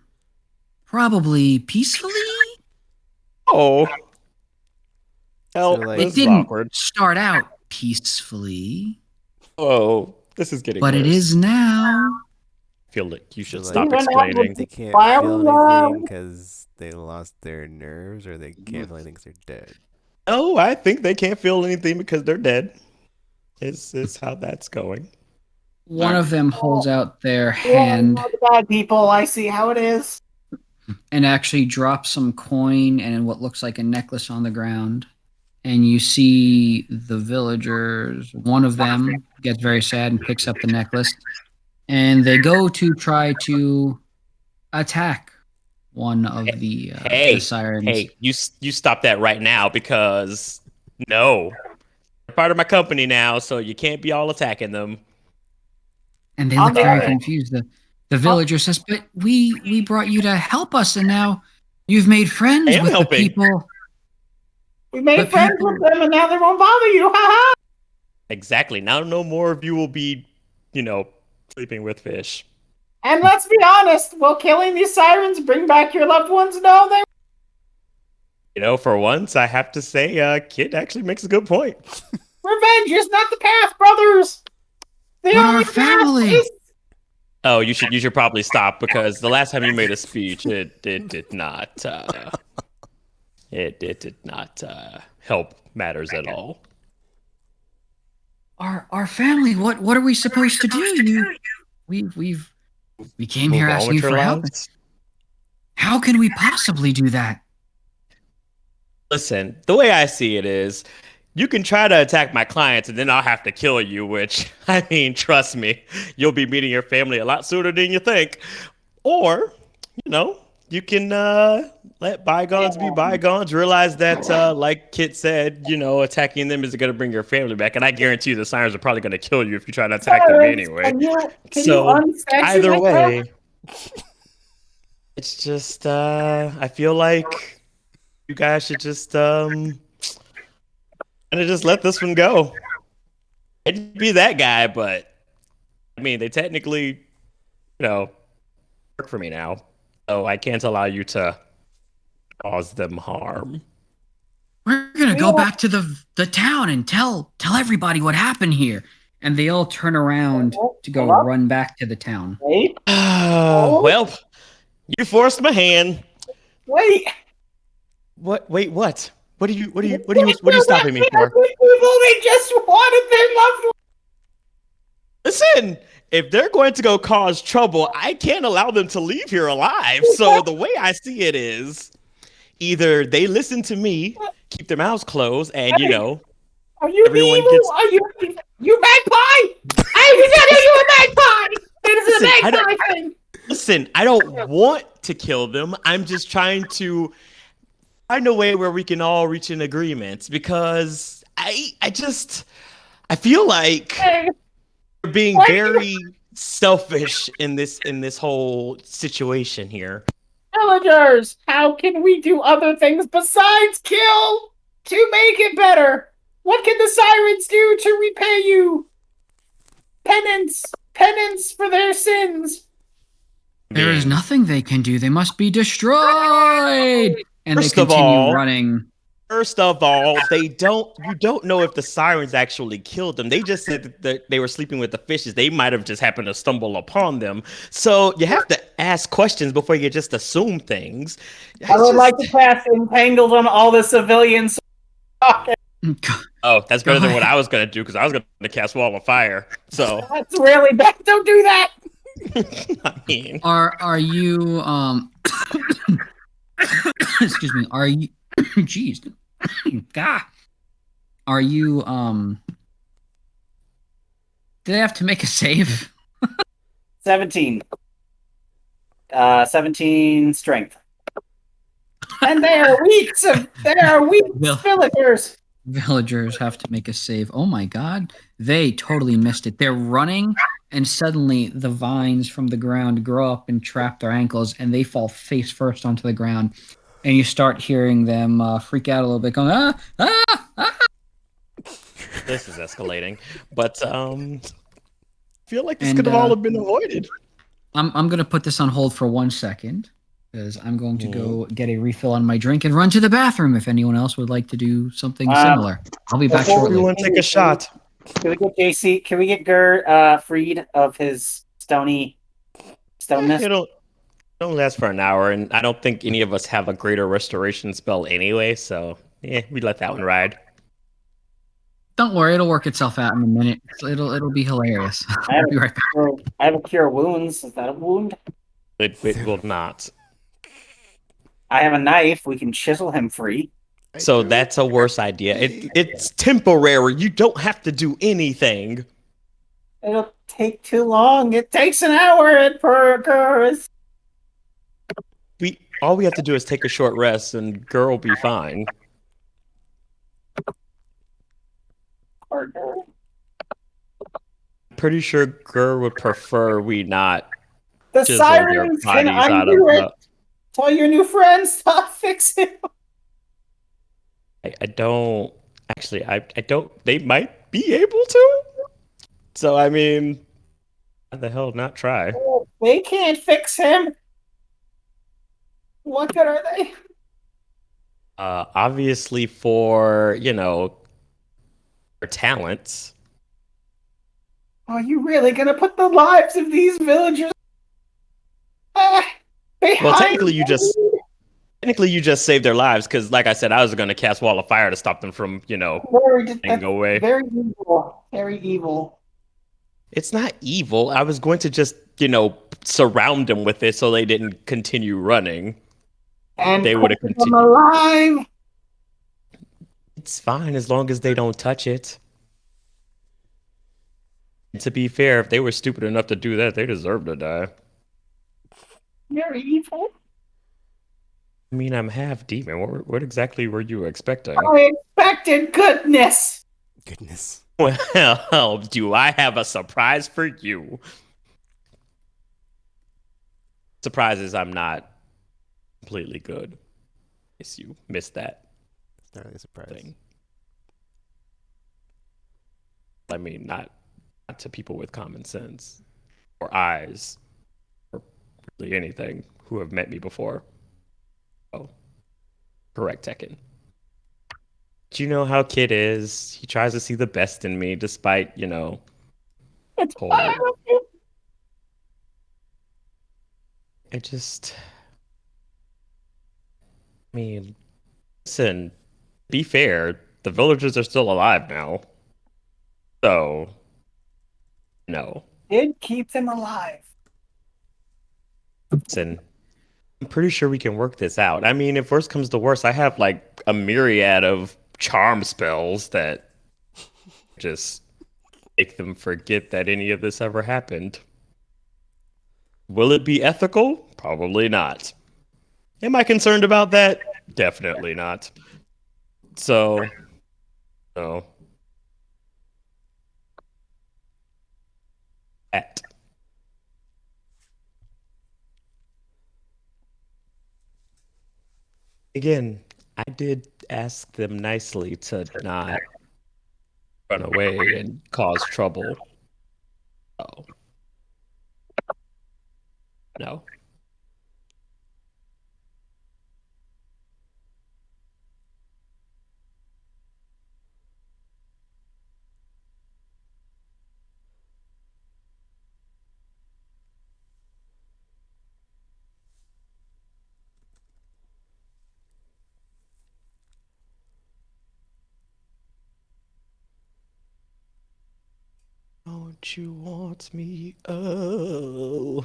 probably peacefully? oh, hell, So, like- this It is didn't awkward. start out peacefully, Oh, this is getting but worse. it is now. I feel like you should So, stop like- explaining. They can't Why feel would I- anything because they lost their nerves, or they can't feel anything because they're dead. Oh, I think they can't feel anything because they're dead. Is how that's going. One of them holds out their Yeah, hand the bad people. I see how it is. and actually drops some coin and what looks like a necklace on the ground. And you see the villagers, one of them gets very sad and picks up the necklace. And they go to try to attack one of the Hey, sirens. hey, you stop that right now because no, they're part of my company now, so you can't be all attacking them. And they On look the very other- confused. The villager says, "But we brought you to help us, and now you've made friends I am with helping. the people." We made But friends people- with them, and now they won't bother you. Ha ha! Exactly. Now no more of you will be, sleeping with fish. And let's be honest, will killing these sirens bring back your loved ones? No, they. For once, I have to say, Kid actually makes a good point. Revenge is not the path, brothers. The But only our path family- is- Oh, you should probably stop because the last time you made a speech, it did not help matters at all. Our family. What are we supposed to do? We came here Move on asking with you your for help. lives. How can we possibly do that? Listen, the way I see it is, you can try to attack my clients and then I'll have to kill you, which, I mean, trust me, you'll be meeting your family a lot sooner than you think. Or, you can let bygones be bygones, realize that, like Kit said, attacking them isn't going to bring your family back. And I guarantee you the sirens are probably going to kill you if you try to attack them Sirens, anyway. Can you So, unstatue Either myself? way, it's just, I feel like you guys should just, kind of just let this one go. I'd be that guy, but I mean, they technically, work for me now, so I can't allow you to cause them harm. We're gonna go back to the town and tell everybody what happened here. And they all turn around to go Hello? run back to the town. Wait, Well, you forced my hand. wait. What? Wait, what? What are you stopping me for? People, they just wanted their loved ones. Listen, if they're going to go cause trouble, I can't allow them to leave here alive. So the way I see it is, either they listen to me, keep their mouths closed, and Are you Everyone evil? gets- Are you magpie? I said you a magpie. It is a Listen, I magpie thing. listen, I don't want to kill them. I'm just trying to find a way where we can all reach an agreement because I feel like Hey, we're being What? very selfish in this whole situation here. villagers, how can we do other things besides kill to make it better? What can the sirens do to repay you? Penance for their sins. There is Being- nothing they can do. They must be destroyed. And First they of continue all- running. First of all, you don't know if the sirens actually killed them. They just said that they were sleeping with the fishes. They might have just happened to stumble upon them. So you have to ask questions before you just assume things. I would like to cast Entangled on all the civilians. Oh, that's better than Go what ahead. I was gonna do because I was gonna cast Wall of Fire. So That's really bad. Don't do that. I mean, Are you excuse me, are you jeez. God. Are you do they have to make a save? 17. 17 strength. And they are weak. They are weak Will- villagers. Villagers have to make a save. Oh my god. They totally missed it. They're running and suddenly the vines from the ground grow up and trap their ankles and they fall face first onto the ground. And you start hearing them freak out a little bit, going, this is escalating. But I feel like this And, could have all have been avoided. I'm going to put this on hold for 1 second because I'm going to go get a refill on my drink and run to the bathroom if anyone else would like to do something similar. I'll be back before we shortly. Everyone take a shot. Can we get JC? Can we get Gur freed of his stoneness? It'll last for an hour, and I don't think any of us have a greater restoration spell anyway. So we let that one ride. Don't worry, it'll work itself out in a minute. It'll be hilarious. I have, I'll be right back. I have a cure wounds. Is that a wound? It will not. I have a knife. We can chisel him free. So that's a worse idea. It's temporary. You don't have to do anything. It'll take too long. It takes an hour at Perkers. All we have to do is take a short rest, and girl will be fine. Pretty sure girl would prefer we not The chisel their sirens can bodies out of undo it. the. Tell your new friends to fix it. I don't actually. I don't. They might be able to. So I mean, why the hell not try? They can't fix him. What good are they? Obviously for their talents. Are you really gonna put the lives of these villagers behind? Well, technically you just saved their lives because, like I said, I was going to cast Wall of Fire to stop them from and go away. Very evil. Very evil. It's not evil. I was going to just surround them with it so they didn't continue running. And They would have keep them continued. alive. It's fine as long as they don't touch it. And to be fair, if they were stupid enough to do that, they deserve to die. Very evil. I mean, I'm half demon. What exactly were you expecting? I expected goodness. Goodness. Well, do I have a surprise for you? Surprise is I'm not completely good. Yes, you missed that It's not really a surprise. thing. I mean, not to people with common sense or eyes or really anything who have met me before. Oh, correct, Tekken. Do you know how Kid is? He tries to see the best in me despite, It's whole. fine with you. I mean, listen, be fair, the villagers are still alive now. So, no. Did keep them alive. Listen, I'm pretty sure we can work this out. I mean, if worst comes to worst, I have like a myriad of charm spells that just make them forget that any of this ever happened. Will it be ethical? Probably not. Am I concerned about that? Definitely not. So, no. At. Again, I did ask them nicely to not run away and cause trouble. Oh. No. Don't you want me? Oh.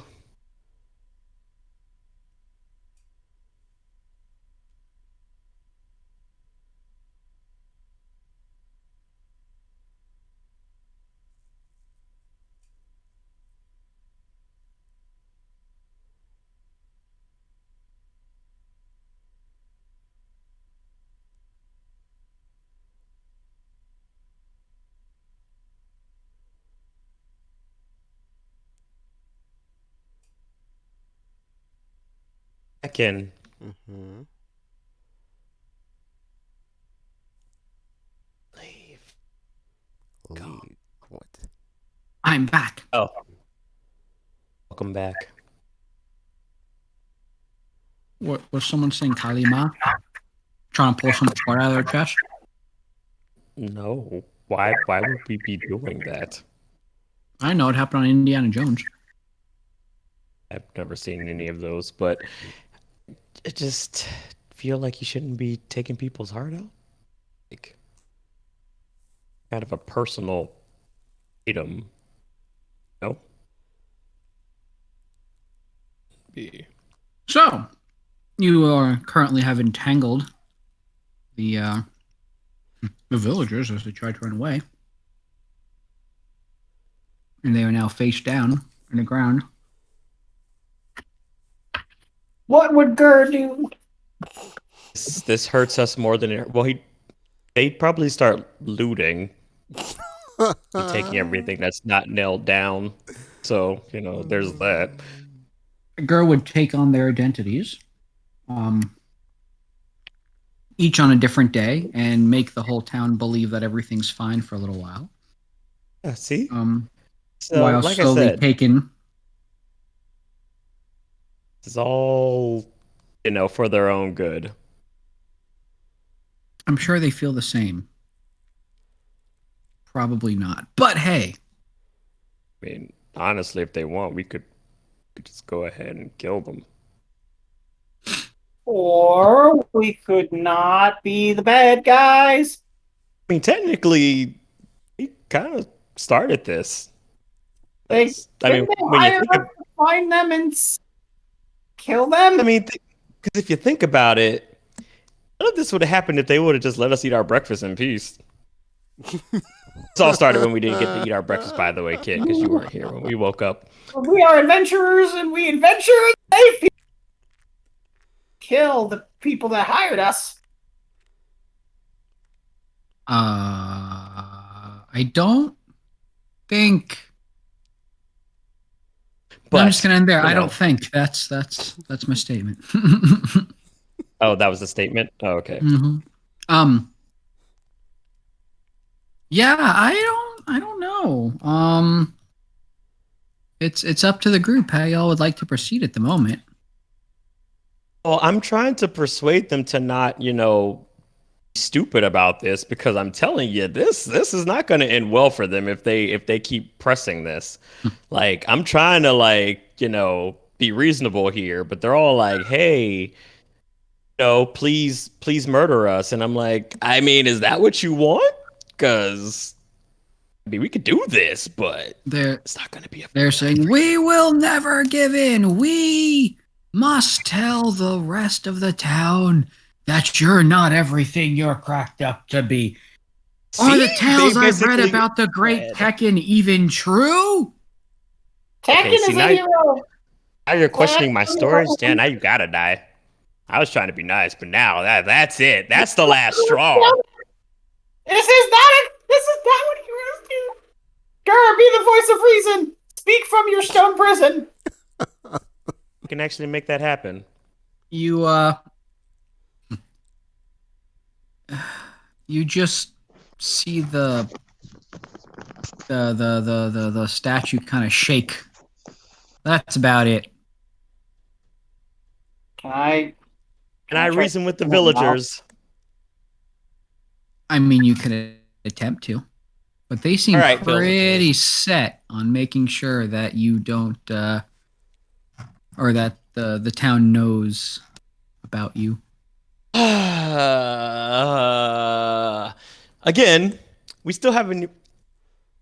I can Mm-hmm. leave. Leave. What? I'm back. Oh. Welcome back. What was someone saying Kali Ma? Trying to pull some part out of their chest? No. Why would we be doing that? I know it happened on Indiana Jones. I've never seen any of those, but I just feel like you shouldn't be taking people's heart out. Like, kind of a personal item. No? Be. So, you are currently have entangled the villagers as they try to run away. and they are now face down on the ground. What would Gur do? This hurts us more than it. Well, they'd probably start looting and taking everything that's not nailed down. So there's that. Gur would take on their identities, each on a different day, and make the whole town believe that everything's fine for a little while. Yeah, see, While like I slowly said, taking. it's all for their own good. I'm sure they feel the same. Probably not. But hey. I mean, honestly, if they want, we could just go ahead and kill them. Or we could not be the bad guys. I mean, technically, we kind of started this. They I didn't mean, they when you hire think us to find them and kill them? I mean, because if you think about it, none of this would have happened if they would have just let us eat our breakfast in peace. This all started when we didn't get to eat our breakfast, by the way, kid, because you weren't here when we woke up. We are adventurers and we adventure and they kill the people that hired us. I don't think. But I'm just gonna end there. I know. don't think that's my statement. Oh, that was the statement. Oh, okay. Mm-hmm. Yeah, I don't know. It's up to the group how y'all would like to proceed at the moment. Well, I'm trying to persuade them to not, be stupid about this, because I'm telling you, this is not going to end well for them if they keep pressing this. Like, I'm trying to be reasonable here, but they're all like, "Hey, please murder us." And I'm like, I mean, is that what you want? Because I mean, we could do this, but it's not going to be. They're saying, "We will never give in. We must tell the rest of the town that you're not everything you're cracked up to be." Are the tales I've read about the great Tekken even true? Tekken is a hero. Now you're questioning my stories? Yeah, now you gotta die. I was trying to be nice, but now that's it. That's the last straw. This is not what heroes do. Gur, be the voice of reason. Speak from your stone prison. You can actually make that happen. You just see the statue kind of shake. That's about it. Can I reason with the villagers? I mean, you could attempt to, but they seem pretty set on making sure that you don't, or that the town knows about you. Again, we still haven't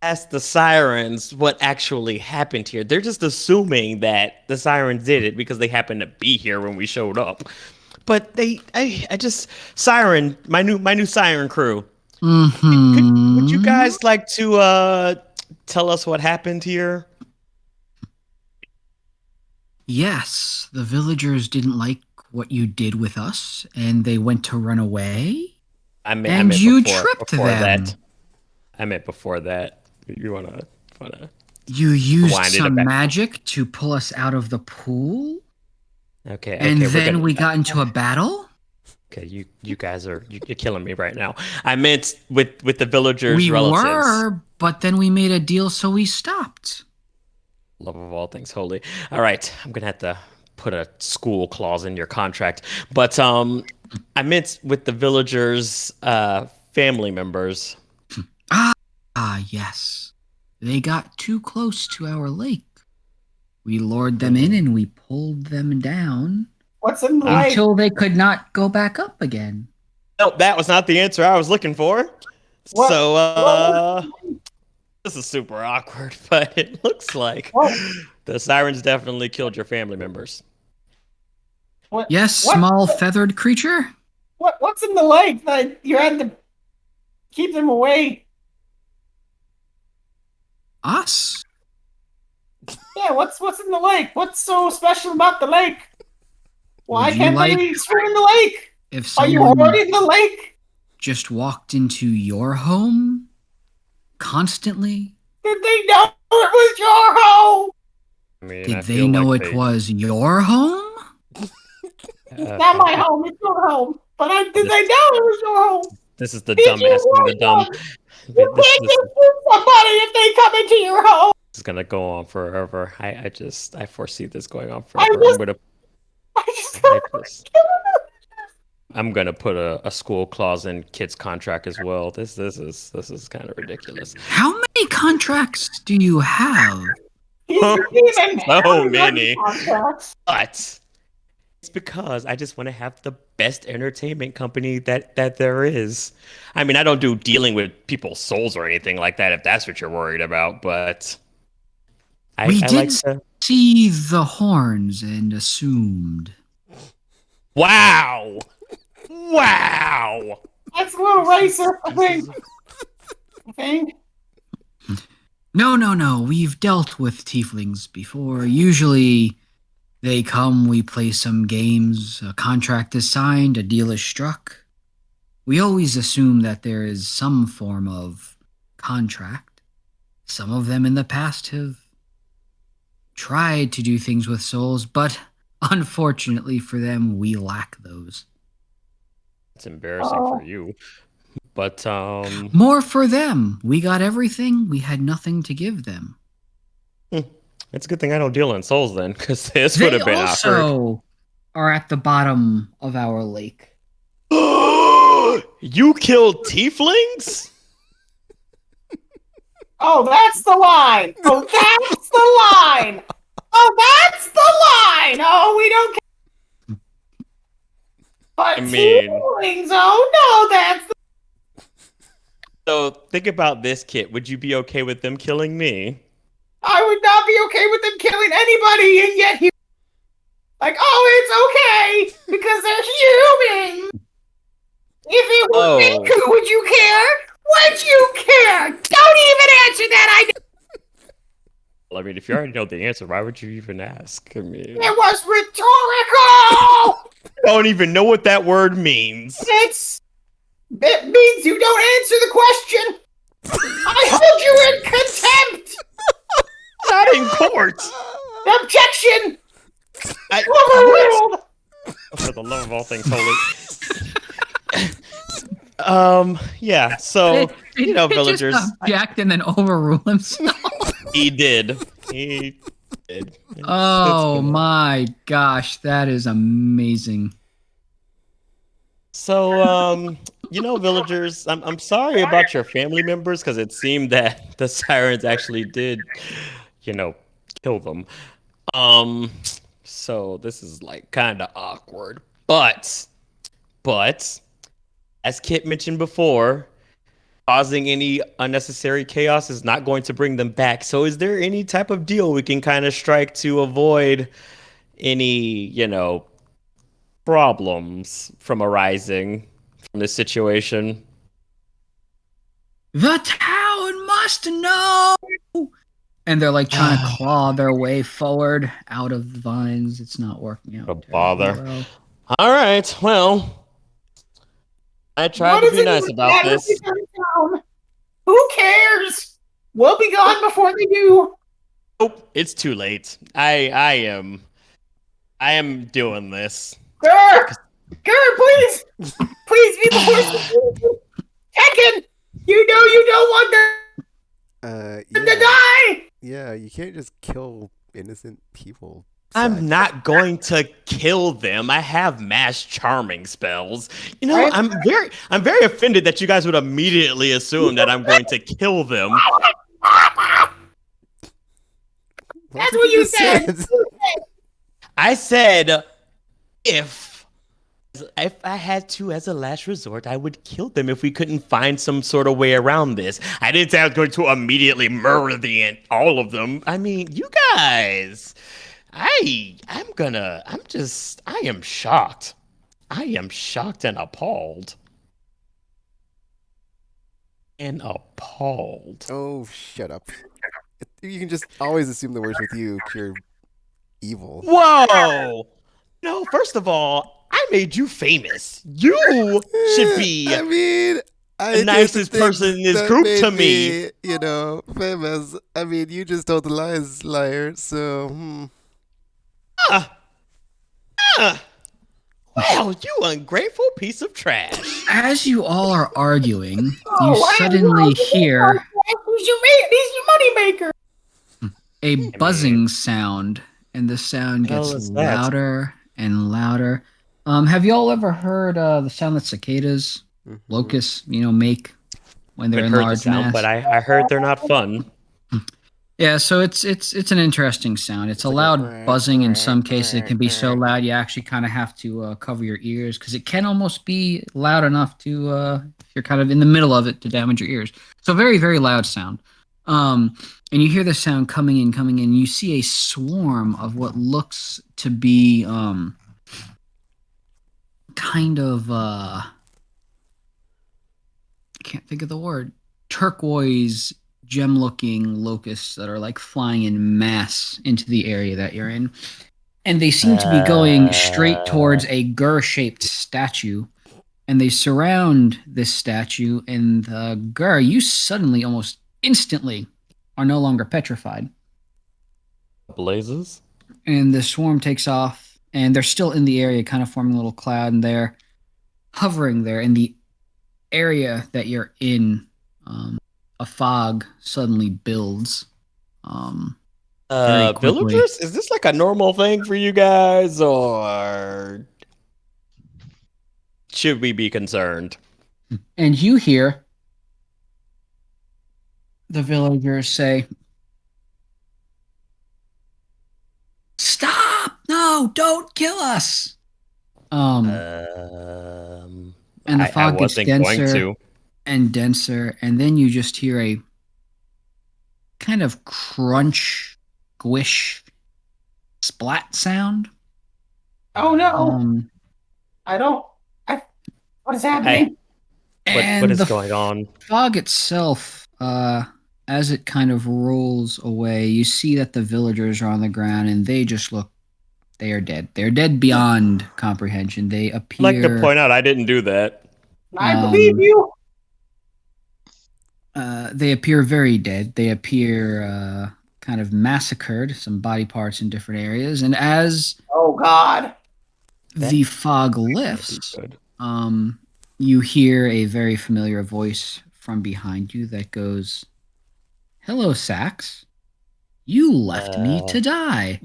asked the sirens what actually happened here. They're just assuming that the sirens did it because they happened to be here when we showed up. But siren, my new siren crew. Mm-hmm. Would you guys like to tell us what happened here? Yes, the villagers didn't like what you did with us, and they went to run away. I meant you before, tripped before them. That. I meant before that. You wanna? You used some magic to pull us out of the pool. Okay. And then we got into a battle. Okay, you guys you're killing me right now. I meant with the villagers' relatives. We were, but then we made a deal, so we stopped. Love of all things holy. All right, I'm gonna have to put a school clause in your contract. But I meant with the villagers' family members. Yes. They got too close to our lake. We lured them in and we pulled them down. What's in the lake? Until they could not go back up again. No, that was not the answer I was looking for. What? So, this is super awkward, but it looks like the sirens definitely killed your family members. Yes, small feathered creature. What's in the lake that you had to keep them away? Us? Yeah, what's in the lake? What's so special about the lake? Why Would you can't like they swim in the lake? if Are you someone hoarding the lake? just walked into your home constantly? Did they know it was your home? I mean, Did I they feel know like it was your home? It's not my home, it's your home. But did they know it was your home? This is the Did dumb you asking the warn dumb. them? You This can't just shoot somebody if they come into your home. is gonna go on forever. I foresee this going on I forever. just I don't just I'm gonna put a school clause in Kit's contract as well. This is kind of ridiculous. How many contracts do you have? He's even So many. contracts. But it's because I just want to have the best entertainment company that there is. I mean, I don't do dealing with people's souls or anything like that, if that's what you're worried about, but We I did like to. see the horns and assumed. Wow! Wow! That's a little racist, I think. I think. No. We've dealt with tieflings before. Usually they come, we play some games, a contract is signed, a deal is struck. We always assume that there is some form of contract. Some of them in the past have tried to do things with souls, but unfortunately for them, we lack those. It's embarrassing for you. But More for them. We got everything, we had nothing to give them. it's a good thing I don't deal in souls then, because this would They have been also are at the bottom of our lake. awkward. You killed tieflings? Oh, that's the line. Oh, that's the line. Oh, that's the line. Oh, we don't care. But I mean- tieflings, oh no, that's the So think about this, Kit. Would you be okay with them killing me? I would not be okay with them killing anybody, and yet he like, oh, it's okay because they're human. If it was Oh. Riku, would you care? Would you care? Don't even answer that. I Well, I mean, if you already know the answer, why would you even ask? I mean, It was rhetorical. don't even know what that word means. It means you don't answer the question. I hold you in contempt. Not in court. Objection. I, Overruled. for the love of all things holy. Yeah. So you know, villagers. Just object and then overrule himself. He did. He did. Oh It's- my gosh, that is amazing. So, you know, villagers, I'm sorry about your family members because it seemed that the sirens actually did, you know, kill them. So this is like kind of awkward, but as Kit mentioned before, causing any unnecessary chaos is not going to bring them back. So is there any type of deal we can kind of strike to avoid any, you know, problems from arising from this situation? The town must know. And they're like trying to claw their way forward out of the vines. It's not working out. A terribly bother. well. All right, well, I tried What to does be it nice even about matter if this. we turn down? Who cares? We'll be gone before they do. Nope, it's too late. I am doing this. Grr, please be the first. Tekken, you know you don't want them to Yeah, die. yeah. You can't just kill innocent people. I'm Zach. not going to kill them. I have mass charming spells. You know, Right. I'm very offended that you guys would immediately assume that I'm going to kill them. That's what you said. I said if I had to as a last resort, I would kill them if we couldn't find some sort of way around this. I didn't say I was going to immediately murder all of them. I mean, you guys, I am shocked. I am shocked and appalled. And appalled. Oh, shut up. You can just always assume the worst with you. 'Cause you're evil. Whoa! No, first of all, I made you famous. You should be I mean, I the did some nicest person things in this that group made to me. famous. I mean, you just told the lies, liar. So, Ah, ah. Well, you ungrateful piece of trash. As you all are arguing, you Oh, wow, suddenly hear He's your moneymaker. a mean- buzzing sound, and the sound The hell gets is that? louder and louder. Have you all ever heard the sound that cicadas, locusts, make when they're I've in heard the large sound, mass? but I heard they're not fun. Yeah, so it's an interesting sound. It's a like loud buzzing. In some cases, it can be so loud you actually kind of have to cover your ears because it can almost be loud enough to, if you're kind of in the middle of it, to damage your ears. So very, very loud sound. And you hear the sound coming in, coming in. You see a swarm of what looks to be kind of I can't think of the word, turquoise gem looking locusts that are like flying in mass into the area that you're in, and they seem to be going straight towards a gur-shaped statue, and they surround this statue, and the gur, you suddenly almost instantly are no longer petrified, Blazes? and the swarm takes off, and they're still in the area kind of forming a little cloud, and they're hovering there in the area that you're in. A fog suddenly builds. Very quickly. Villagers? Is this like a normal thing for you guys, or should we be concerned? And you hear the villagers say, "Stop! No, don't kill us!" And And the fog I gets wasn't going denser to. and denser, and then you just hear a kind of crunch, squish, splat sound. Oh no, Um, what is happening? What is the going on? fog itself, as it kind of rolls away, you see that the villagers are on the ground, and they just look. They are dead. They're dead beyond comprehension. They I'd like to appear. point out I didn't do that. I believe you. They appear very dead. They appear kind of massacred. Some body parts in different areas, and as Oh God. the fog lifts, Good. you hear a very familiar voice from behind you that goes, "Hello, Sax. You left me to die."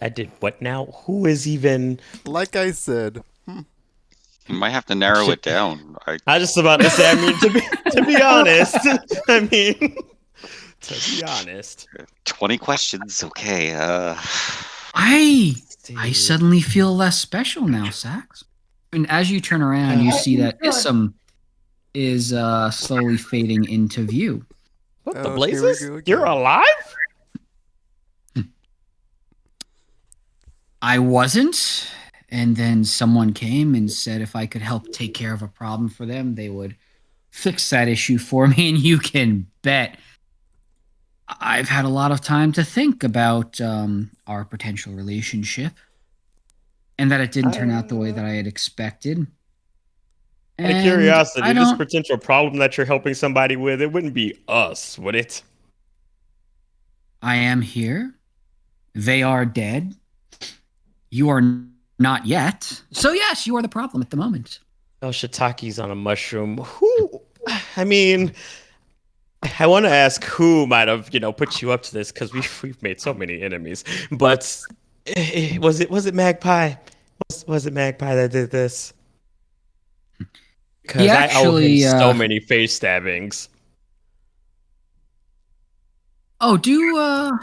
I did what now? Who is even? like I said, You might have to narrow it down. I was just about to say. I mean, to be honest, I mean, to be honest, 20 questions. Okay. I suddenly feel less special now, Sax. And as you turn around, you see that Issam is slowly fading into view. What Oh, the here we blazes? go again. You're alive? I wasn't. And then someone came and said if I could help take care of a problem for them, they would fix that issue for me. And you can bet I've had a lot of time to think about our potential relationship and that it didn't turn out the way that I had expected. Out of And curiosity, I this don't. potential problem that you're helping somebody with, it wouldn't be us, would it? I am here. They are dead. You are not yet. So yes, you are the problem at the moment. Oh, Shitaki's on a mushroom. Who? I mean, I want to ask who might have, put you up to this because we've made so many enemies. But was it Magpie? Was it Magpie that did this? Because I owe him so many face stabbings. Oh, do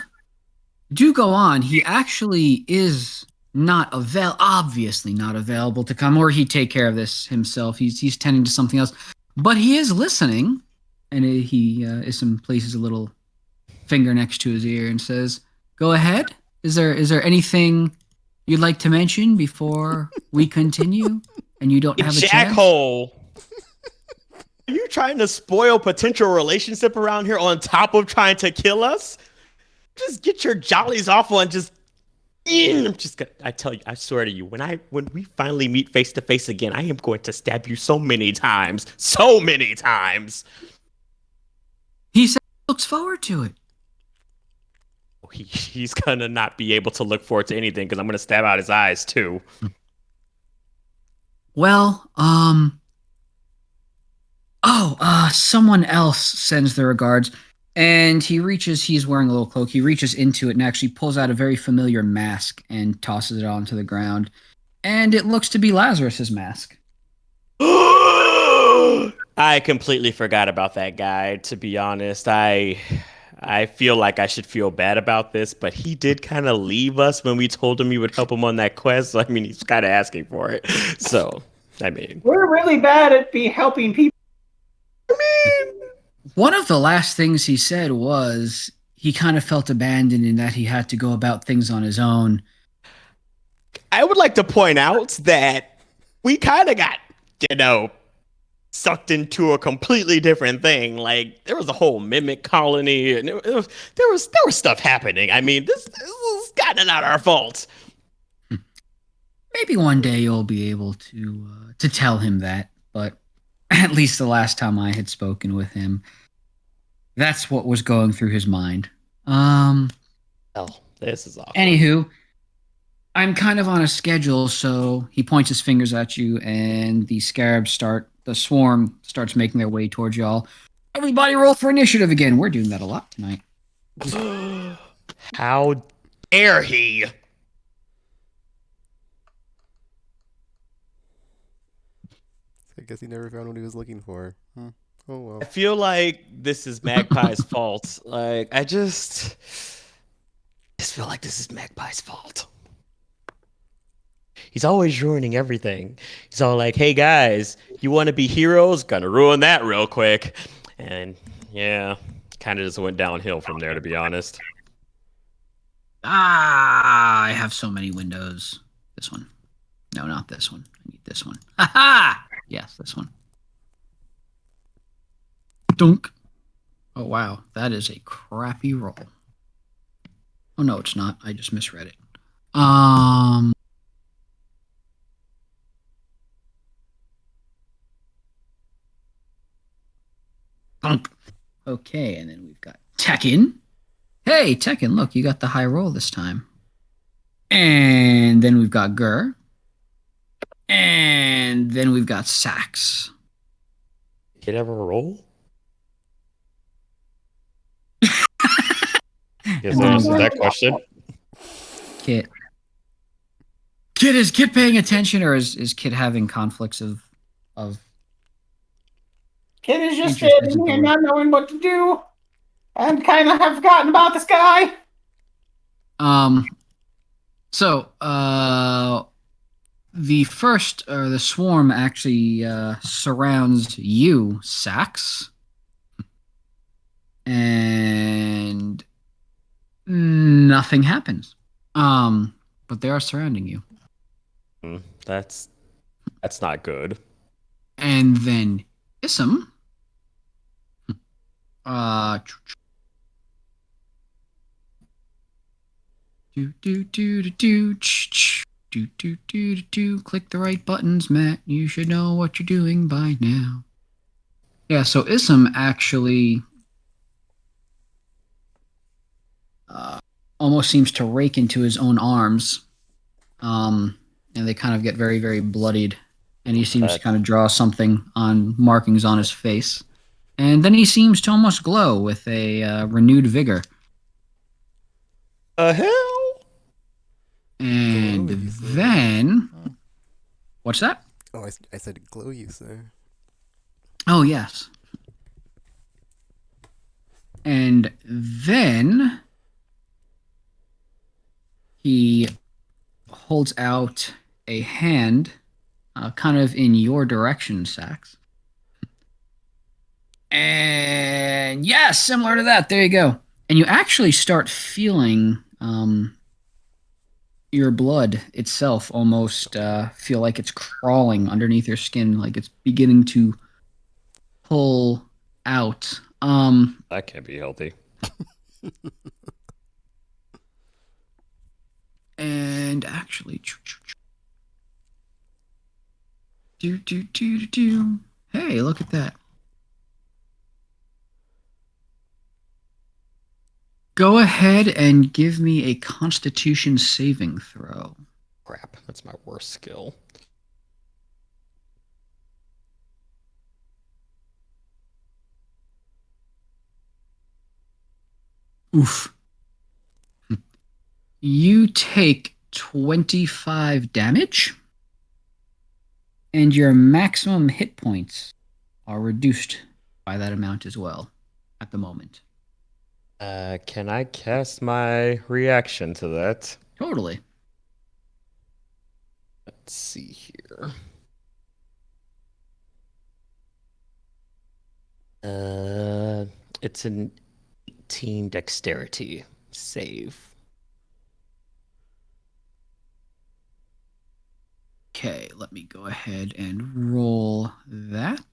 go on. He actually is not obviously not available to come, or he'd take care of this himself. He's tending to something else, but he is listening, and Issam places a little finger next to his ear and says, "Go ahead. Is there anything you'd like to mention before we continue?" And you don't have a chance. Jackhole. you trying to spoil potential relationship around here on top of trying to kill us? Just get your jollies off and just. I'm just gonna. I tell you, I swear to you, when we finally meet face to face again, I am going to stab you so many times, so many times. He said he looks forward to it. He's gonna not be able to look forward to anything because I'm gonna stab out his eyes too. Well, someone else sends their regards. And he's wearing a little cloak. He reaches into it and actually pulls out a very familiar mask and tosses it onto the ground. And it looks to be Lazarus's mask. I completely forgot about that guy, to be honest. I feel like I should feel bad about this, but he did kind of leave us when we told him we would help him on that quest. So, I mean, he's kind of asking for it. So, I mean. We're really bad at helping people. One of the last things he said was he kind of felt abandoned in that he had to go about things on his own. I would like to point out that we kind of got, sucked into a completely different thing. Like, there was a whole mimic colony, and there was stuff happening. I mean, this was kind of not our fault. Maybe one day you'll be able to tell him that, but at least the last time I had spoken with him, that's what was going through his mind. Oh, this is awful. Anywho, I'm kind of on a schedule, so he points his fingers at you, and the swarm starts making their way towards y'all. Everybody roll for initiative again. We're doing that a lot tonight. How dare he? I guess he never found what he was looking for. Oh well. I feel like this is Magpie's fault. Like, I just feel like this is Magpie's fault. He's always ruining everything. He's all like, hey guys, you want to be heroes? Gonna ruin that real quick. And yeah, kind of just went downhill from there, to be honest. I have so many windows. This one. No, not this one. I need this one. Ha! Yes, this one. Dunk. Oh, wow. That is a crappy roll. Oh, no, it's not. I just misread it. Dunk. Okay, and then we've got Tekken. Hey, Tekken, look, you got the high roll this time. And then we've got Gur. And then we've got Sax. Kid ever roll? Yes, that answers that question. Kit. Is Kit paying attention, or is Kit having conflicts of Kid is just Interest standing here isn't not knowing what to do and kind of have forgotten about this guy. The swarm actually surrounds you, Sax. And nothing happens. But they are surrounding you. That's not good. And then Ism. Click the right buttons, Matt. You should know what you're doing by now. Yeah, so Ism actually almost seems to rake into his own arms. And they kind of get very, very bloodied. And he seems to kind of draw something on markings on his face. And then he seems to almost glow with a renewed vigor. Hell? And then... What's that? Oh, I said glow use there. Oh, yes. And then he holds out a hand kind of in your direction, Sax. And yeah, similar to that. There you go. And you actually start feeling your blood itself almost feel like it's crawling underneath your skin, like it's beginning to pull out. That can't be healthy. And actually, hey, look at that. Go ahead and give me a Constitution saving throw. Crap, that's my worst skill. Oof. You take 25 damage, and your maximum hit points are reduced by that amount as well at the moment. Can I cast my reaction to that? Totally. Let's see here. It's an 18 dexterity save. Okay, let me go ahead and roll that.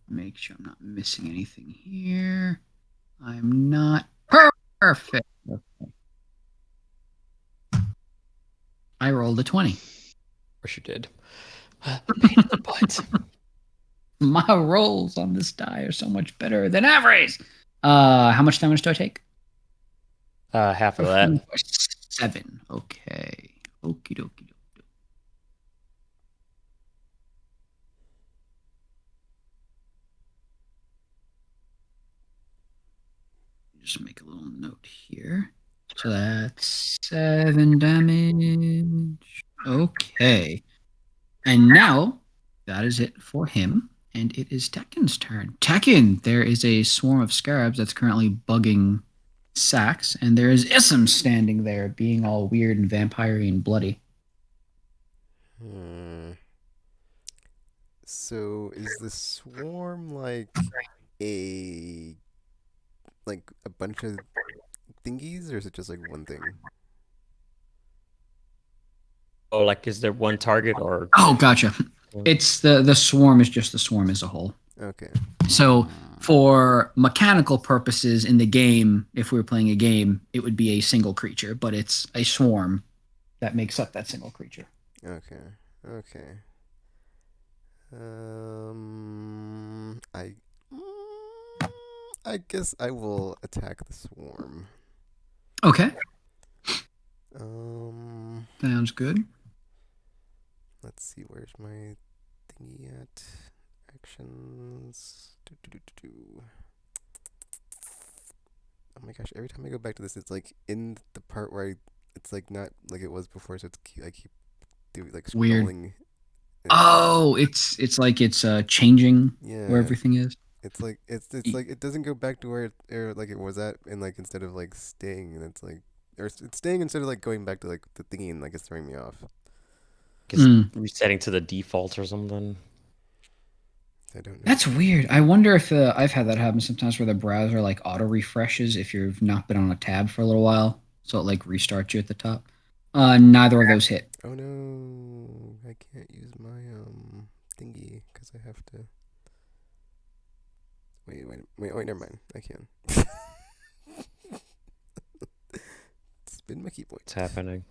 Make sure I'm not missing anything here. I'm not perfect. Okay. I rolled a 20. Of course you did. Pain in the butt. My rolls on this die are so much better than average. How much damage do I take? Half of that. 7. Okay. Okie dokie. Just make a little note here. So that's 7 damage. Okay. And now that is it for him. And it is Tekken's turn. Tekken, there is a swarm of scarabs that's currently bugging Sax, and there is Ism standing there being all weird and vampire-y and bloody. So is the swarm like a bunch of thingies, or is it just like one thing? Oh, like is there one target or? Oh, gotcha. It's the swarm is just the swarm as a whole. Okay. So for mechanical purposes in the game, if we were playing a game, it would be a single creature, but it's a swarm that makes up that single creature. Okay. Okay. I guess I will attack the swarm. Okay, Um, sounds good. let's see, where's my thingy at? Actions. Oh my gosh, every time I go back to this, it's like in the part where it's like not like it was before, so I keep doing like Weird. scrolling. Oh, it's like it's changing Yeah. where everything is. It's like it's like it doesn't go back to where like it was at, and like instead of like staying, and it's like or it's staying instead of like going back to like the thingy, and like it's throwing me off. Just resetting to the default or something. I don't know. That's weird. I wonder if I've had that happen sometimes where the browser like auto refreshes if you've not been on a tab for a little while, so it like restarts you at the top. Neither of those hit. Oh no, I can't use my thingy because I have to. Wait, never mind. I can. Spin my key point. What's happening?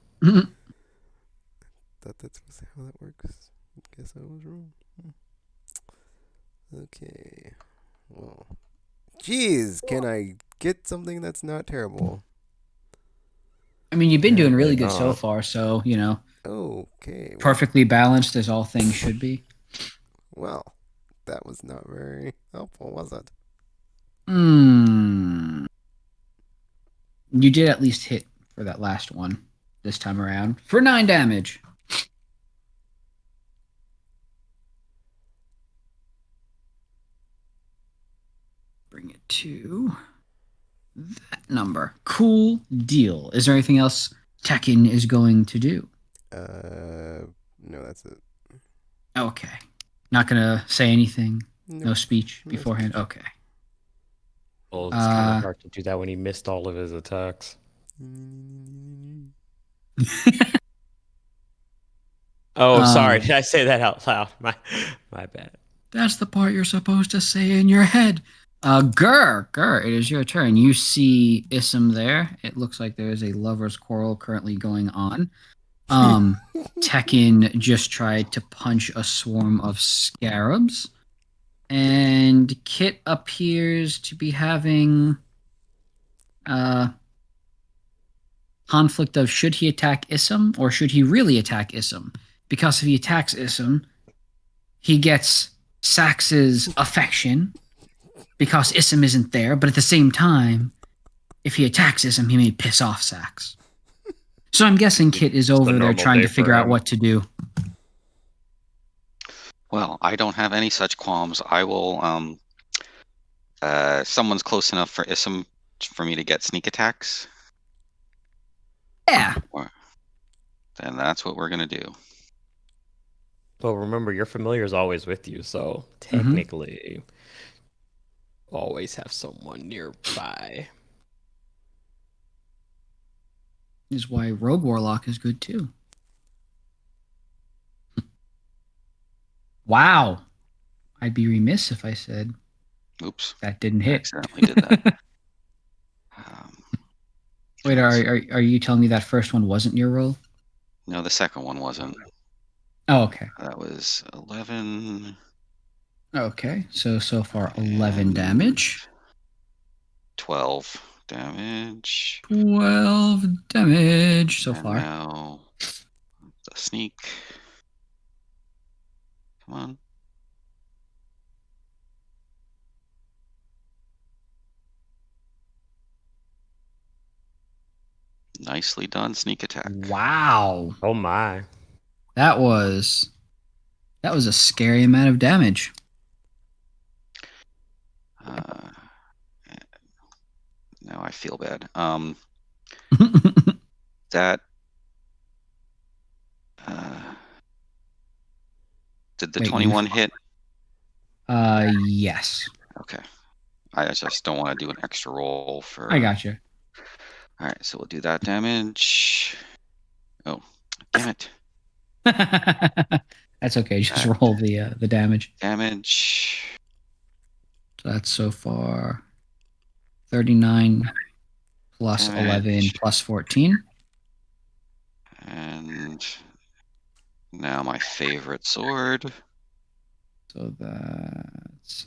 Thought that's how that works. Guess I was wrong. Okay. Well. Jeez, can I get something that's not terrible? I mean, you've been doing really good Apparently so not. far, so you know, Okay. perfectly balanced as all things should be. Well, that was not very helpful, was it? You did at least hit for that last one this time around for 9 damage. Bring it to that number. Cool deal. Is there anything else Tekken is going to do? No, that's it. Okay. Not gonna say anything. Nope. No speech No beforehand. speech. Okay. Well, it's kind of hard to do that when he missed all of his attacks. Oh, sorry. Um, Did I say that out loud? My bad. That's the part you're supposed to say in your head. Gur, it is your turn. You see Ism there. It looks like there is a lover's quarrel currently going on. Tekken just tried to punch a swarm of scarabs. And Kit appears to be having conflict of should he attack Ism or should he really attack Ism? Because if he attacks Ism, he gets Sax's affection because Ism isn't there, but at the same time, if he attacks Ism, he may piss off Sax. So I'm guessing Kit is over there trying to figure out what to do. Well, I don't have any such qualms. I will. Someone's close enough for Ism for me to get sneak attacks. Yeah. Then that's what we're gonna do. Well, remember, your familiar is always with you, so technically, always have someone nearby. Is why Rogue Warlock is good too. Wow. I'd be remiss if I said Oops, that didn't I hit. accidentally did that. Wait, are you telling me that first one wasn't your roll? No, the second one wasn't. Oh, okay. That was 11. Okay, so far 11 damage. 12 damage. 12 damage so And far. now the sneak. Come on. Nicely done, sneak attack. Wow. Oh my. That was a scary amount of damage. Now I feel bad. That did the Wait, 21 hit? Yes. Okay. I just don't want to do an extra roll for. I got you. All right, so we'll do that damage. Oh, damn it! That's okay. Just roll the damage. Damage. So that's so far 39 plus Damage. 11 plus 14. And now my favorite sword. So that's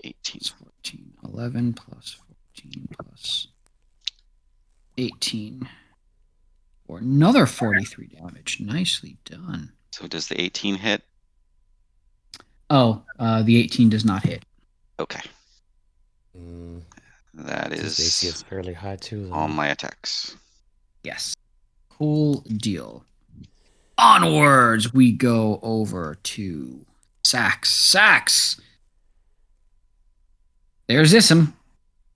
18. 14. 11 plus 14 plus 18. For another 43 damage. Nicely done. So does the 18 hit? Oh, the 18 does not hit. Okay. That His AC is is fairly high too. all my attacks. Yes. Cool deal. Onwards, we go over to Sax. Sax! There's Ism.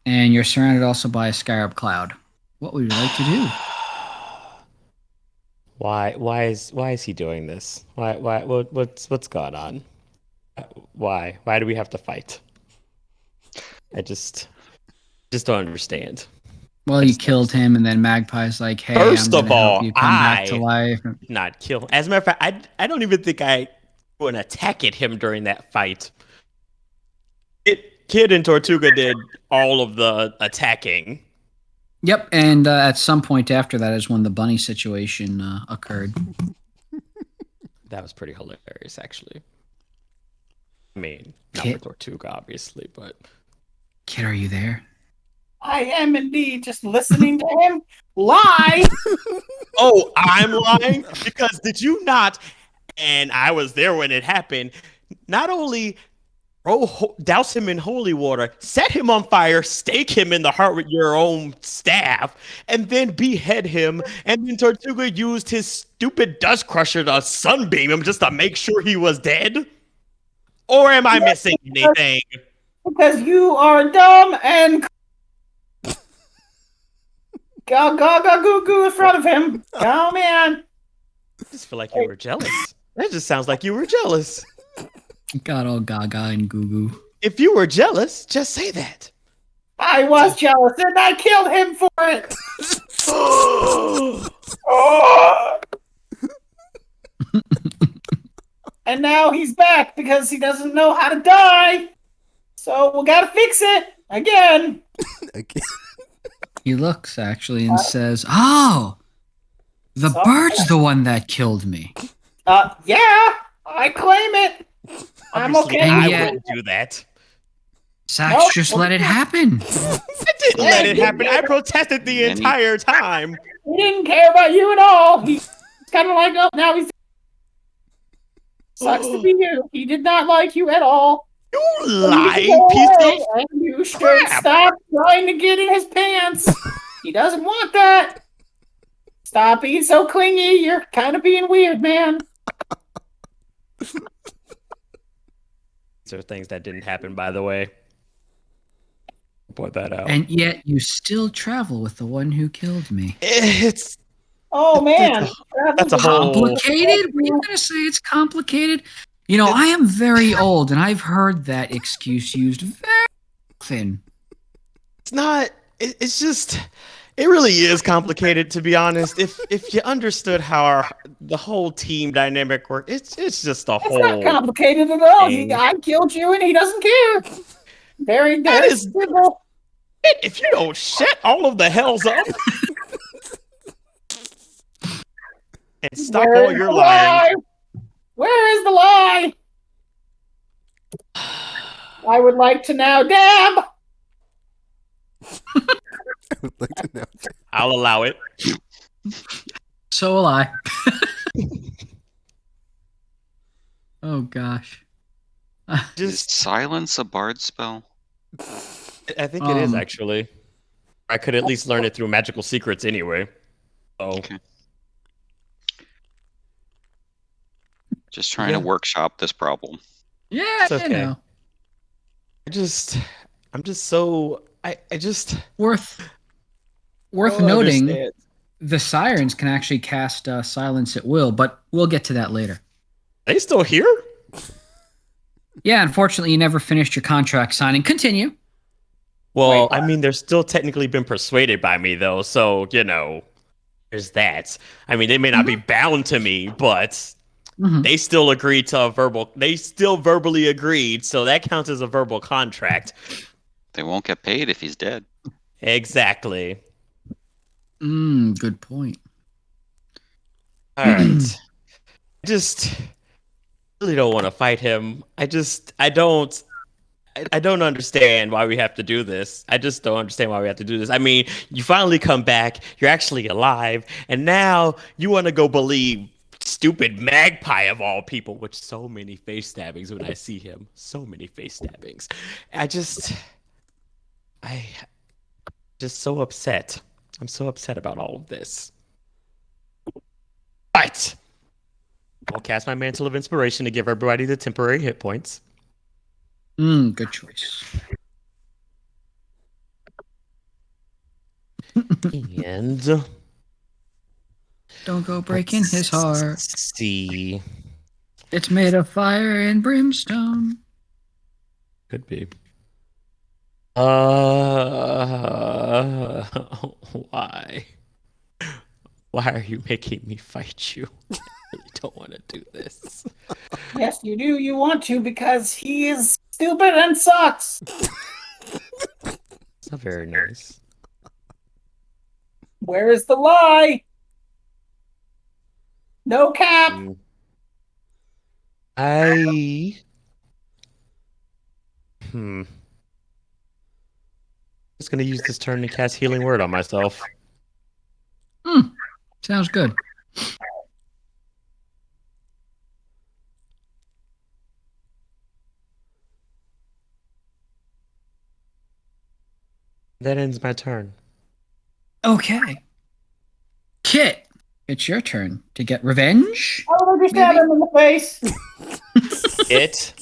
And you're surrounded also by a Scarab cloud. What would you like to do? Why is he doing this? What's going on? Why do we have to fight? I just don't understand. Well, you killed him, and then Magpie's like, "Hey, First I'm of gonna help all, you come back to life." Not kill. As a matter of fact, I don't even think I threw an attack at him during that fight. Kid and Tortuga did all of the attacking. Yep, and at some point after that is when the bunny situation occurred. That was pretty hilarious, actually. I mean, not Kit? for Tortuga, obviously, but Kid, are you there? I am indeed just listening to him lie. oh, I'm lying because did you not? And I was there when it happened. Not only douse him in holy water, set him on fire, stake him in the heart with your own staff, and then behead him. And then Tortuga used his stupid dust crusher to sunbeam him just to make sure he was dead. Or am I missing anything? Because you are dumb and gaga goo goo in front of him. Oh man. I just feel like you were jealous. That just sounds like you were jealous. Got all gaga and goo goo. If you were jealous, just say that. I was jealous and I killed him for it. Oh. and now he's back because he doesn't know how to die. So we gotta fix it again. Again. He looks actually and says, "Oh, the So- bird's the one that killed me." Yeah, I claim it. I'm Obviously, okay. And I yet- wouldn't do that. Sax Nope. just let it happen. I didn't let it happen. I protested the And he- entire time. He didn't care about you at all. He's kind of like, oh, now he's. Sucks to be you. He did not like you at all. You You should lying go piece away, of... and you should crap. stop trying to get in his pants. He doesn't want that. Stop being so clingy. You're kind of being weird, man. These are things that didn't happen, by the way. Point that out. And yet you still travel with the one who killed me. It's Oh man, that's a whole... Complicated? Were you going to say it's complicated? You know, I am very old, and I've heard that excuse used very often. It's not. It's just. It really is complicated, to be honest. If you understood how the whole team dynamic works, it's just a It's whole. not complicated at all. thing. I killed you, and he doesn't care. Very, That very is- simple. If you don't shut all of the hells up and stop Where all is your the lying, lie? Where is the lie? I would like to know, Deb. I would like to know. I'll allow it. So will I. Oh, gosh. Is Just, silence a bard spell? I think it is Um, actually. I could at least learn it through magical secrets anyway. So Okay. Just trying to Yeah. workshop this problem. Yeah, It's okay. you know. I'm just so. I just. Worth don't noting, understand. the sirens can actually cast silence at will, but we'll get to that later. Are they still here? Yeah, unfortunately, you never finished your contract signing. Continue. Well, Wait, I mean, they're still technically been persuaded by me, though. So, there's that. I mean, they may not be bound to me, but Mhm. they still agreed to a verbal. They still verbally agreed, so that counts as a verbal contract. They won't get paid if he's dead. Exactly. Good point. All right. I just really don't want to fight him. I don't. I don't understand why we have to do this. I just don't understand why we have to do this. I mean, you finally come back, you're actually alive, and now you want to go believe stupid Magpie of all people, which so many face stabbings when I see him. So many face stabbings. I just so upset. I'm so upset about all of this. But I'll cast my Mantle of Inspiration to give everybody the temporary hit points. Good choice. And Don't go breaking his heart. see. It's made of fire and brimstone. Could be. Why? Why are you making me fight you? I really don't want to do this. Yes, you do. You want to because he is stupid and sucks. It's not very nice. Where is the lie? No cap. I just gonna use this turn to cast Healing Word on myself. Sounds good. That ends my turn. Okay. Kit, it's your turn to get revenge. I would just stab him in the face. It.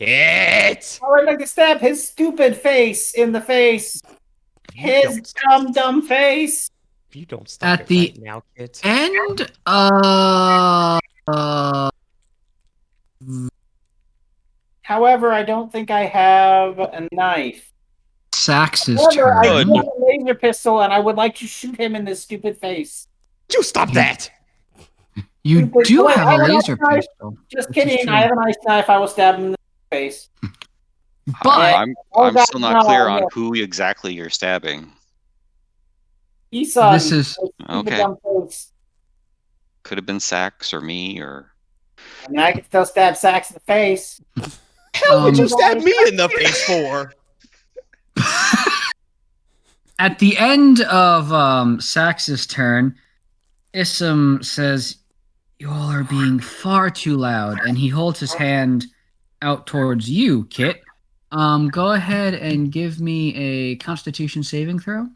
I would like to stab his stupid face in the face. His dumb face. If you don't stop At it the right now, Kit. And However, I don't think I have a knife. Sax's However, I turn. do have a laser pistol, and I would like to shoot him in this stupid face. You stop that! You do Wait, have I a have a laser knife. pistol. Just which is kidding. true. I have a nice knife. I will stab him in the face. But Oh, I'm God, still not no, clear on no. who exactly you're stabbing. Isan, this is stupid Okay. dumb face. Could have been Sax or me or I mean, I can still stab Sax in the face. Hell would you Um, stab me in the face for? at the end of Sax's turn, Isam says, "You all are being far too loud," and he holds his hand out towards you, Kit. Go ahead and give me a Constitution saving throw.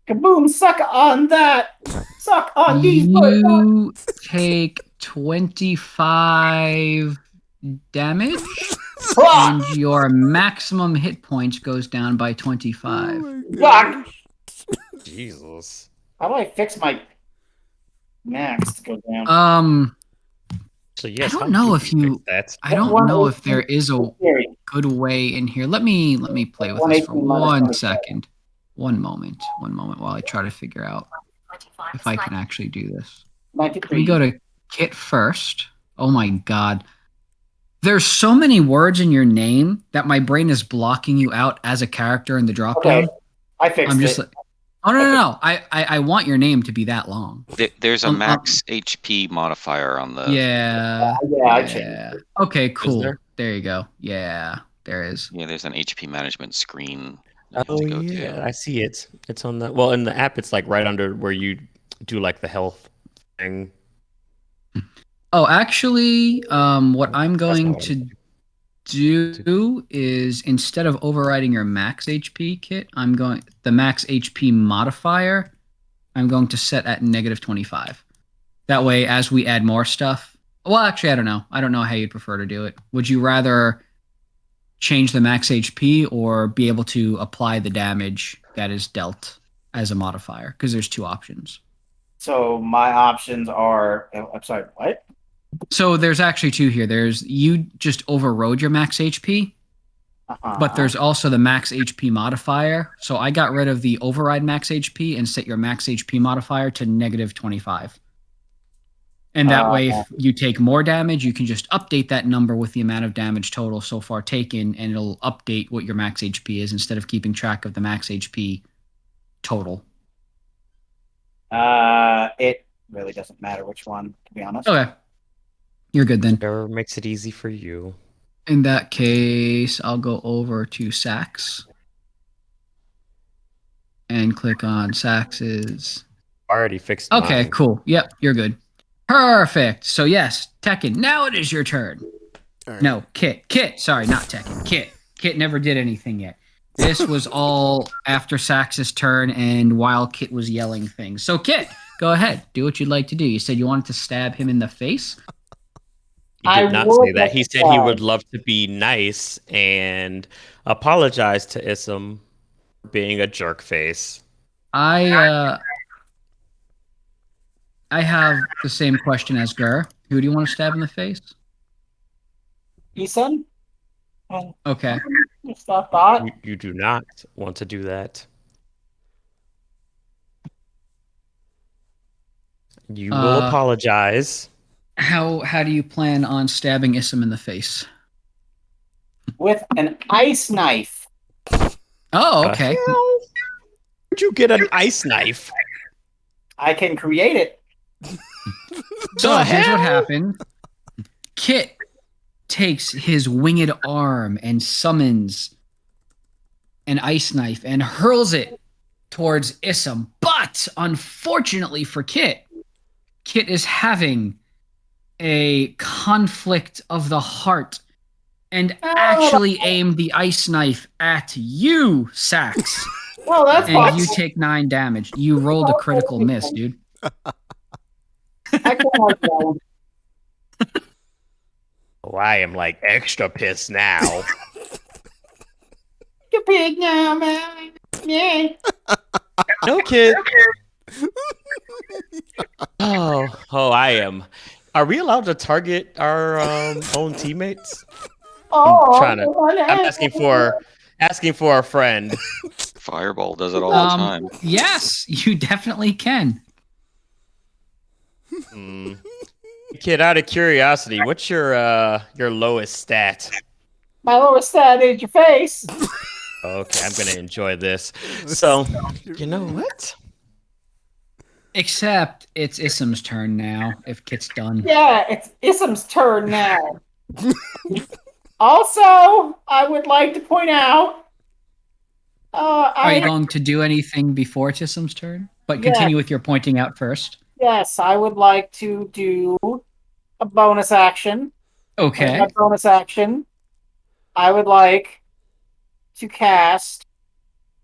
Kaboom! Suck on that! Suck on these bullets! You take 25 damage, and your maximum hit points goes down by 25. Yuck! Jesus. How do I fix my max to go down? So yes, I don't how know do if we you. fix that? I don't One know if 18 there is a theory. good way in here. Let me play with this for 118 minus 1 25. second. One moment while I try to figure out if I can actually do this. Let me 93. go to Kit first. Oh my god. There's so many words in your name that my brain is blocking you out as a character in the drop Okay, down. I fixed I'm just it. like, oh no. I want your name to be that long. there's a max HP modifier on the Yeah. Yeah, I changed it. Okay, cool. there? There you go. Yeah, there is. Yeah, there's an HP management screen you have Oh to go yeah, to. I see it. It's on the in the app. It's like right under where you do like the health thing. Oh, actually, what I'm That's not going what to do is instead of overriding your max HP, Kit, the max HP modifier. I'm going to set at -25. That way, as we add more stuff. Well, actually, I don't know. I don't know how you'd prefer to do it. Would you rather change the max HP or be able to apply the damage that is dealt as a modifier? Because there's two options. So my options are. I'm sorry, what? So there's actually two here. There's you just overrode your max HP, but there's also the max HP modifier. So I got rid of the override max HP and set your max HP modifier to -25. And that way, if you take more damage, you can just update that number with the amount of damage total so far taken, and it'll update what your max HP is instead of keeping track of the max HP total. It really doesn't matter which one, to be honest. Okay. You're good then. Whatever makes it easy for you. In that case, I'll go over to Sax and click on Sax's. I already fixed. Okay, mine. cool. Yep, you're good. Perfect. So yes, Tekken, now it is your turn. All right. No, Kit. Sorry, not Tekken. Kit never did anything yet. This was all after Sax's turn and while Kit was yelling things. So Kit, go ahead. Do what you'd like to do. You said you wanted to stab him in the face? He I did not would say that. He like said he to- would love to be nice and apologize to Isam for being a jerk face. I have the same question as Gur. Who do you want to stab in the face? Isan? Okay. Just a thought. You do not want to do that. You will apologize. How do you plan on stabbing Isam in the face? With an ice knife. Oh, okay. Where'd you get an ice knife? I can create it. So The here's what hell? happened. Kit takes his winged arm and summons an ice knife and hurls it towards Isam. But unfortunately for Kit is having a conflict of the heart and actually aimed the ice knife at you, Sax. Well, that's And fine. you take 9 damage. You rolled a critical miss, dude. I can argue that one. Oh, I am like extra pissed now. You're big now, man. Yeah. No kid. Oh, I am. Are we allowed to target our own teammates? Oh, I'm asking for a friend. Fireball does it all the time. Yes, you definitely can. Hmm. Kid, out of curiosity, what's your lowest stat? My lowest stat is your face. Okay, I'm gonna enjoy this. So, you know what? Except it's Issam's turn now, if Kit's done. Yeah, it's Issam's turn now. Also, I would like to point out, Are you going to do anything before it's Issam's turn? But Yeah. continue with your pointing out first. yes, I would like to do a bonus action. Okay. As a bonus action, I would like to cast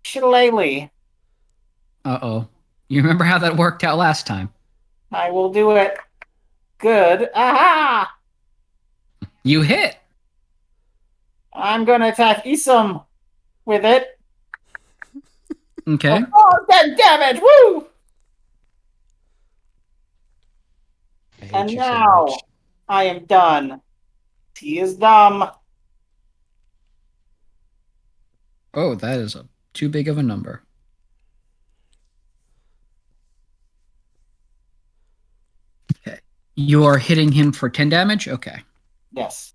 Shillelagh. Uh-oh. You remember how that worked out last time? I will do it. Good. Aha! You hit. I'm gonna attack Isam with it. Okay. Oh, that damage! Woo! I hate And you so now much. I am done. He is dumb. Oh, that is too big of a number. Okay. You're hitting him for 10 damage? Okay. Yes.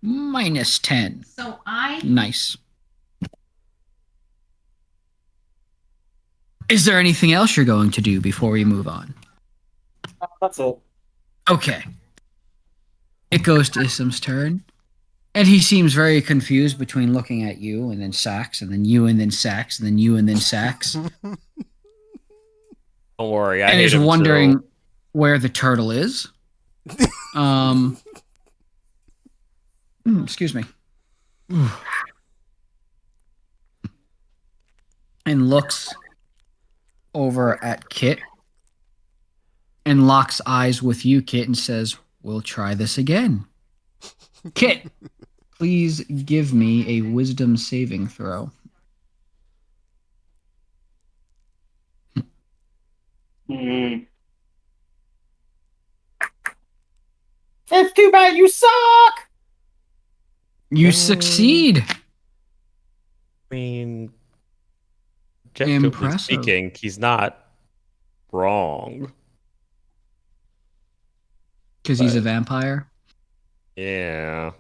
Minus 10. So I Nice. Is there anything else you're going to do before we move on? That's it. Okay. It goes to Issam's turn. And he seems very confused between looking at you and then Sax and then you and then Sax and then you and then Sax. Don't worry, I And hate is him wondering too. where the turtle is. Excuse me. And looks over at Kit and locks eyes with you, Kit, and says, "We'll try this again." Kit, please give me a wisdom saving throw. It's too bad you suck! You succeed. I mean, objectively Impressive. speaking, he's not wrong. Because he's a But- vampire. Yeah,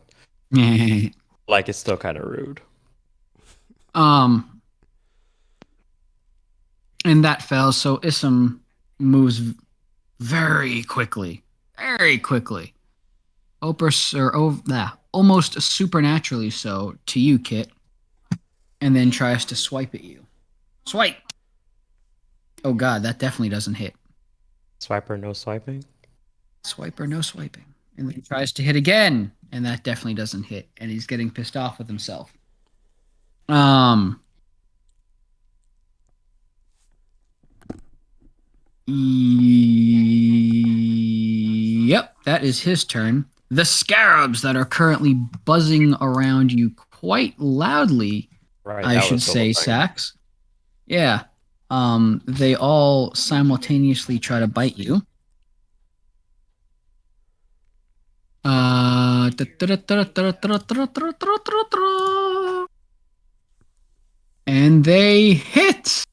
And like it's still kind of rude. that fails, so Issam moves very quickly. Very quickly. Almost supernaturally so to you, Kit. And then tries to swipe at you. Swipe! Oh god, that definitely doesn't hit. Swiper, no swiping. Swipe or no swiping. And then he tries to hit again, and that definitely doesn't hit. And he's getting pissed off with himself. Yep, that is his turn. The scarabs that are currently buzzing around you quite loudly, Right, I that should was the whole say, thing. Sax. Yeah. They all simultaneously try to bite you. And they hit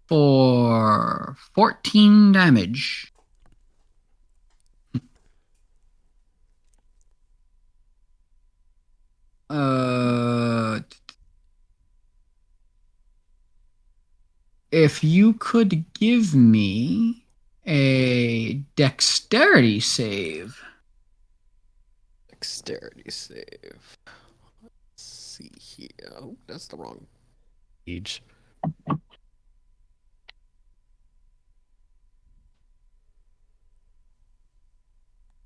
for 14 damage. If you could give me a dexterity save. Dexterity save. Let's see here. Oh, that's the wrong page.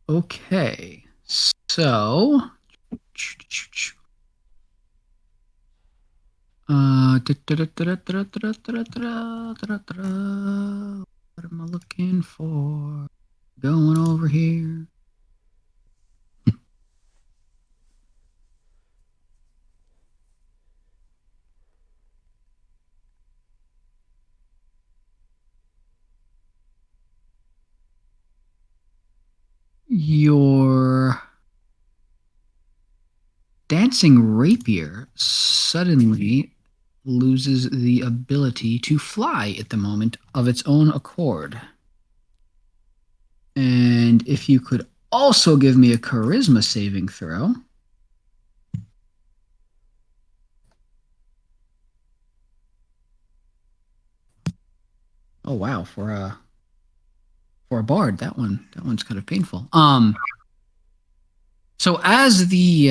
Okay, so what am I looking for? Going over here. Your dancing rapier suddenly loses the ability to fly at the moment of its own accord. And if you could also give me a charisma saving throw. Oh wow, for a bard, that one's kind of painful. So as the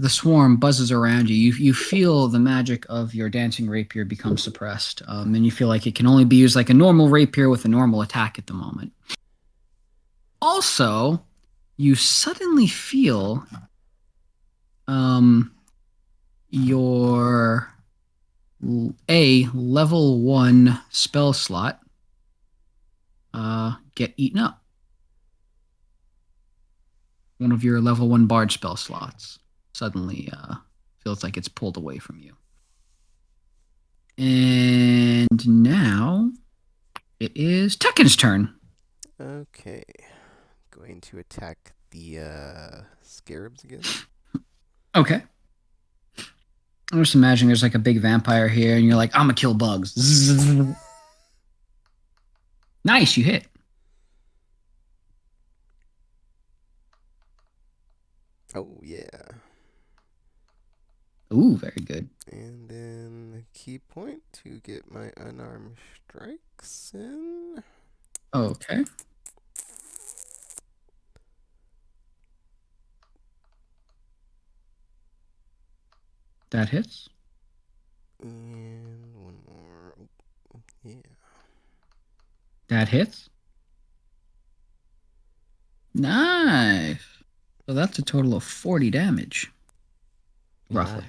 swarm buzzes around you, you feel the magic of your dancing rapier become suppressed, and you feel like it can only be used like a normal rapier with a normal attack at the moment. Also, you suddenly feel your level 1 spell slot get eaten up. One of your level 1 bard spell slots suddenly feels like it's pulled away from you. And now it is Tekken's turn. Okay. Going to attack the scarabs again. Okay. I'm just imagining there's like a big vampire here, and you're like, I'm gonna kill bugs. Nice, you hit. Oh, yeah. Ooh, very good. And then a key point to get my unarmed strikes in. Okay. That hits. And one more. Oh, yeah. That hits. Nice. So that's a total of 40 damage. Roughly.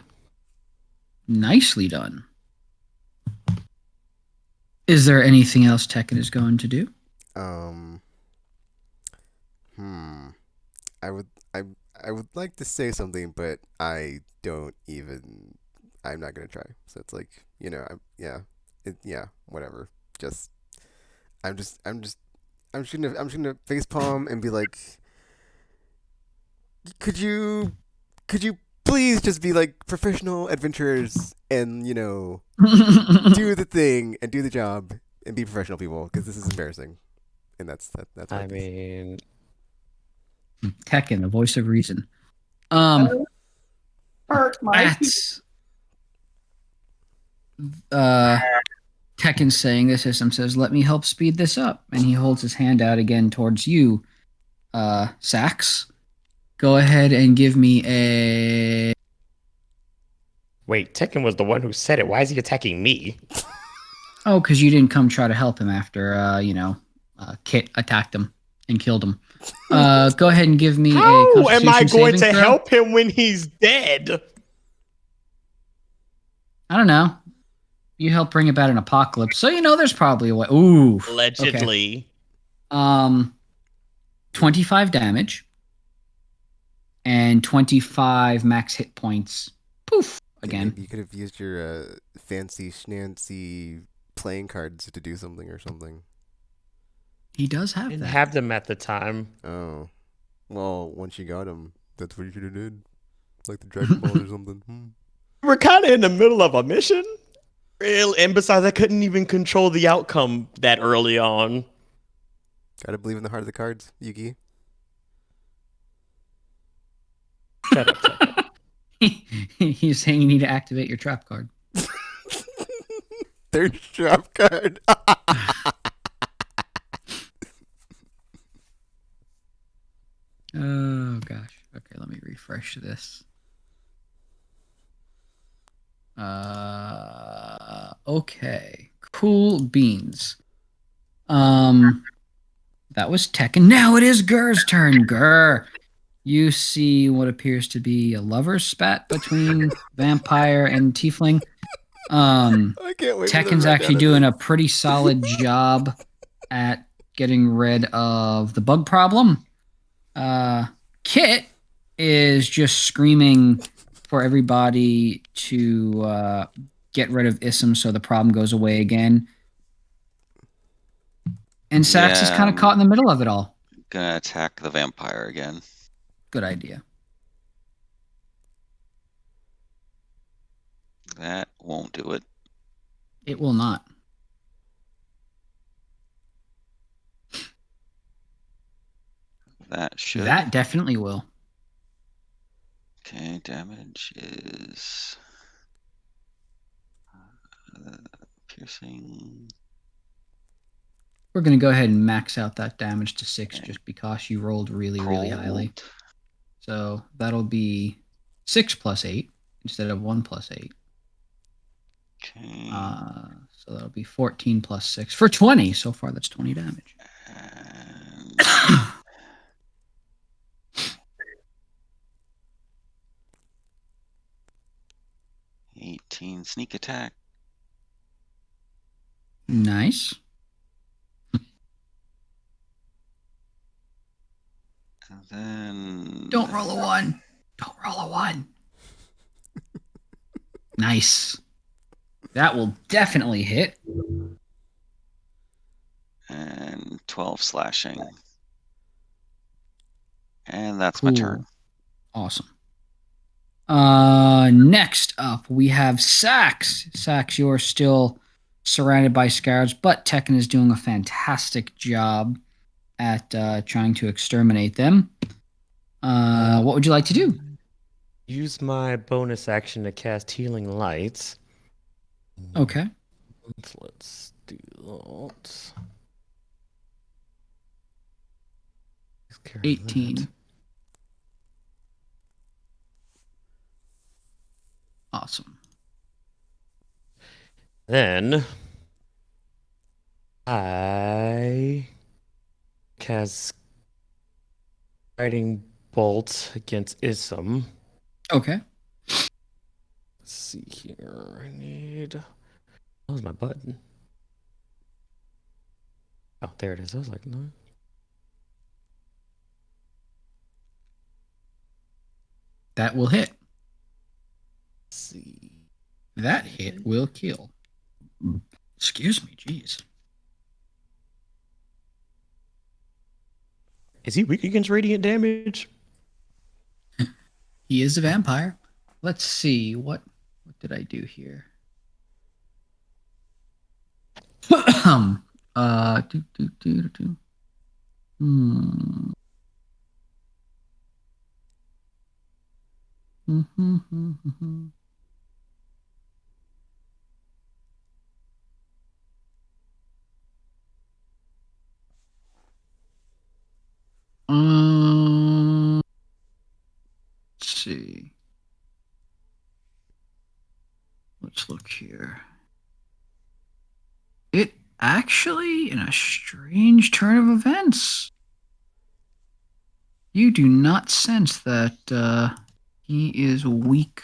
Nicely done. Is there anything else Tekken is going to do? I would like to say something, but I don't even. I'm not gonna try. So it's like, whatever. Just I'm just gonna face palm and be like, could you please just be like professional adventurers and do the thing and do the job and be professional people, because this is embarrassing, and that's I mean, Tekken, the voice of reason. Hurt my That's Tekken saying the system says, "Let me help speed this up," and he holds his hand out again towards you, Sax. Go ahead and give me a. wait, Tekken was the one who said it. Why is he attacking me? Oh, because you didn't come try to help him after Kit attacked him and killed him. Go ahead and give me a How Constitution am I going saving to throw. help him when he's dead? I don't know. You help bring about an apocalypse, so there's probably a way. Ooh, Allegedly. okay. 25 damage and 25 max hit points. Poof again. Maybe you could have used your fancy schnancy playing cards to do something or something. He does I have didn't that. have them at the time. Oh, well, once you got them, that's what you should have did, like the Dragon Balls or something. We're kind of in the middle of a mission. And besides, I couldn't even control the outcome that early on. Gotta believe in the heart of the cards, Yugi. Shut up. He's saying you need to activate your trap card. Third trap card. Oh gosh. Okay, let me refresh this. Okay. Cool beans. That was Tekken. Now it is Gur's turn. Gur, you see what appears to be a lover's spat between vampire and tiefling. I can't wait. Tekken's actually doing a pretty solid job at getting rid of the bug problem. Kit is just screaming for everybody to get rid of Ism so the problem goes away again. And Sax is kind of caught in the middle of it all. Gonna attack the vampire again. Good idea. That won't do it. It will not. That should. That definitely will. Okay, damage is piercing. We're going to go ahead and max out that damage to 6 just because you rolled really, really highly. Cold. So that'll be 6 plus 8 instead of 1 plus 8. Okay. So that'll be 14 plus 6 for 20. So far, that's 20 damage. And 18 sneak attack. Nice. And then Don't roll a 1. Don't roll a 1. Nice. That will definitely hit. and 12 slashing. And that's my turn. Awesome. Next up, we have Sax. Sax, you're still surrounded by Scarabs, but Tekken is doing a fantastic job at trying to exterminate them. What would you like to do? Use my bonus action to cast Healing Lights. Okay. Let's do that. 18. Awesome. Then I cast Guiding Bolt against Ism. Okay. Let's see here. I need. That was my button. Oh, there it is. I was like, no. That will hit. Let's see. That hit will kill. Excuse me, jeez. Is he weak against radiant damage? He is a vampire. Let's see. What did I do here? Do. Hmm. Let's see. Let's look here. It actually, in a strange turn of events, you do not sense that he is weak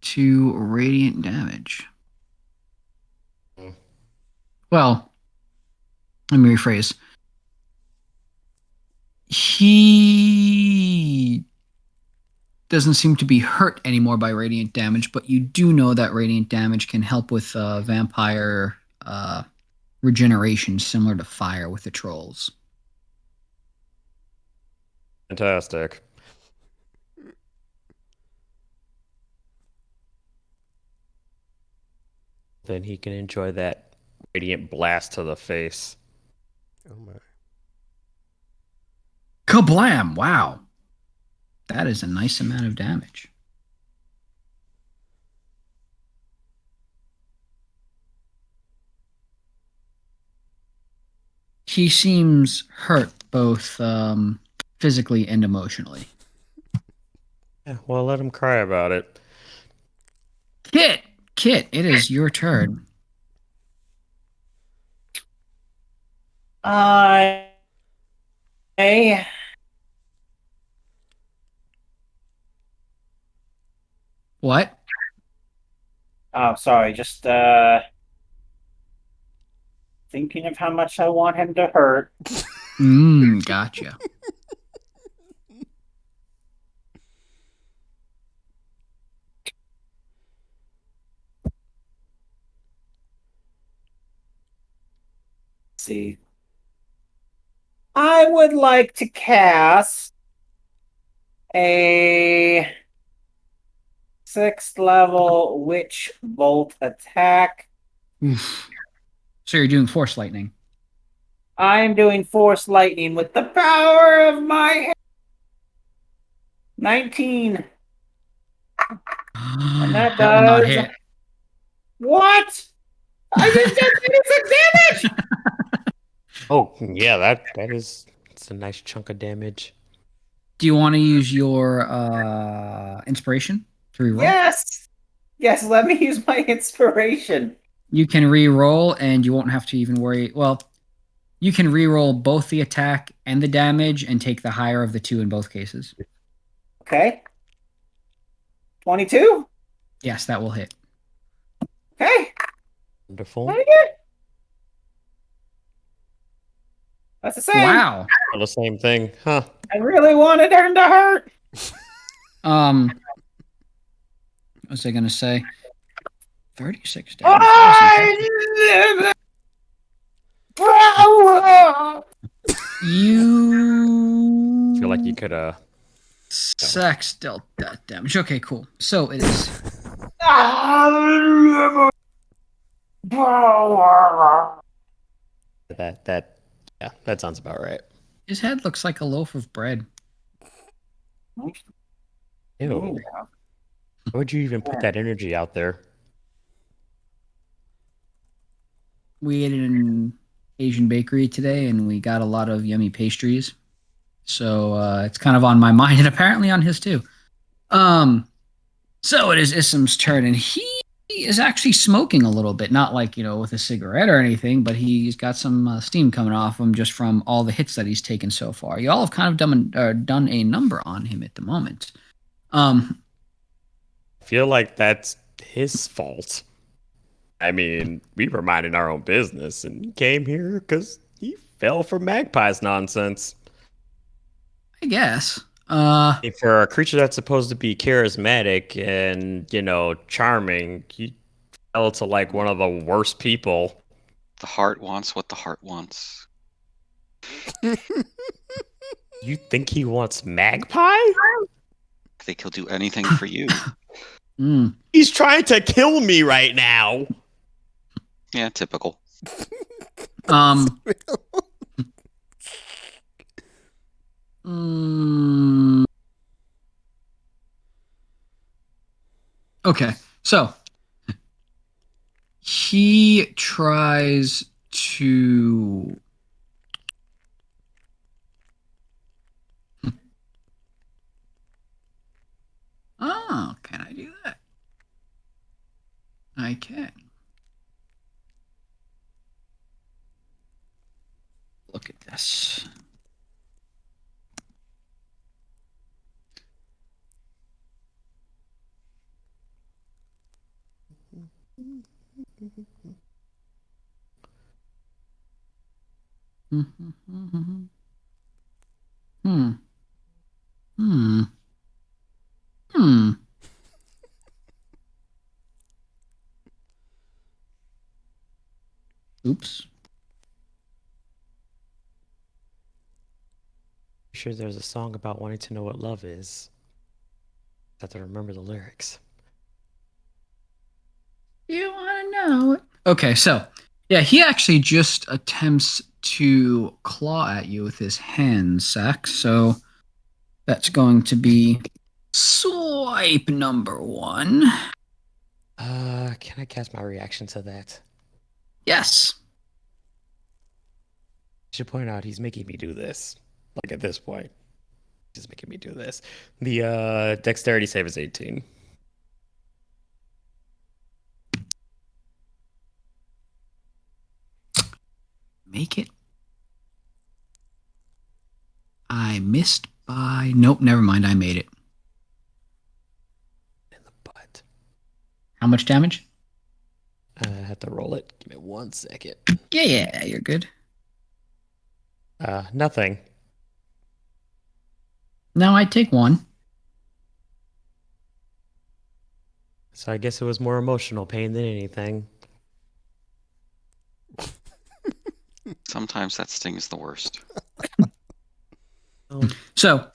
to radiant damage. Well, let me rephrase. He doesn't seem to be hurt anymore by radiant damage, but you do know that radiant damage can help with vampire regeneration, similar to fire with the trolls. Fantastic. Then he can enjoy that radiant blast to the face. Oh my. Kablam! Wow. That is a nice amount of damage. He seems hurt both physically and emotionally. Yeah, well, let him cry about it. Kit, it is your turn. Hey. What? Oh, sorry. Just thinking of how much I want him to hurt. Gotcha. Let's see. I would like to cast a 6th level Witch Bolt attack Oof. So you're doing force lightning. I'm doing force lightning with the power of my hand. 19. And that That will not does hit. what? I just did 86 damage. Oh, yeah, that is it's a nice chunk of damage. Do you want to use your inspiration to reroll? Yes. Yes, let me use my inspiration. You can reroll, and you won't have to even worry. Well, you can reroll both the attack and the damage, and take the higher of the two in both cases. Okay. 22. Yes, that will hit. Okay. Wonderful. Very good. That's the same. Wow. The same thing, huh? I really wanted her to hurt. What was I gonna say? 36 damage. You I feel like you could Sex dealt that damage. Okay, cool. So it is. that yeah, that sounds about right. His head looks like a loaf of bread. Ew. Why would you even put that energy out there? We ate in an Asian bakery today, and we got a lot of yummy pastries. So it's kind of on my mind, and apparently on his too. So it is Issam's turn, and he is actually smoking a little bit, not like with a cigarette or anything, but he's got some steam coming off him just from all the hits that he's taken so far. You all have kind of done a number on him at the moment. I feel like that's his fault. I mean, we were minding our own business and he came here because he fell for Magpie's nonsense. I guess. For a creature that's supposed to be charismatic and, charming, he fell to like one of the worst people. The heart wants what the heart wants. You think he wants Magpie? I think he'll do anything for you. He's trying to kill me right now. Yeah, typical. Okay, so he tries to. Oh, can I do that? I can. Look at this. Oops. Sure, there's a song about wanting to know what love is. I have to remember the lyrics. You want to know it? Okay, so yeah, he actually just attempts to claw at you with his hand, Sack. So that's going to be swipe number 1. Can I cast my reaction to that? Yes. I should point out he's making me do this. Like at this point, he's making me do this. The dexterity save is 18. Make it. I missed by. Nope, never mind. I made it. In the butt. How much damage? I have to roll it. Give me 1 second. Yeah, you're good. Nothing. Now I take 1. So I guess it was more emotional pain than anything. Sometimes that sting is the worst. So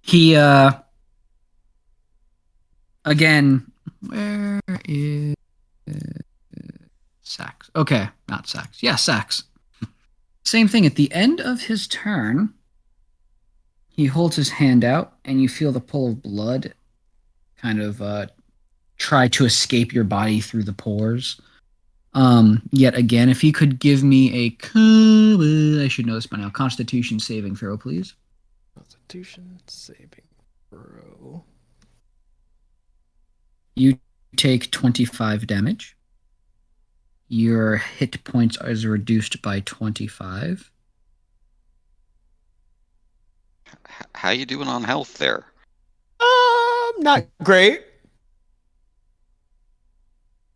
he again Where is Sax? Okay, not Sax. Yeah, Sax. Same thing. At the end of his turn, he holds his hand out, and you feel the pool of blood kind of try to escape your body through the pores. Yet again, if you could give me I should know this by now, Constitution saving throw, please. Constitution saving throw. You take 25 damage. Your hit points is reduced by 25. How you doing on health there? Not great.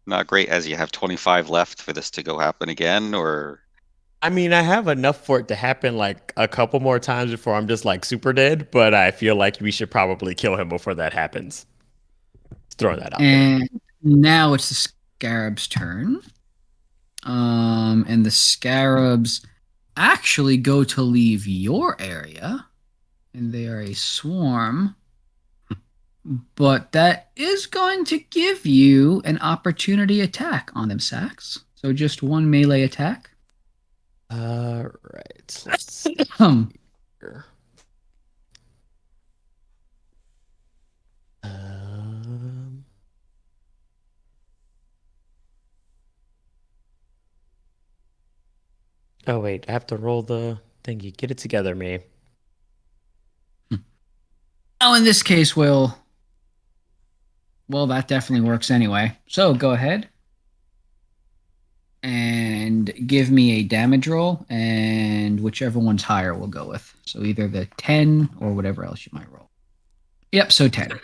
Not great, as you have 25 left for this to go happen again, or I mean, I have enough for it to happen like a couple more times before I'm just like super dead, but I feel like we should probably kill him before that happens. Just throwing that out there. And now it's the Scarab's turn. And the Scarabs actually go to leave your area, and they are a swarm. But that is going to give you an opportunity attack on them, Sax. So just one melee attack. Right. Let's see here. Oh wait, I have to roll the thingy. Get it together, me. Oh, in this case, well, that definitely works anyway. So go ahead and give me a damage roll, and whichever one's higher we'll go with. So either the 10 or whatever else you might roll. Yep, so 10.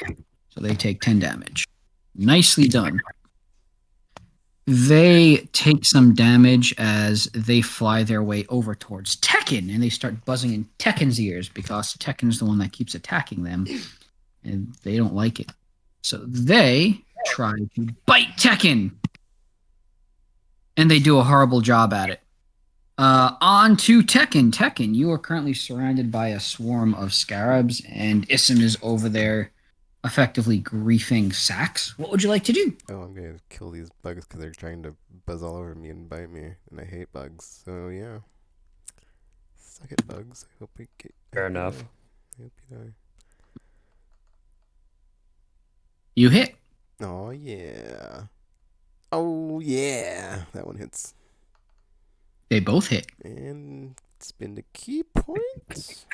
So they take 10 damage. Nicely done. They take some damage as they fly their way over towards Tekken, and they start buzzing in Tekken's ears because Tekken's the one that keeps attacking them, and they don't like it. So they try to bite Tekken, and they do a horrible job at it. On to Tekken. Tekken, you are currently surrounded by a swarm of scarabs, and Issim is over there effectively griefing Sax. What would you like to do? Oh, I'm gonna kill these bugs because they're trying to buzz all over me and bite me, and I hate bugs. So yeah, suck it, bugs. I hope we get. Fair enough. I hope you die. You hit. Oh yeah. Oh yeah. That one hits. They both hit. And spend a key point.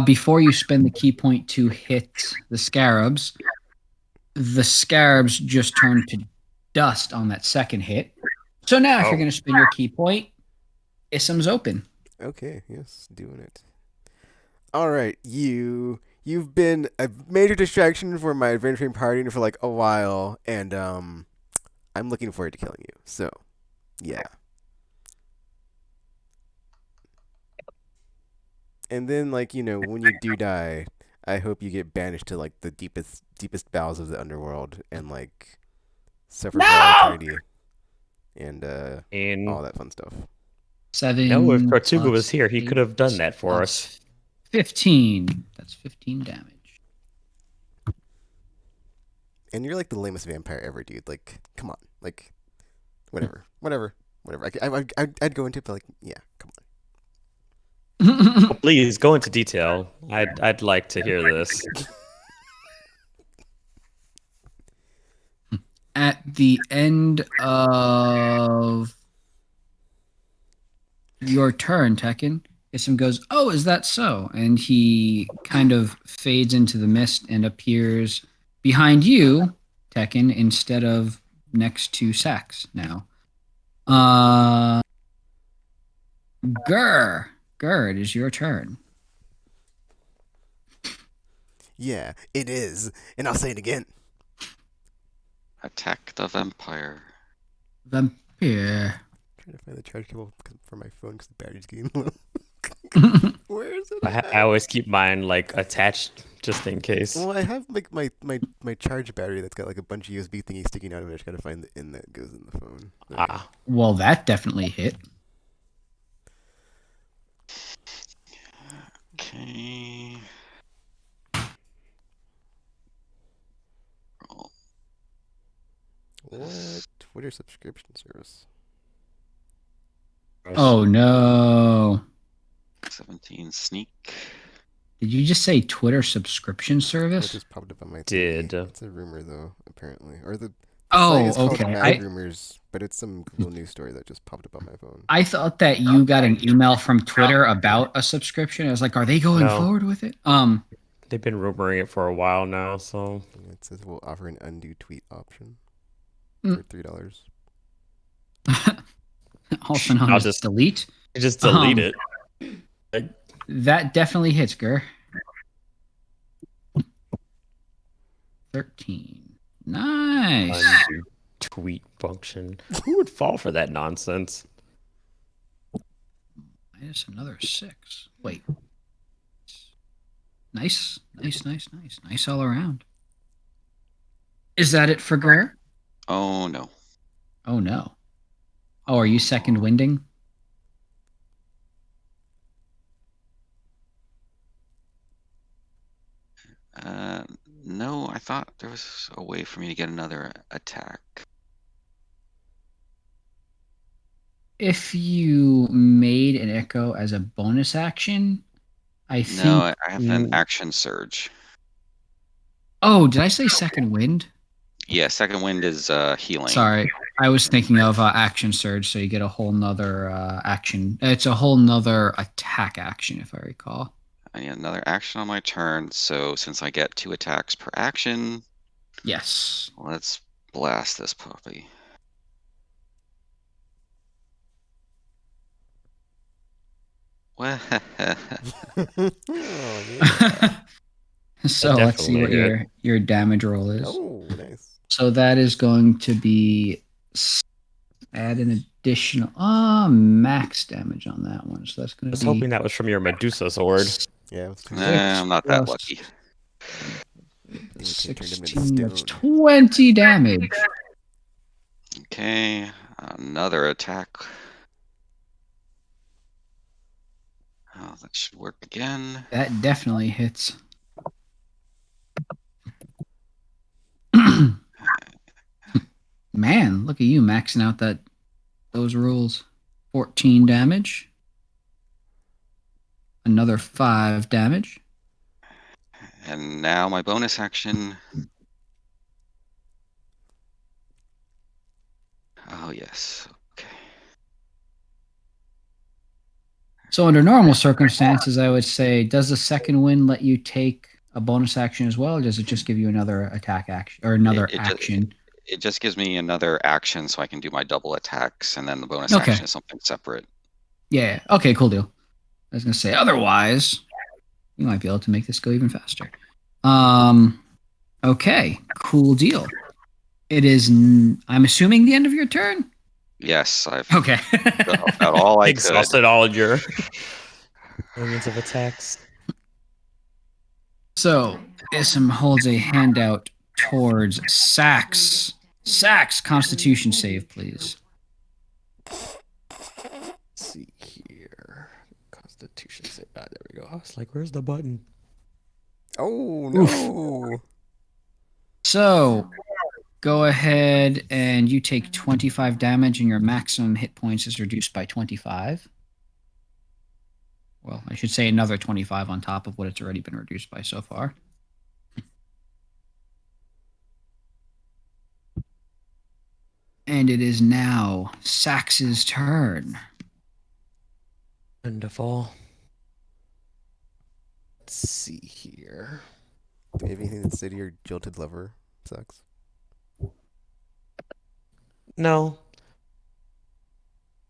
Before you spend the key point to hit the scarabs just turn to dust on that second hit. So now, if you're going to spend your key point, Issam's open. Okay, yes, doing it. All right, you've been a major distraction for my adventuring party for like a while, and I'm looking forward to killing you. So, yeah. And then, like, when you do die, I hope you get banished to like the deepest bowels of the underworld and like suffer for all eternity and all that fun stuff. 7. No, if Tortuga plus was here, he 8 could have done that for plus us. 15. That's 15 damage. And you're like the lamest vampire ever, dude. Like, come on, like, whatever. I'd go into it, but like, yeah, come on. Please go into detail. I'd like to hear this. At the end of your turn, Tekken, Isam goes, "Oh, is that so?" And he kind of fades into the mist and appears behind you, Tekken, instead of next to Sax now. Gurr, it is your turn. Yeah, it is, and I'll say it again. attack the vampire. Vampire. Trying to find the charge cable for my phone because the battery's getting low. Where is it? I always keep mine like attached just in case. Well, I have like my charge battery that's got like a bunch of USB thingies sticking out of it. I just gotta find the end that goes in the phone. Well, that definitely hit. Okay. Roll What? Twitter subscription service. Oh no. 17 sneak. Did you just say Twitter subscription What service? just popped up on my Did. TV? It's a rumor though, apparently. Or the site Oh, is called okay. Mad Rumors, but it's some Google News story that just popped up on my phone. I thought that you got an email from Twitter about a subscription. I was like, are they going No. forward with it? They've been rumoring it for a while now, so It says we'll offer an undo tweet option Mm. for $3. Also known I'll as just- delete. you just delete Um, it. That definitely hits, Gur. 13. Nice. Undo tweet function. Who would fall for that nonsense? Minus another 6. Wait. Nice. Nice all around. Is that it for Gur? Oh no. Oh no. Oh, are you second winding? No, I thought there was a way for me to get another attack. If you made an echo as a bonus action, I think. No, I have an action surge. Oh, did I say second wind? Yeah, second wind is healing. Sorry, I was thinking of action surge, so you get a whole nother action. It's a whole nother attack action, if I recall. I need another action on my turn, so since I get 2 attacks per action, Yes. let's blast this puppy. Well, Oh, yeah. So let's see what definitely your damage roll is. Oh, nice. So that is going to be add an additional max damage on that one. So that's going I was to hoping be that was from your Medusa sword. Yeah, it's I'm not that plus- lucky. turned him into 16, that's stone. 20 damage. Okay, another attack. Oh, that should work again. That definitely hits. Man, look at you maxing out those rolls. 14 damage. Another 5 damage. And now my bonus action. Oh, yes. Okay. So under normal circumstances, I would say, does the second wind let you take a bonus action as well, or does it just give you another attack action or another It ju- action? It just gives me another action so I can do my double attacks, and then the bonus Okay. action is something separate. Yeah. Okay. Cool deal. I was gonna say otherwise, you might be able to make this go even faster. Okay. Cool deal. It is. I'm assuming the end of your turn. Yes, I've Okay. got about all I could. Exhausted all your millions of attacks. So Ism holds a handout towards Sax. Sax, Constitution save, please. Let's see here. Constitution save. Ah, there we go. I was like, where's the button? Oh, no. So go ahead and you take 25 damage, and your maximum hit points is reduced by 25. Well, I should say another 25 on top of what it's already been reduced by so far. And it is now Sax's turn. Wonderful. Let's see here. Do you have anything to say to your jilted lover? Sucks. No.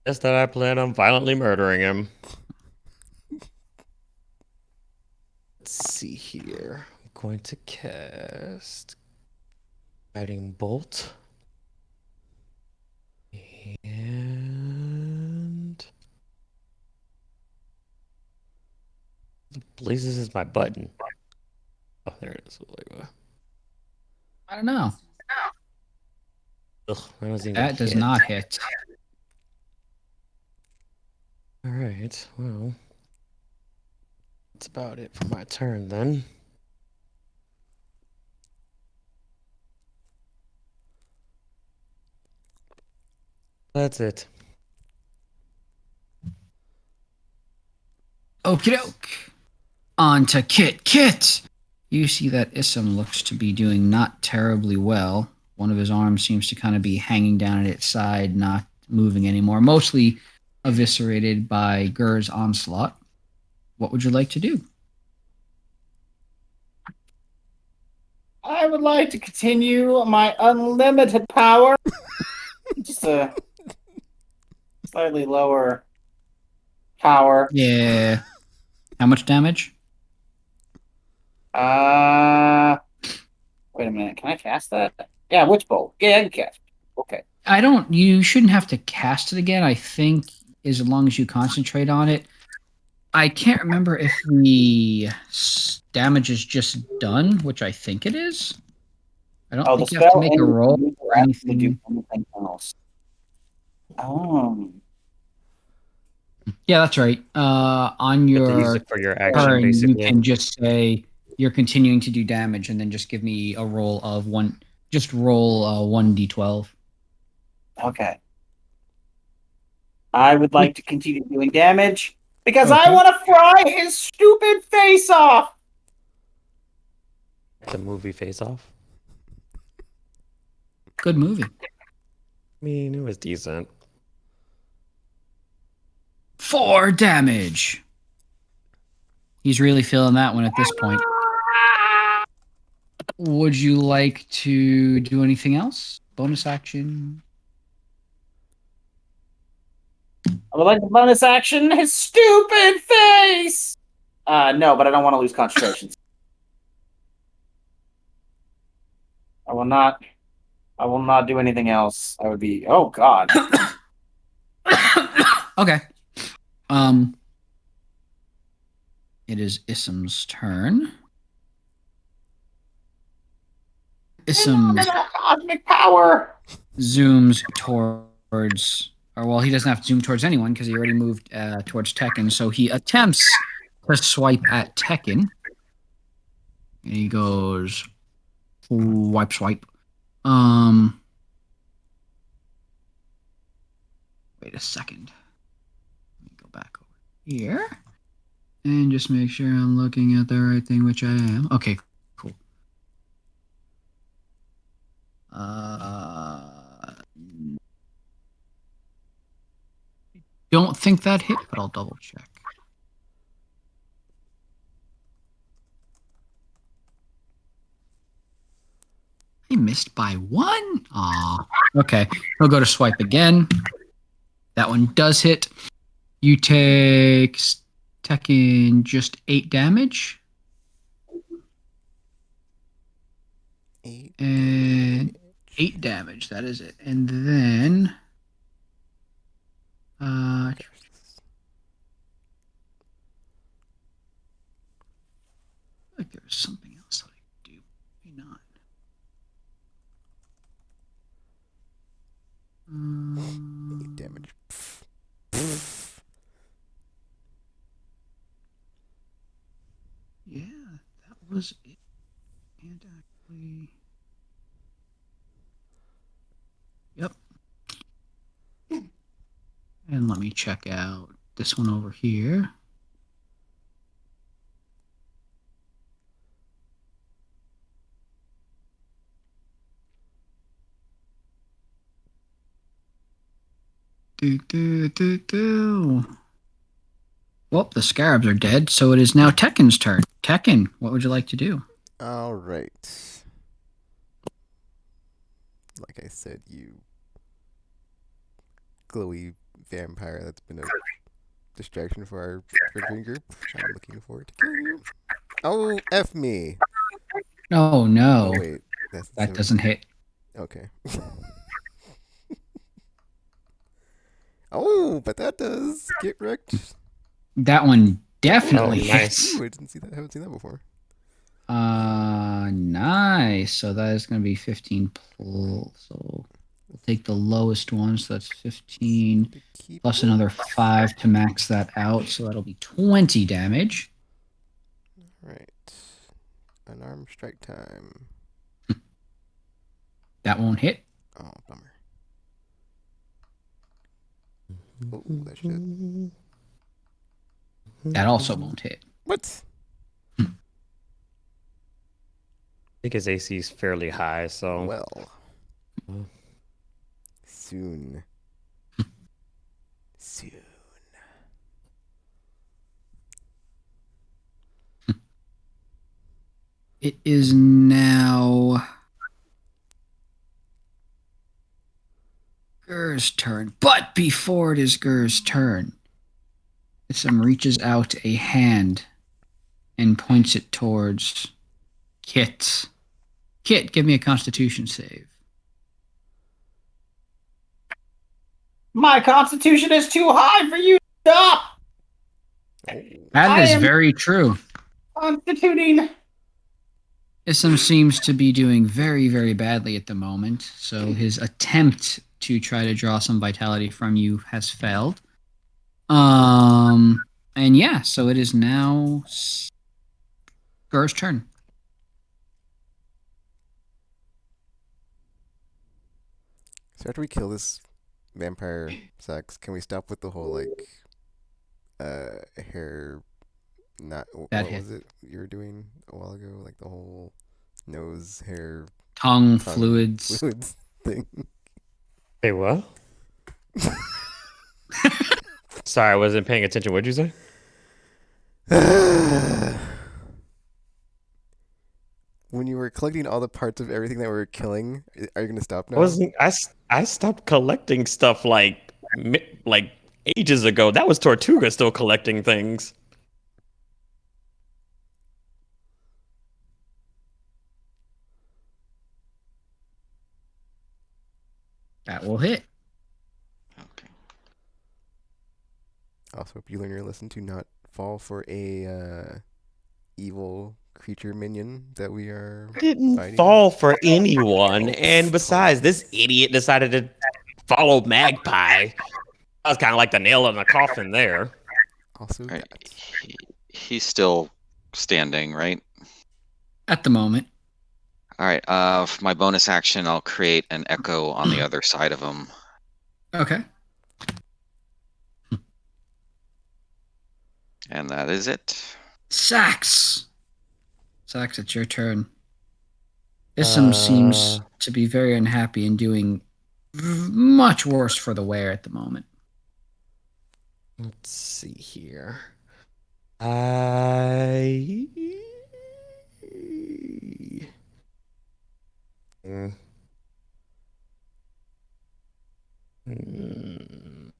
Just that I plan on violently murdering him. Let's see here. I'm going to cast Guiding Bolt. And the blazes is my button. Oh, there it is. I don't know. Ugh, that doesn't even That does hit. not hit. All right. Well, that's about it for my turn then. That's it. Okie doke. On to Kit. Kit! You see that Issam looks to be doing not terribly well. One of his arms seems to kind of be hanging down at its side, not moving anymore, mostly eviscerated by Gur's onslaught. What would you like to do? I would like to continue my unlimited power. Just a slightly lower power. Yeah. How much damage? Wait a minute. Can I cast that? Yeah, Witch Bolt. Yeah, I can cast. Okay. You shouldn't have to cast it again. I think as long as you concentrate on it. I can't remember if the damage is just done, which I think it is. I don't Oh, the think you have to spell make a ends roll when you or actually do anything. anything else. Oh. Yeah, that's right. On You have to use your it for your action, turn, you basically. can just say you're continuing to do damage, and then just give me a roll of one. Just roll 1d12. Okay. I would like to continue doing damage because I Okay. want to fry his stupid face off. The movie Face Off. Good movie. I mean, it was decent. 4 damage. He's really feeling that one at this point. Would you like to do anything else? Bonus action? I would like to bonus action his stupid face. No, but I don't want to lose concentration. I will not. I will not do anything else. I would be. Oh God. Okay. It is Issam's turn. Issam Cosmic power. zooms towards, or well, he doesn't have to zoom towards anyone because he already moved towards Tekken. So he attempts to swipe at Tekken. And he goes, swipe. Wait a second. Let me go back over here and just make sure I'm looking at the right thing, which I am. Okay, cool. Don't think that hit, but I'll double check. I missed by 1. Aw. Okay, he'll go to swipe again. That one does hit. You take Tekken just 8 damage. 8 And 8 damage, that is it. And then like there was something else that I could do. Maybe not. damage. Yeah, that was it. And actually, yep. And let me check out this one over here. Well, the Scarabs are dead, so it is now Tekken's turn. Tekken, what would you like to do? All right. Like I said, you glowy vampire that's been a distraction for our adventuring group. I'm looking forward to killing you. Oh, F me. Oh no, Oh, wait. that doesn't hit. Okay. Oh, but that does get wrecked. That one definitely Oh, hits. nice. Ooh, I didn't see that. I haven't seen that before. Nice. So that is going to be 15. So we'll take the lowest one. So that's 15 To keep plus it. another 5 to max that out. So that'll be 20 damage. Right. Unarmed strike time. That won't hit. Oh, bummer. Oh, that shit. That also won't hit. What? I think his AC is fairly high, so Well. Soon. Soon. It is now Gur's turn. But before it is Gur's turn, Issam reaches out a hand and points it towards Kit. Kit, give me a Constitution save. My constitution is too high for you to stop. That I is am- very true. Constituting. Issam seems to be doing very, very badly at the moment, so his attempt to try to draw some vitality from you has failed. And yeah, so it is now Gur's turn. So after we kill this vampire sex, can we stop with the whole hair? Not Bad what hit. was it you were doing a while ago? Like the whole nose hair Tongue, tongue fluids. thing. Hey, what? Sorry, I wasn't paying attention. What'd you say? When you were collecting all the parts of everything that we were killing, are you gonna stop now? I stopped collecting stuff like ages ago. That was Tortuga still collecting things. That will hit. Okay. Also, hope you learn your lesson to not fall for a evil creature minion that we are Didn't fighting. fall for anyone, and besides, this idiot decided to follow Magpie. That was kind of like the nail in the coffin there. Also, All right. that. He's still standing, right? At the moment. All right. For my bonus action, I'll create an echo on the other side of him. Okay. And that is it. Sax, it's your turn. Issam seems to be very unhappy and doing much worse for the wear at the moment. Let's see here. I. Mm. Mm.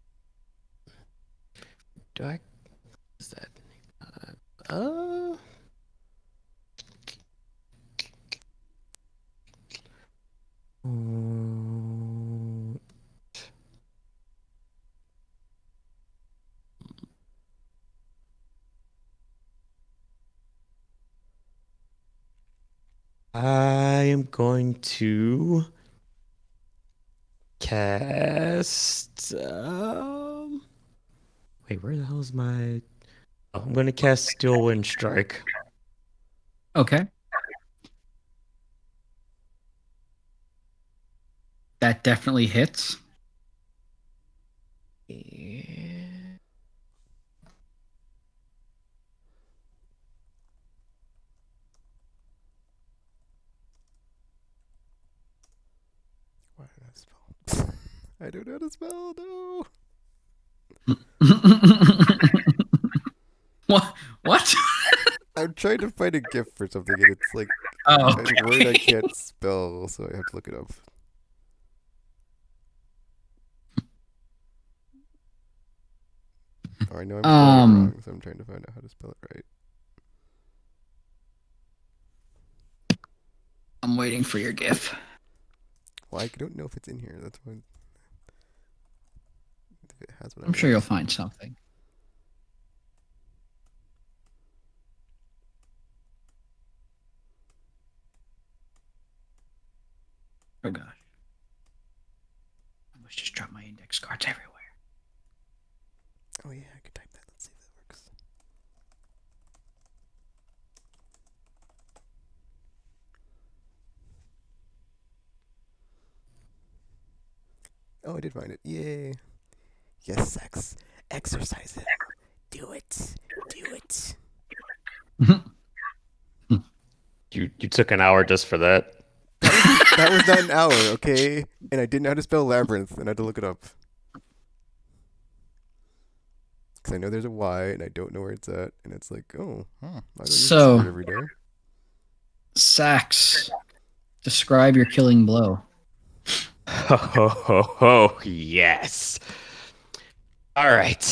Do I? Is that? Mm. I am going to cast. Wait, where the hell is my? Oh, I'm going to cast Steel Wind Strike. Okay. That definitely hits. Why don't I have spell? I don't know how to spell. No. What? I'm trying to find a GIF for something, and it's like Oh, a word I okay. can't spell, so I have to look it up. Oh, I know I'm spelling it wrong, so I'm trying to find out how to spell it right. I'm waiting for your GIF. Well, I don't know if it's in here. That's why. If it has what I'm sure you'll find something. Oh gosh. I must just drop my index cards everywhere. Oh yeah, I could type that. Let's see if that works. Oh, I did find it. Yay. Yes, sex. Exercise it. Do it. Do it. You took an hour just for that. That was not an hour, okay? And I didn't know how to spell labyrinth, and I had to look it up. Because I know there's a Y, and I don't know where it's at, and it's like, oh, I don't use this word So, every day. Sax, describe your killing blow. Ho ho ho ho! Yes. All right.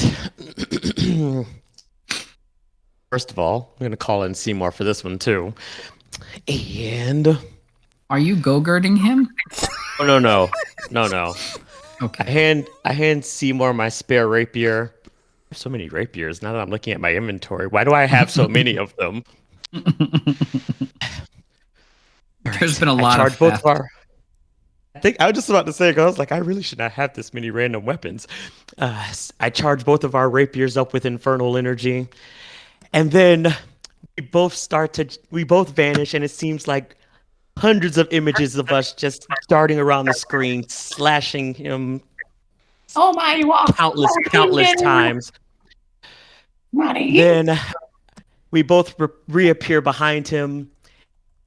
First of all, I'm gonna call in Seymour for this one too. And Are you go-girding him? oh no. Okay. I hand Seymour my spare rapier. I have so many rapiers now that I'm looking at my inventory. Why do I have so many of them? All There's right. been a I lot of charge both of theft. our. I think I was just about to say, 'cause I was like, I really should not have this many random weapons. I charge both of our rapiers up with infernal energy, and then we both vanish, and it seems like hundreds of images of us just darting around the screen, slashing him Oh my, you are countless times. money. Then we both reappear behind him,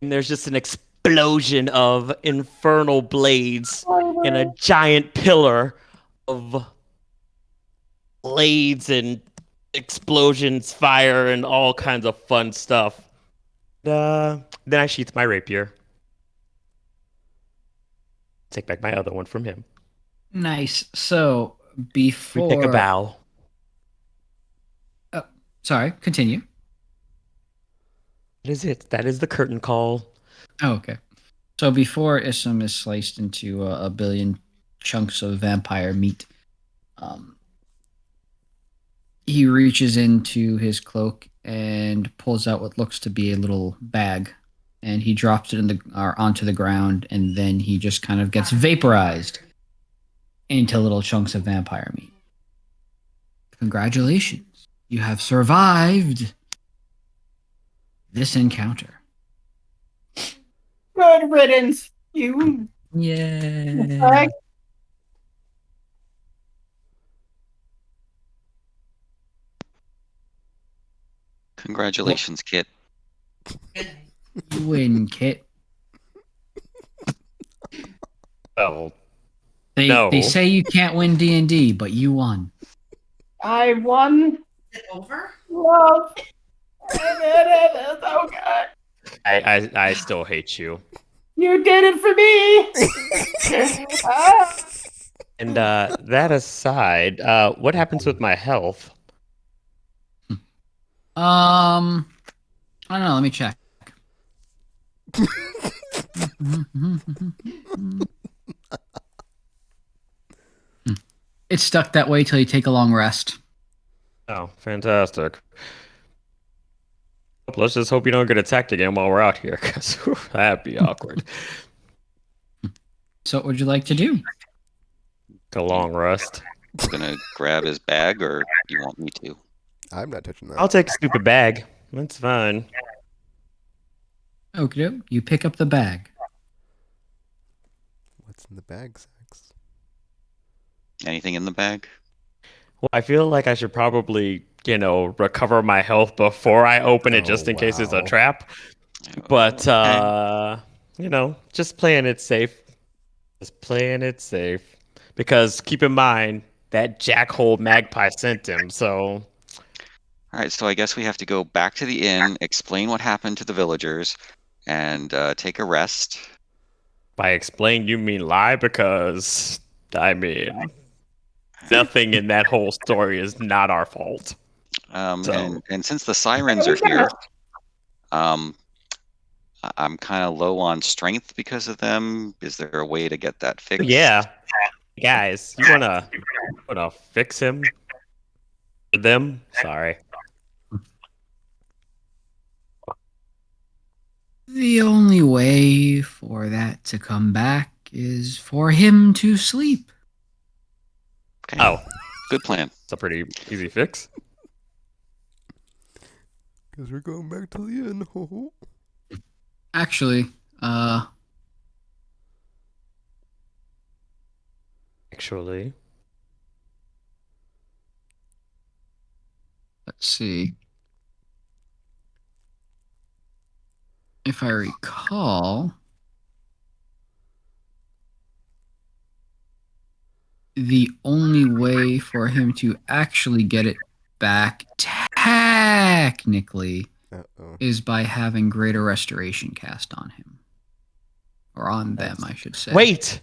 and there's just an explosion of infernal blades and a giant pillar of blades and explosions, fire, and all kinds of fun stuff. Then I sheath my rapier. Take back my other one from him. Nice. So, We take a before... bow. Sorry, continue. That is it. That is the curtain call. Oh, okay. So before Isam is sliced into a billion chunks of vampire meat, um, he reaches into his cloak and pulls out what looks to be a little bag, and he drops it onto the ground, and then he just kind of gets vaporized into little chunks of vampire meat. Congratulations, you have survived this encounter. Good riddance, you. Yeah. Congratulations, Kit. You win, Kit. Oh, They No. they say you can't win D&D, but you won. I won. Is it over? Love. It is so good. I still hate you. You did it for me. Ah. And that aside, what happens with my health? I don't know. Let me check. It's stuck that way till you take a long rest. Oh, fantastic. Let's just hope you don't get attacked again while we're out here, because that'd be awkward. So, what would you like to do? A long rest. Gonna grab his bag, or you want me to? I'm not touching that. I'll take a stupid bag. That's fine. Okay, you pick up the bag. What's in the bag, Sax? Anything in the bag? Well, I feel like I should probably, recover my health before I open it, just in case it's a wow. trap. But Okay. just playing it safe. Just playing it safe. Because keep in mind that jackhole magpie sent him, so All right, so I guess we have to go back to the inn, explain what happened to the villagers, and take a rest. by explain you mean lie, because I mean nothing in that whole story is not our fault. So And since the sirens are here, I'm kind of low on strength because of them. Is there a way to get that fixed? yeah, guys, you wanna fix him? Them? Sorry. The only way for that to come back is for him to sleep. Okay. Oh, Good plan. it's a pretty easy fix. Because we're going back to the inn. Actually, Actually, Let's see. If I recall, the only way for him to actually get it back technically Uh-oh. is by having greater restoration cast on him. Or on them, I should say. Wait.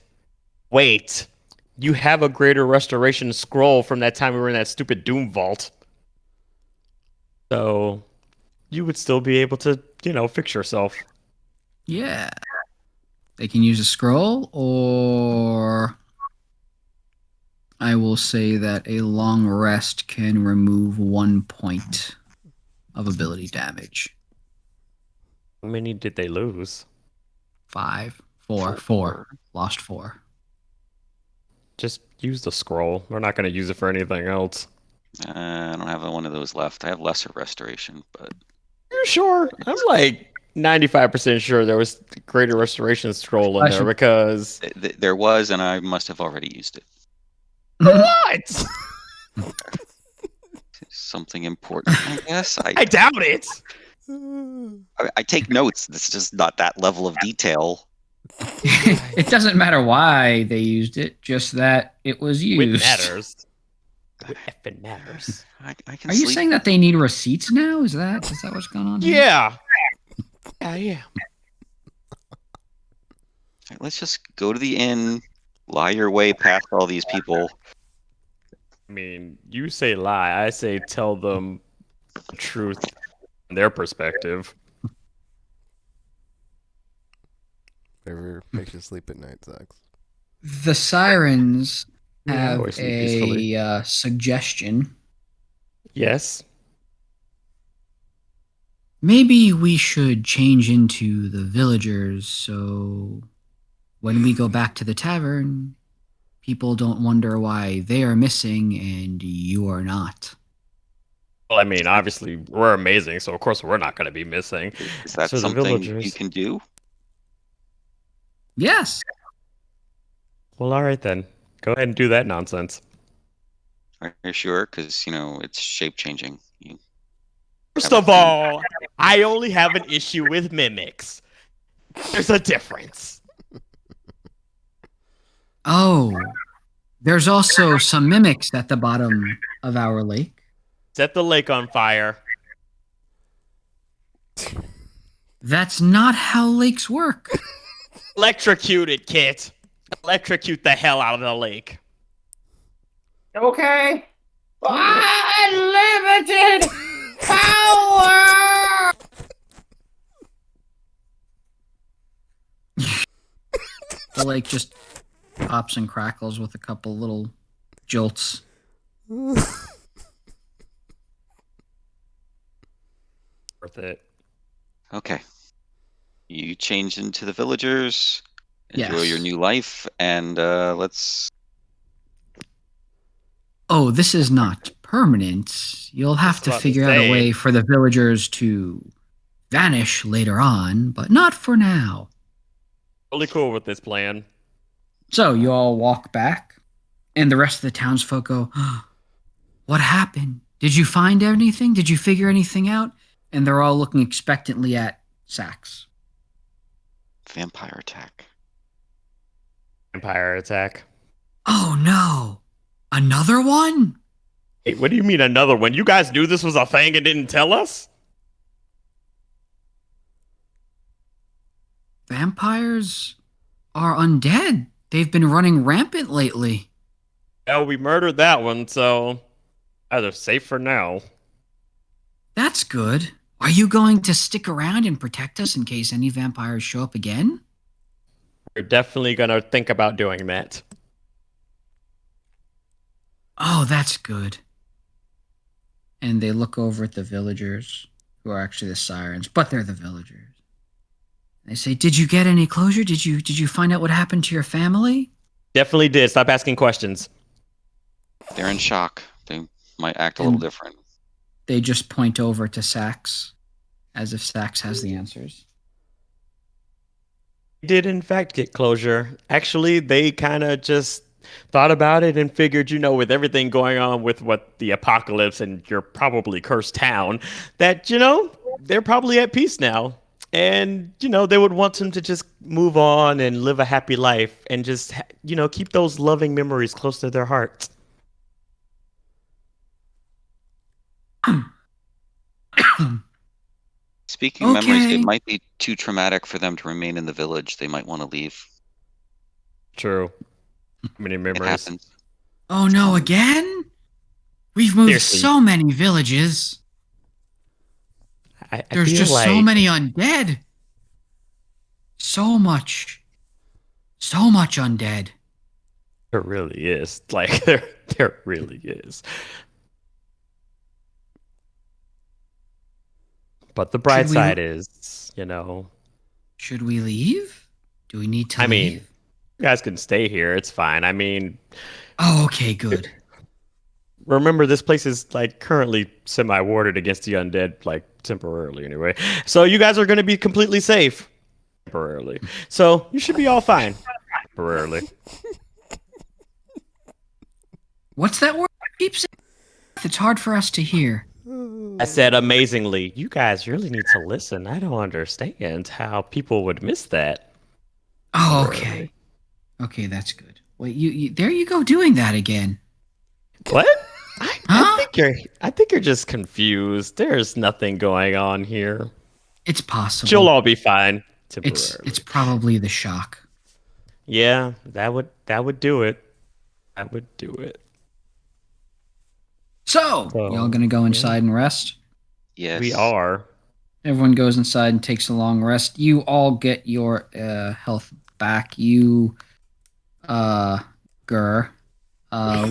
You have a greater restoration scroll from that time we were in that stupid Doom Vault. So you would still be able to, fix yourself. Yeah. They can use a scroll, or I will say that a long rest can remove 1 point of ability damage. How many did they lose? 5, 4. Lost 4. Just use the scroll. We're not going to use it for anything else. I don't have one of those left. I have lesser restoration, but You sure? I'm like 95% sure there was greater restoration scroll in there because there was, and I must have already used it. what? Something important, I guess. I doubt it. I take notes. It's just not that level of detail. It doesn't matter why they used it, just that it was used. It matters. It effing matters. I can Are you sleep. saying that they need receipts now? Is that what's going on here? Yeah. Yeah. All right, let's just go to the inn, lie your way past all these people. I mean, you say lie. I say tell them the truth from their perspective. Whatever makes you sleep at night sucks. The sirens Yeah, I have always sleep peacefully. a suggestion. Yes. Maybe we should change into the villagers so when we go back to the tavern, people don't wonder why they are missing and you are not. Well, I mean, obviously, we're amazing, so of course we're not going to be missing. Is that So the something villagers- you can do? Yes. Well, all right then. Go ahead and do that nonsense. Are you sure? Because, it's shape changing. First of all, I only have an issue with mimics. There's a difference. Oh, there's also some mimics at the bottom of our lake. Set the lake on fire. That's not how lakes work. Electrocute it, Kit. Electrocute the hell out of the lake. Okay. Unlimited power! The lake just pops and crackles with a couple little jolts. Worth it. Okay. You change into the villagers, enjoy Yes. your new life, and let's... Oh, this is not permanent. You'll have to about to figure out a say. way for the villagers to vanish later on, but not for now. Really cool with this plan. So you all walk back, and the rest of the townsfolk go, "What happened? Did you find anything? Did you figure anything out?" And they're all looking expectantly at Sax. Vampire attack. Vampire attack. Oh no! Another one? Hey, what do you mean another one? You guys knew this was a thing and didn't tell us? Vampires are undead. They've been running rampant lately. Well, we murdered that one, so either safe for now. That's good. Are you going to stick around and protect us in case any vampires show up again? We're definitely gonna think about doing that. Oh, that's good. And they look over at the villagers, who are actually the sirens, but they're the villagers. They say, "Did you get any closure? Did you find out what happened to your family?" Definitely did. Stop asking questions. They're in shock. They might act a little And- different. They just point over to Sax, as if Sax has the answers. Did in fact get closure. Actually, they kind of just thought about it and figured, with everything going on with what the apocalypse and your probably cursed town, that, they're probably at peace now. And, they would want him to just move on and live a happy life and just, keep those loving memories close to their hearts. Speaking of memories, Okay. it might be too traumatic for them to remain in the village. They might want to leave. True. Many It memories. happens. Oh It's no, common. again? We've moved Seriously. so many villages. I There's feel just like so many undead. So much. So much undead. there really is. Like there really is. But the bright Should we- side is, Should we leave? Do we need to I leave? mean, you guys can stay here. It's fine. I mean, Oh, okay, good. remember this place is like currently semi-warded against the undead, like temporarily anyway. So you guys are going to be completely safe temporarily. So you should be all fine temporarily. What's that word? Keep saying. It's hard for us to hear. I said amazingly. You guys really need to listen. I don't understand how people would miss that. Oh, okay. Okay, that's good. Wait, you there you go doing that again. What? I Huh? think you're just confused. There's nothing going on here. It's possible. You'll all be fine temporarily. It's probably the shock. Yeah, that would do it. That would do it. So, So, y'all gonna go inside and rest? Yes. We are. Everyone goes inside and takes a long rest. You all get your health back. You, Gur,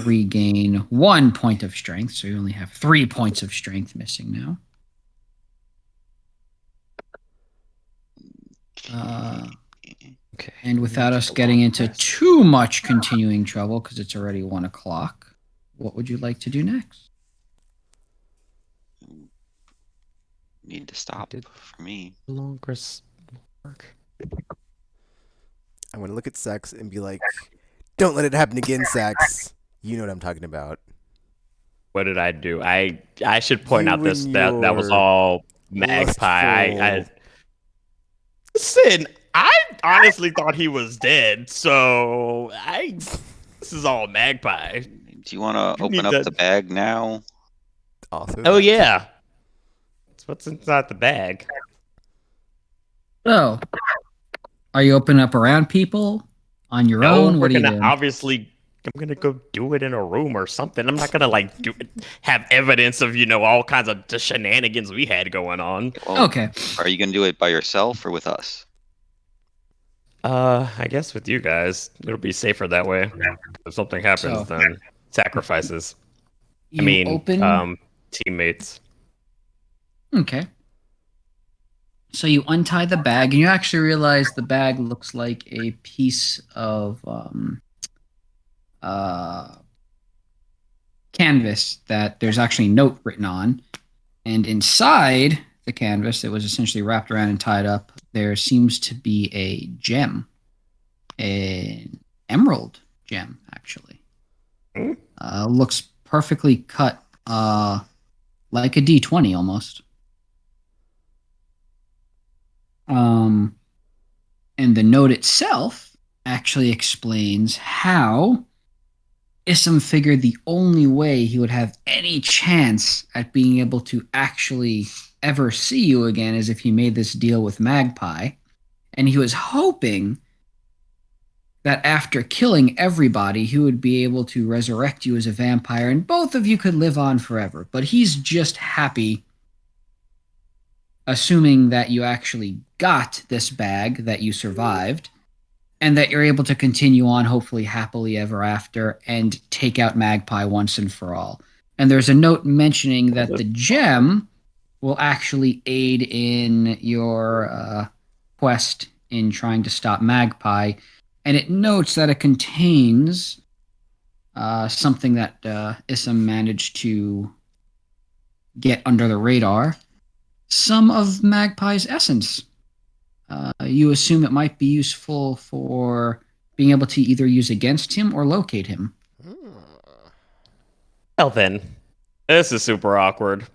regain 1 point of strength, so you only have 3 points of strength missing now. Okay. And without us getting into too much continuing trouble, because it's already 1 o'clock, what would you like to do next? Need to stop did- for me. Long rest work. I'm gonna look at Sax and be like, "Don't let it happen again, Sax. You know what I'm talking about." What did I do? I should point You out this and that was your all Magpie. Listen, I honestly thought he was dead, so this is all Magpie. Do you want to You need open up that- the bag now? Also, Oh yeah. It's what's inside the bag. So, are you opening up around people? On your No, own? we're What are you gonna doing? obviously. I'm gonna go do it in a room or something. I'm not gonna like have evidence of all kinds of the shenanigans we had going on. Well, Okay. Are you going to do it by yourself or with us? I guess with you guys, it'll be safer that way. If something happens, So- then sacrifices. You open. Teammates. Okay. So you untie the bag, and you actually realize the bag looks like a piece of canvas that there's actually a note written on. And inside the canvas that was essentially wrapped around and tied up, there seems to be a gem. An emerald gem, actually. Looks perfectly cut, like a D20 almost. And the note itself actually explains how Issam figured the only way he would have any chance at being able to actually ever see you again is if he made this deal with Magpie. And he was hoping that after killing everybody, he would be able to resurrect you as a vampire and both of you could live on forever. But he's just happy, assuming that you actually got this bag, that you survived, and that you're able to continue on, hopefully happily ever after, and take out Magpie once and for all. And there's a note mentioning that the gem will actually aid in your quest in trying to stop Magpie. And it notes that it contains something that Issam managed to get under the radar. Some of Magpie's essence. You assume it might be useful for being able to either use against him or locate him. Well then, this is super awkward.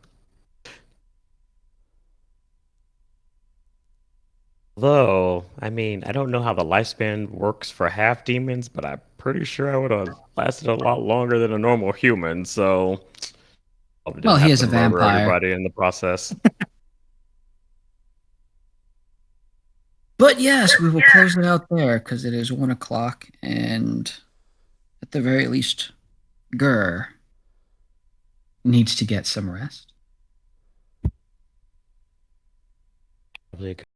Though, I mean, I don't know how the lifespan works for half demons, but I'm pretty sure I would have lasted a lot longer than a normal human, so probably Well, didn't he have is to a murder vampire. everybody in the process. But yes, we will close it out there because it is 1 o'clock, and at the very least, Gurr needs to get some rest. Probably a